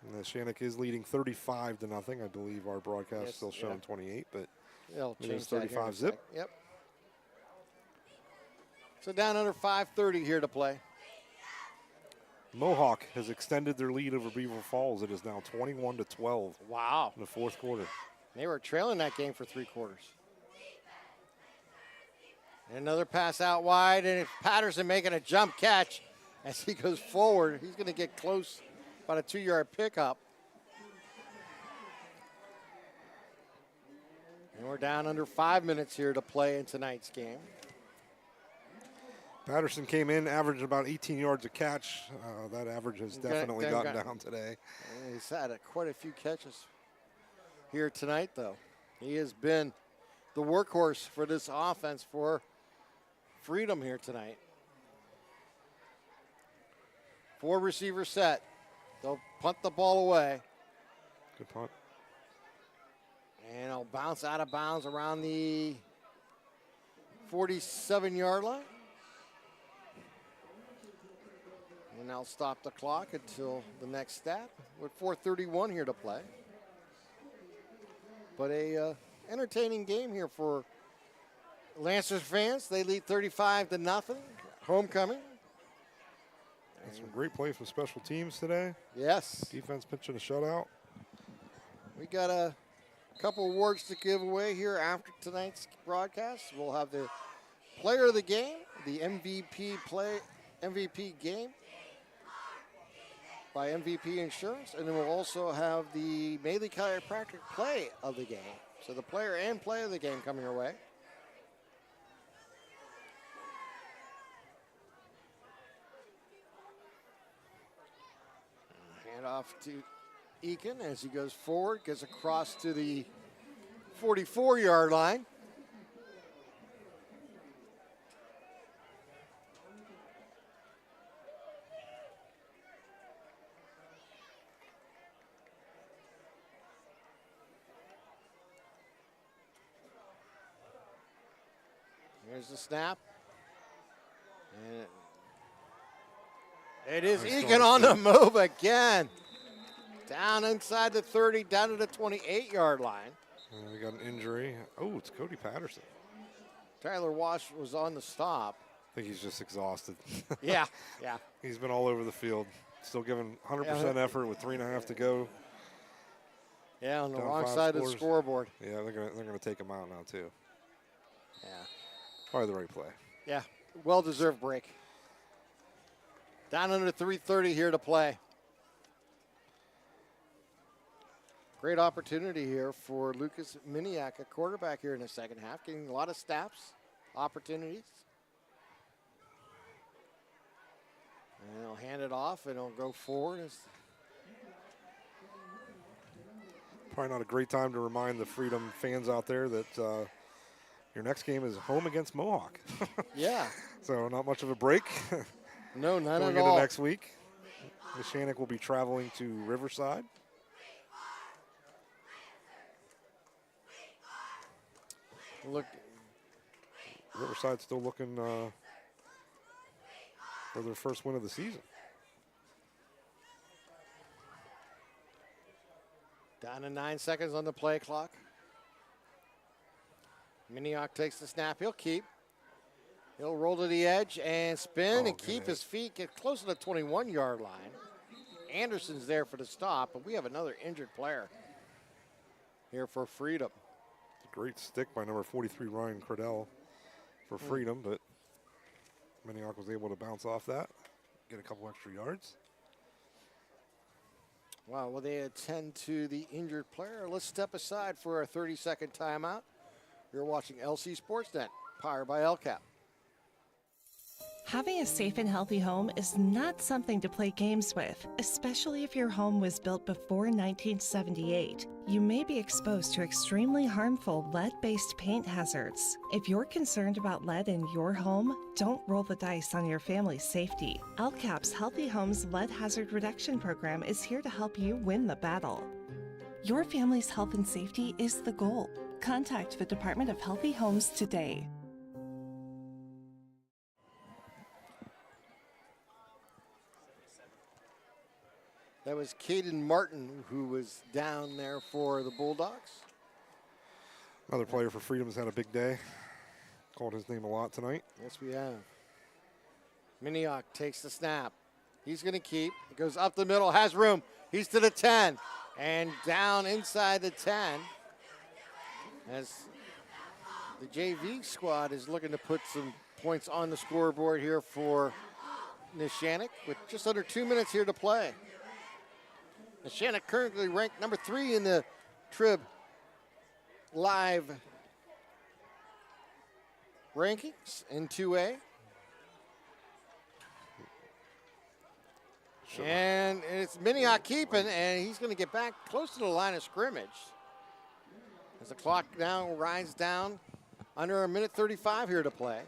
And Neshannock is leading 35-0. I believe our broadcast is still showing 28, but it is 35 zip. Yep. So down under 5:30 here to play. Mohawk has extended their lead over Beaver Falls. It is now 21-12. Wow. In the fourth quarter. They were trailing that game for 3 quarters. And another pass out wide, and Patterson making a jump catch as he goes forward. He's going to get close, about a 2-yard pickup. And we're down under 5 minutes here to play in tonight's game. Patterson came in, averaged about 18 yards a catch. That average has definitely gotten down today. He's had quite a few catches here tonight, though. He has been the workhorse for this offense for Freedom here tonight. 4 receivers set. They'll punt the ball away. Good punt. And it'll bounce out of bounds around the 47-yard line. And I'll stop the clock until the next snap with 4:31 here to play. But a entertaining game here for Lancers fans. They lead 35-0. Homecoming. And some great play from special teams today. Yes. Defense pitching a shutout. We got a couple awards to give away here after tonight's broadcast. We'll have the player of the game, the MVP game by MVP Insurance, and then we'll also have the Mailey Chiropractic play of the game. So the player and play of the game coming your way. Hand off to Eakin as he goes forward, gets across to the 44-yard line. Here's the snap. And it is Egan on the move again. Down inside the 30, down to the 28-yard line. We got an injury. Oh, it's Cody Patterson. Tyler Wash was on the stop. I think he's just exhausted. Yeah. He's been all over the field. Still giving 100% effort with 3.5 to go. Yeah, on the Down wrong 5 side scores. of the scoreboard. Yeah, they're gonna take him out now too. Yeah. Probably the right play. Yeah, well-deserved break. Down under 3:30 here to play. Great opportunity here for Lucas Miniak, a quarterback here in the second half, getting a lot of snaps, opportunities. And he'll hand it off, and he'll go forward. Probably not a great time to remind the Freedom fans out there that your next game is home against Mohawk. Yeah. So not much of a break. No, none Going at all. into next week. Neshannock will be traveling to Riverside. Look, Riverside's still looking for their first win of the season. down to 9 seconds on the play clock. Miniak takes the snap. He'll keep. He'll roll to the edge and spin and keep his feet, get close to the 21-yard line. Anderson's there for the stop, but we have another injured player here for Freedom. Great stick by number 43, Ryan Cradell, for Freedom, but Miniak was able to bounce off that, get a couple extra yards. Wow, well, they attend to the injured player. Let's step aside for our 30-second timeout. You're watching LC SportsNet, powered by LCAP. Having a safe and healthy home is not something to play games with, especially if your home was built before 1978. You may be exposed to extremely harmful lead-based paint hazards. If you're concerned about lead in your home, don't roll the dice on your family's safety. LCAP's Healthy Homes Lead Hazard Reduction Program is here to help you win the battle. Your family's health and safety is the goal. Contact the Department of Healthy Homes today. That was Caden Martin, who was down there for the Bulldogs. Another player for Freedom's had a big day. Called his name a lot tonight. Yes, we have. Minioc takes the snap. He's going to keep. It goes up the middle, has room. He's to the 10. And down inside the 10. As the JV squad is looking to put some points on the scoreboard here for Neshannock with just under 2 minutes here to play. Neshannock currently ranked number 3 in the Trib Live rankings in 2A. And it's Minioc keeping, and he's going to get back close to the line of scrimmage. As the clock now rides down, under a minute 35 here to play.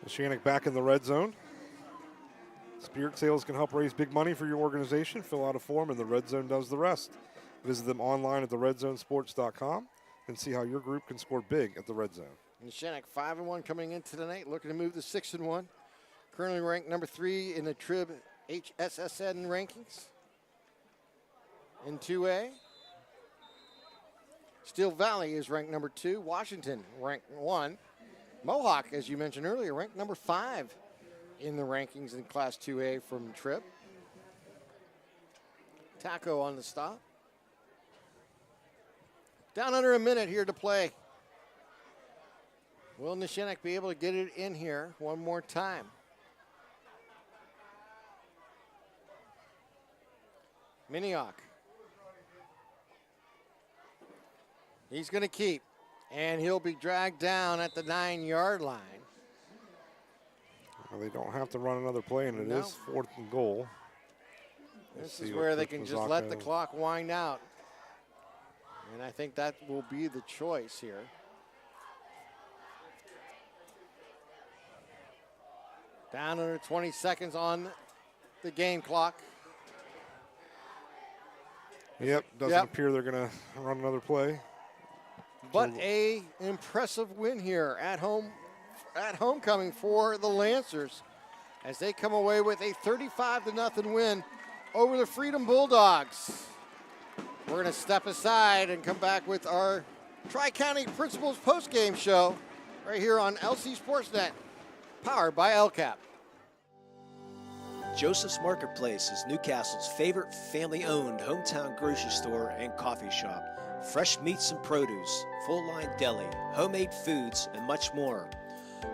Neshannock back in the red zone. Spirit sales can help raise big money for your organization. Fill out a form, and the Red Zone does the rest. Visit them online at theredzonesports.com and see how your group can score big at the Red Zone. Neshannock 5-1 coming into the night, looking to move to 6-1. Currently ranked number 3 in the Trib HSSN rankings in 2A. Steel Valley is ranked number 2. Washington ranked 1. Mohawk, as you mentioned earlier, ranked number 5 in the rankings in Class 2A from Trib. Taco on the stop. Down under a minute here to play. Will Neshannock be able to get it in here one more time? Minioc. He's going to keep, and he'll be dragged down at the 9-yard line. Well, they don't have to run another play, and it is 4th and goal. This is where they can just let the clock wind out. And I think that will be the choice here. Down under 20 seconds on the game clock. Yep, doesn't appear they're going to run another play. But a impressive win here at homecoming for the Lancers as they come away with a 35-0 win over the Freedom Bulldogs. We're going to step aside and come back with our Tri-County Principals postgame show right here on LC SportsNet, powered by LCAP. Joseph's Marketplace is Newcastle's favorite family-owned hometown grocery store and coffee shop. Fresh meats and produce, full-line deli, homemade foods, and much more.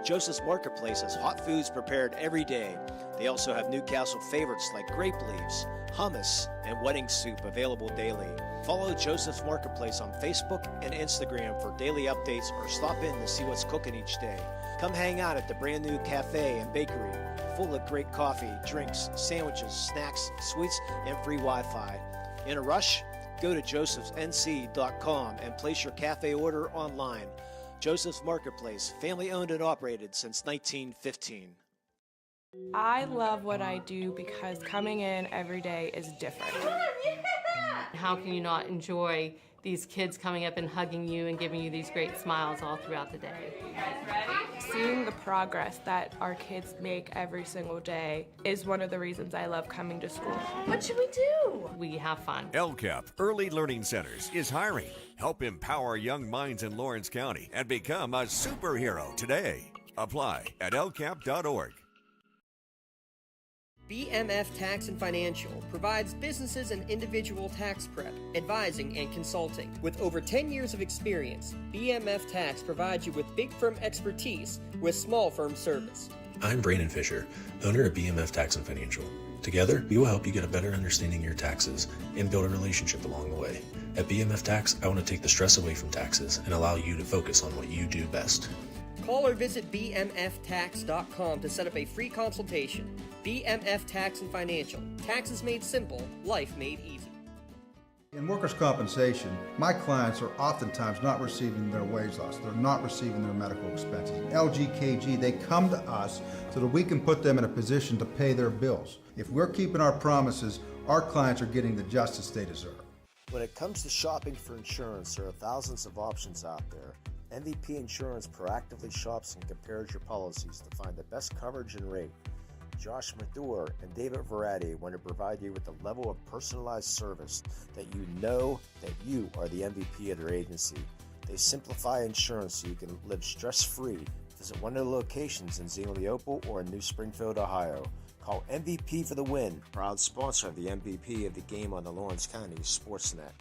Joseph's Marketplace has hot foods prepared every day. They also have Newcastle favorites like grape leaves, hummus, and wedding soup available daily. Follow Joseph's Marketplace on Facebook and Instagram for daily updates or stop in to see what's cooking each day. Come hang out at the brand new cafe and bakery, full of great coffee, drinks, sandwiches, snacks, sweets, and free Wi-Fi. In a rush? Go to josephsnc.com and place your cafe order online. Joseph's Marketplace, family owned and operated since 1915. I love what I do because coming in every day is different. How can you not enjoy these kids coming up and hugging you and giving you these great smiles all throughout the day? You guys ready? Seeing the progress that our kids make every single day is one of the reasons I love coming to school. What should we do? We have fun. LCAP Early Learning Centers is hiring. Help empower young minds in Lawrence County and become a superhero today. Apply at lcap.org. BMF Tax and Financial provides businesses and individual tax prep, advising, and consulting. With over 10 years of experience, BMF Tax provides you with big firm expertise with small firm service. I'm Brandon Fisher, owner of BMF Tax and Financial. Together, we will help you get a better understanding of your taxes and build a relationship along the way. At BMF Tax, I want to take the stress away from taxes and allow you to focus on what you do best. Call or visit bmftax.com to set up a free consultation. BMF Tax and Financial. Taxes made simple, life made easy. In workers' compensation, my clients are oftentimes not receiving their wage loss. They're not receiving their medical expenses. LGKG, they come to us so that we can put them in a position to pay their bills. If we're keeping our promises, our clients are getting the justice they deserve. When it comes to shopping for insurance, there are thousands of options out there. MVP Insurance proactively shops and compares your policies to find the best coverage and rate. Josh Madore and David Verratti want to provide you with the level of personalized service that you know that you are the MVP of their agency. They simplify insurance so you can live stress-free. Visit one of the locations in Xenia Opal or in New Springfield, Ohio. Call MVP for the win, proud sponsor of the MVP of the game on the Lawrence County SportsNet.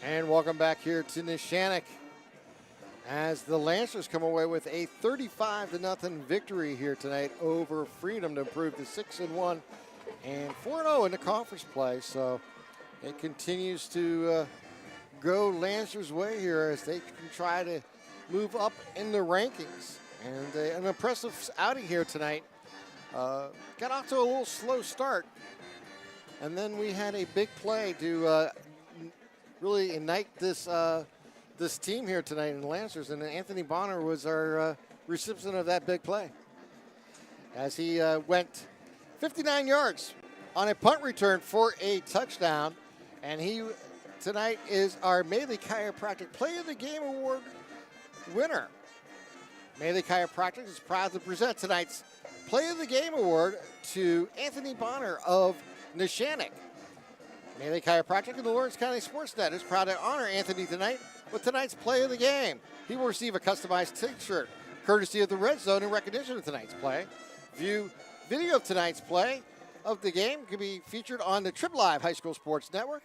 And welcome back here to Neshannock as the Lancers come away with a 35-0 victory here tonight over Freedom to improve to 6-1 and 4-0 in the conference play. So it continues to go Lancers' way here as they can try to move up in the rankings. And an impressive outing here tonight. Got off to a little slow start, and then we had a big play to really ignite this this team here tonight in Lancers, and Anthony Bonner was our recipient of that big play as he went 59 yards on a punt return for a touchdown, and he tonight is our Maley Chiropractic Play of the Game Award winner. Maley Chiropractic is proud to present tonight's Play of the Game Award to Anthony Bonner of Neshannock. Maley Chiropractic and the Lawrence County SportsNet is proud to honor Anthony tonight with tonight's Play of the Game. He will receive a customized t-shirt courtesy of the Red Zone in recognition of tonight's play. View video of tonight's play of the game can be featured on the Trib Live High School Sports Network,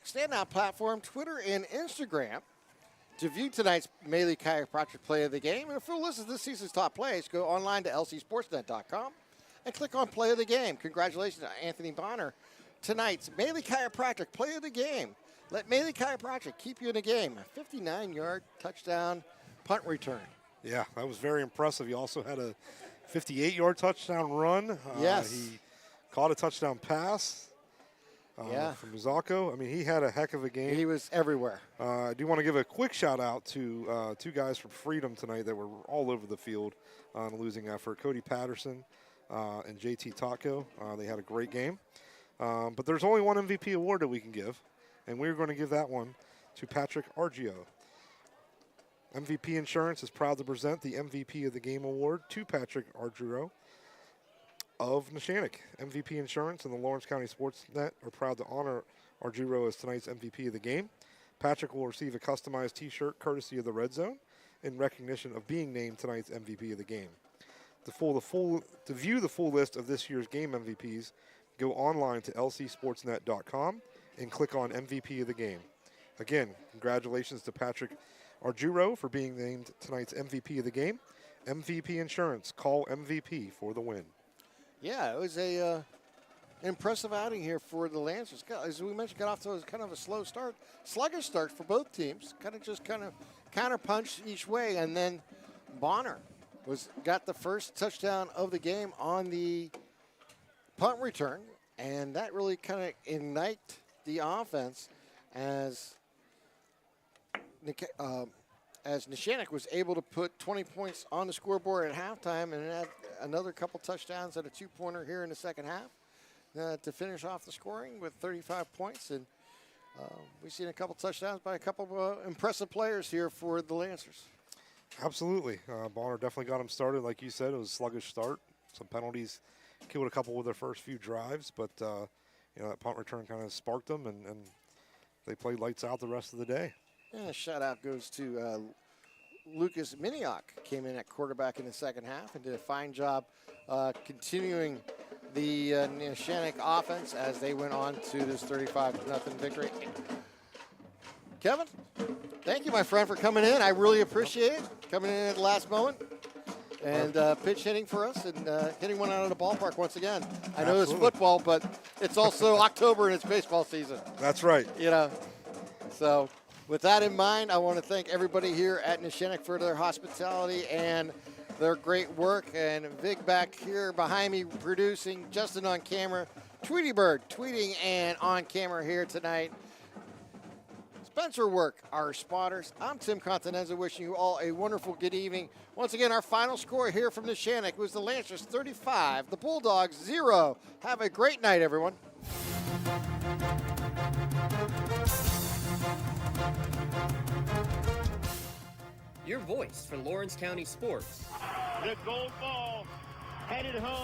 Standout Platform, Twitter, and Instagram. To view tonight's Maley Chiropractic Play of the Game and a full list of this season's top plays, go online to lcsportsnet.com and click on Play of the Game. Congratulations to Anthony Bonner. Tonight's Maley Chiropractic Play of the Game. Let Maley Chiropractic keep you in the game. A 59-yard touchdown punt return. Yeah, that was very impressive. He also had a 58-yard touchdown run. Yes. He caught a touchdown pass from Muzako. I mean, he had a heck of a game. He was everywhere. I do want to give a quick shout-out to two guys from Freedom tonight that were all over the field on a losing effort. Cody Patterson and JT Taco. They had a great game. But there's only one MVP award that we can give, and we're going to give that one to Patrick Argio. MVP Insurance is proud to present the MVP of the Game Award to Patrick Argio of Neshannock. MVP Insurance and the Lawrence County SportsNet are proud to honor Argio as tonight's MVP of the game. Patrick will receive a customized t-shirt courtesy of the Red Zone in recognition of being named tonight's MVP of the game. To view the full list of this year's game MVPs, go online to lcsportsnet.com and click on MVP of the game. Again, congratulations to Patrick Argiro for being named tonight's MVP of the game. MVP Insurance, call MVP for the win. Yeah, it was a impressive outing here for the Lancers. As we mentioned, got off to kind of a slow start, sluggish start for both teams. Kind of counter-punched each way, and then Bonner got the first touchdown of the game on the punt return, and that really kind of ignited the offense as Neshannock was able to put 20 points on the scoreboard at halftime and had another couple touchdowns and a two-pointer here in the second half to finish off the scoring with 35 points. And we've seen a couple touchdowns by a couple of impressive players here for the Lancers. Absolutely. Bonner definitely got him started. Like you said, it was a sluggish start. Some penalties killed a couple with their first few drives, but that punt return kind of sparked them, and they played lights out the rest of the day. Yeah, shout out goes to Lucas Minioc, came in at quarterback in the second half and did a fine job continuing the Neshannock offense as they went on to this 35-0 victory. Kevin, thank you, my friend, for coming in. I really appreciate it, coming in at the last moment and pitch hitting for us and hitting one out of the ballpark once again. I know it's football, but it's also October and it's baseball season. That's right. So With that in mind, I want to thank everybody here at Neshannock for their hospitality and their great work. And Vig back here behind me producing, Justin on camera, Tweety Bird tweeting and on camera here tonight. Spencer Work, our spotters. I'm Tim Continenza, wishing you all a wonderful good evening. Once again, our final score here from Neshannock was the Lancers 35, the Bulldogs 0. Have a great night, everyone. Your voice for Lawrence County sports. The gold ball headed home.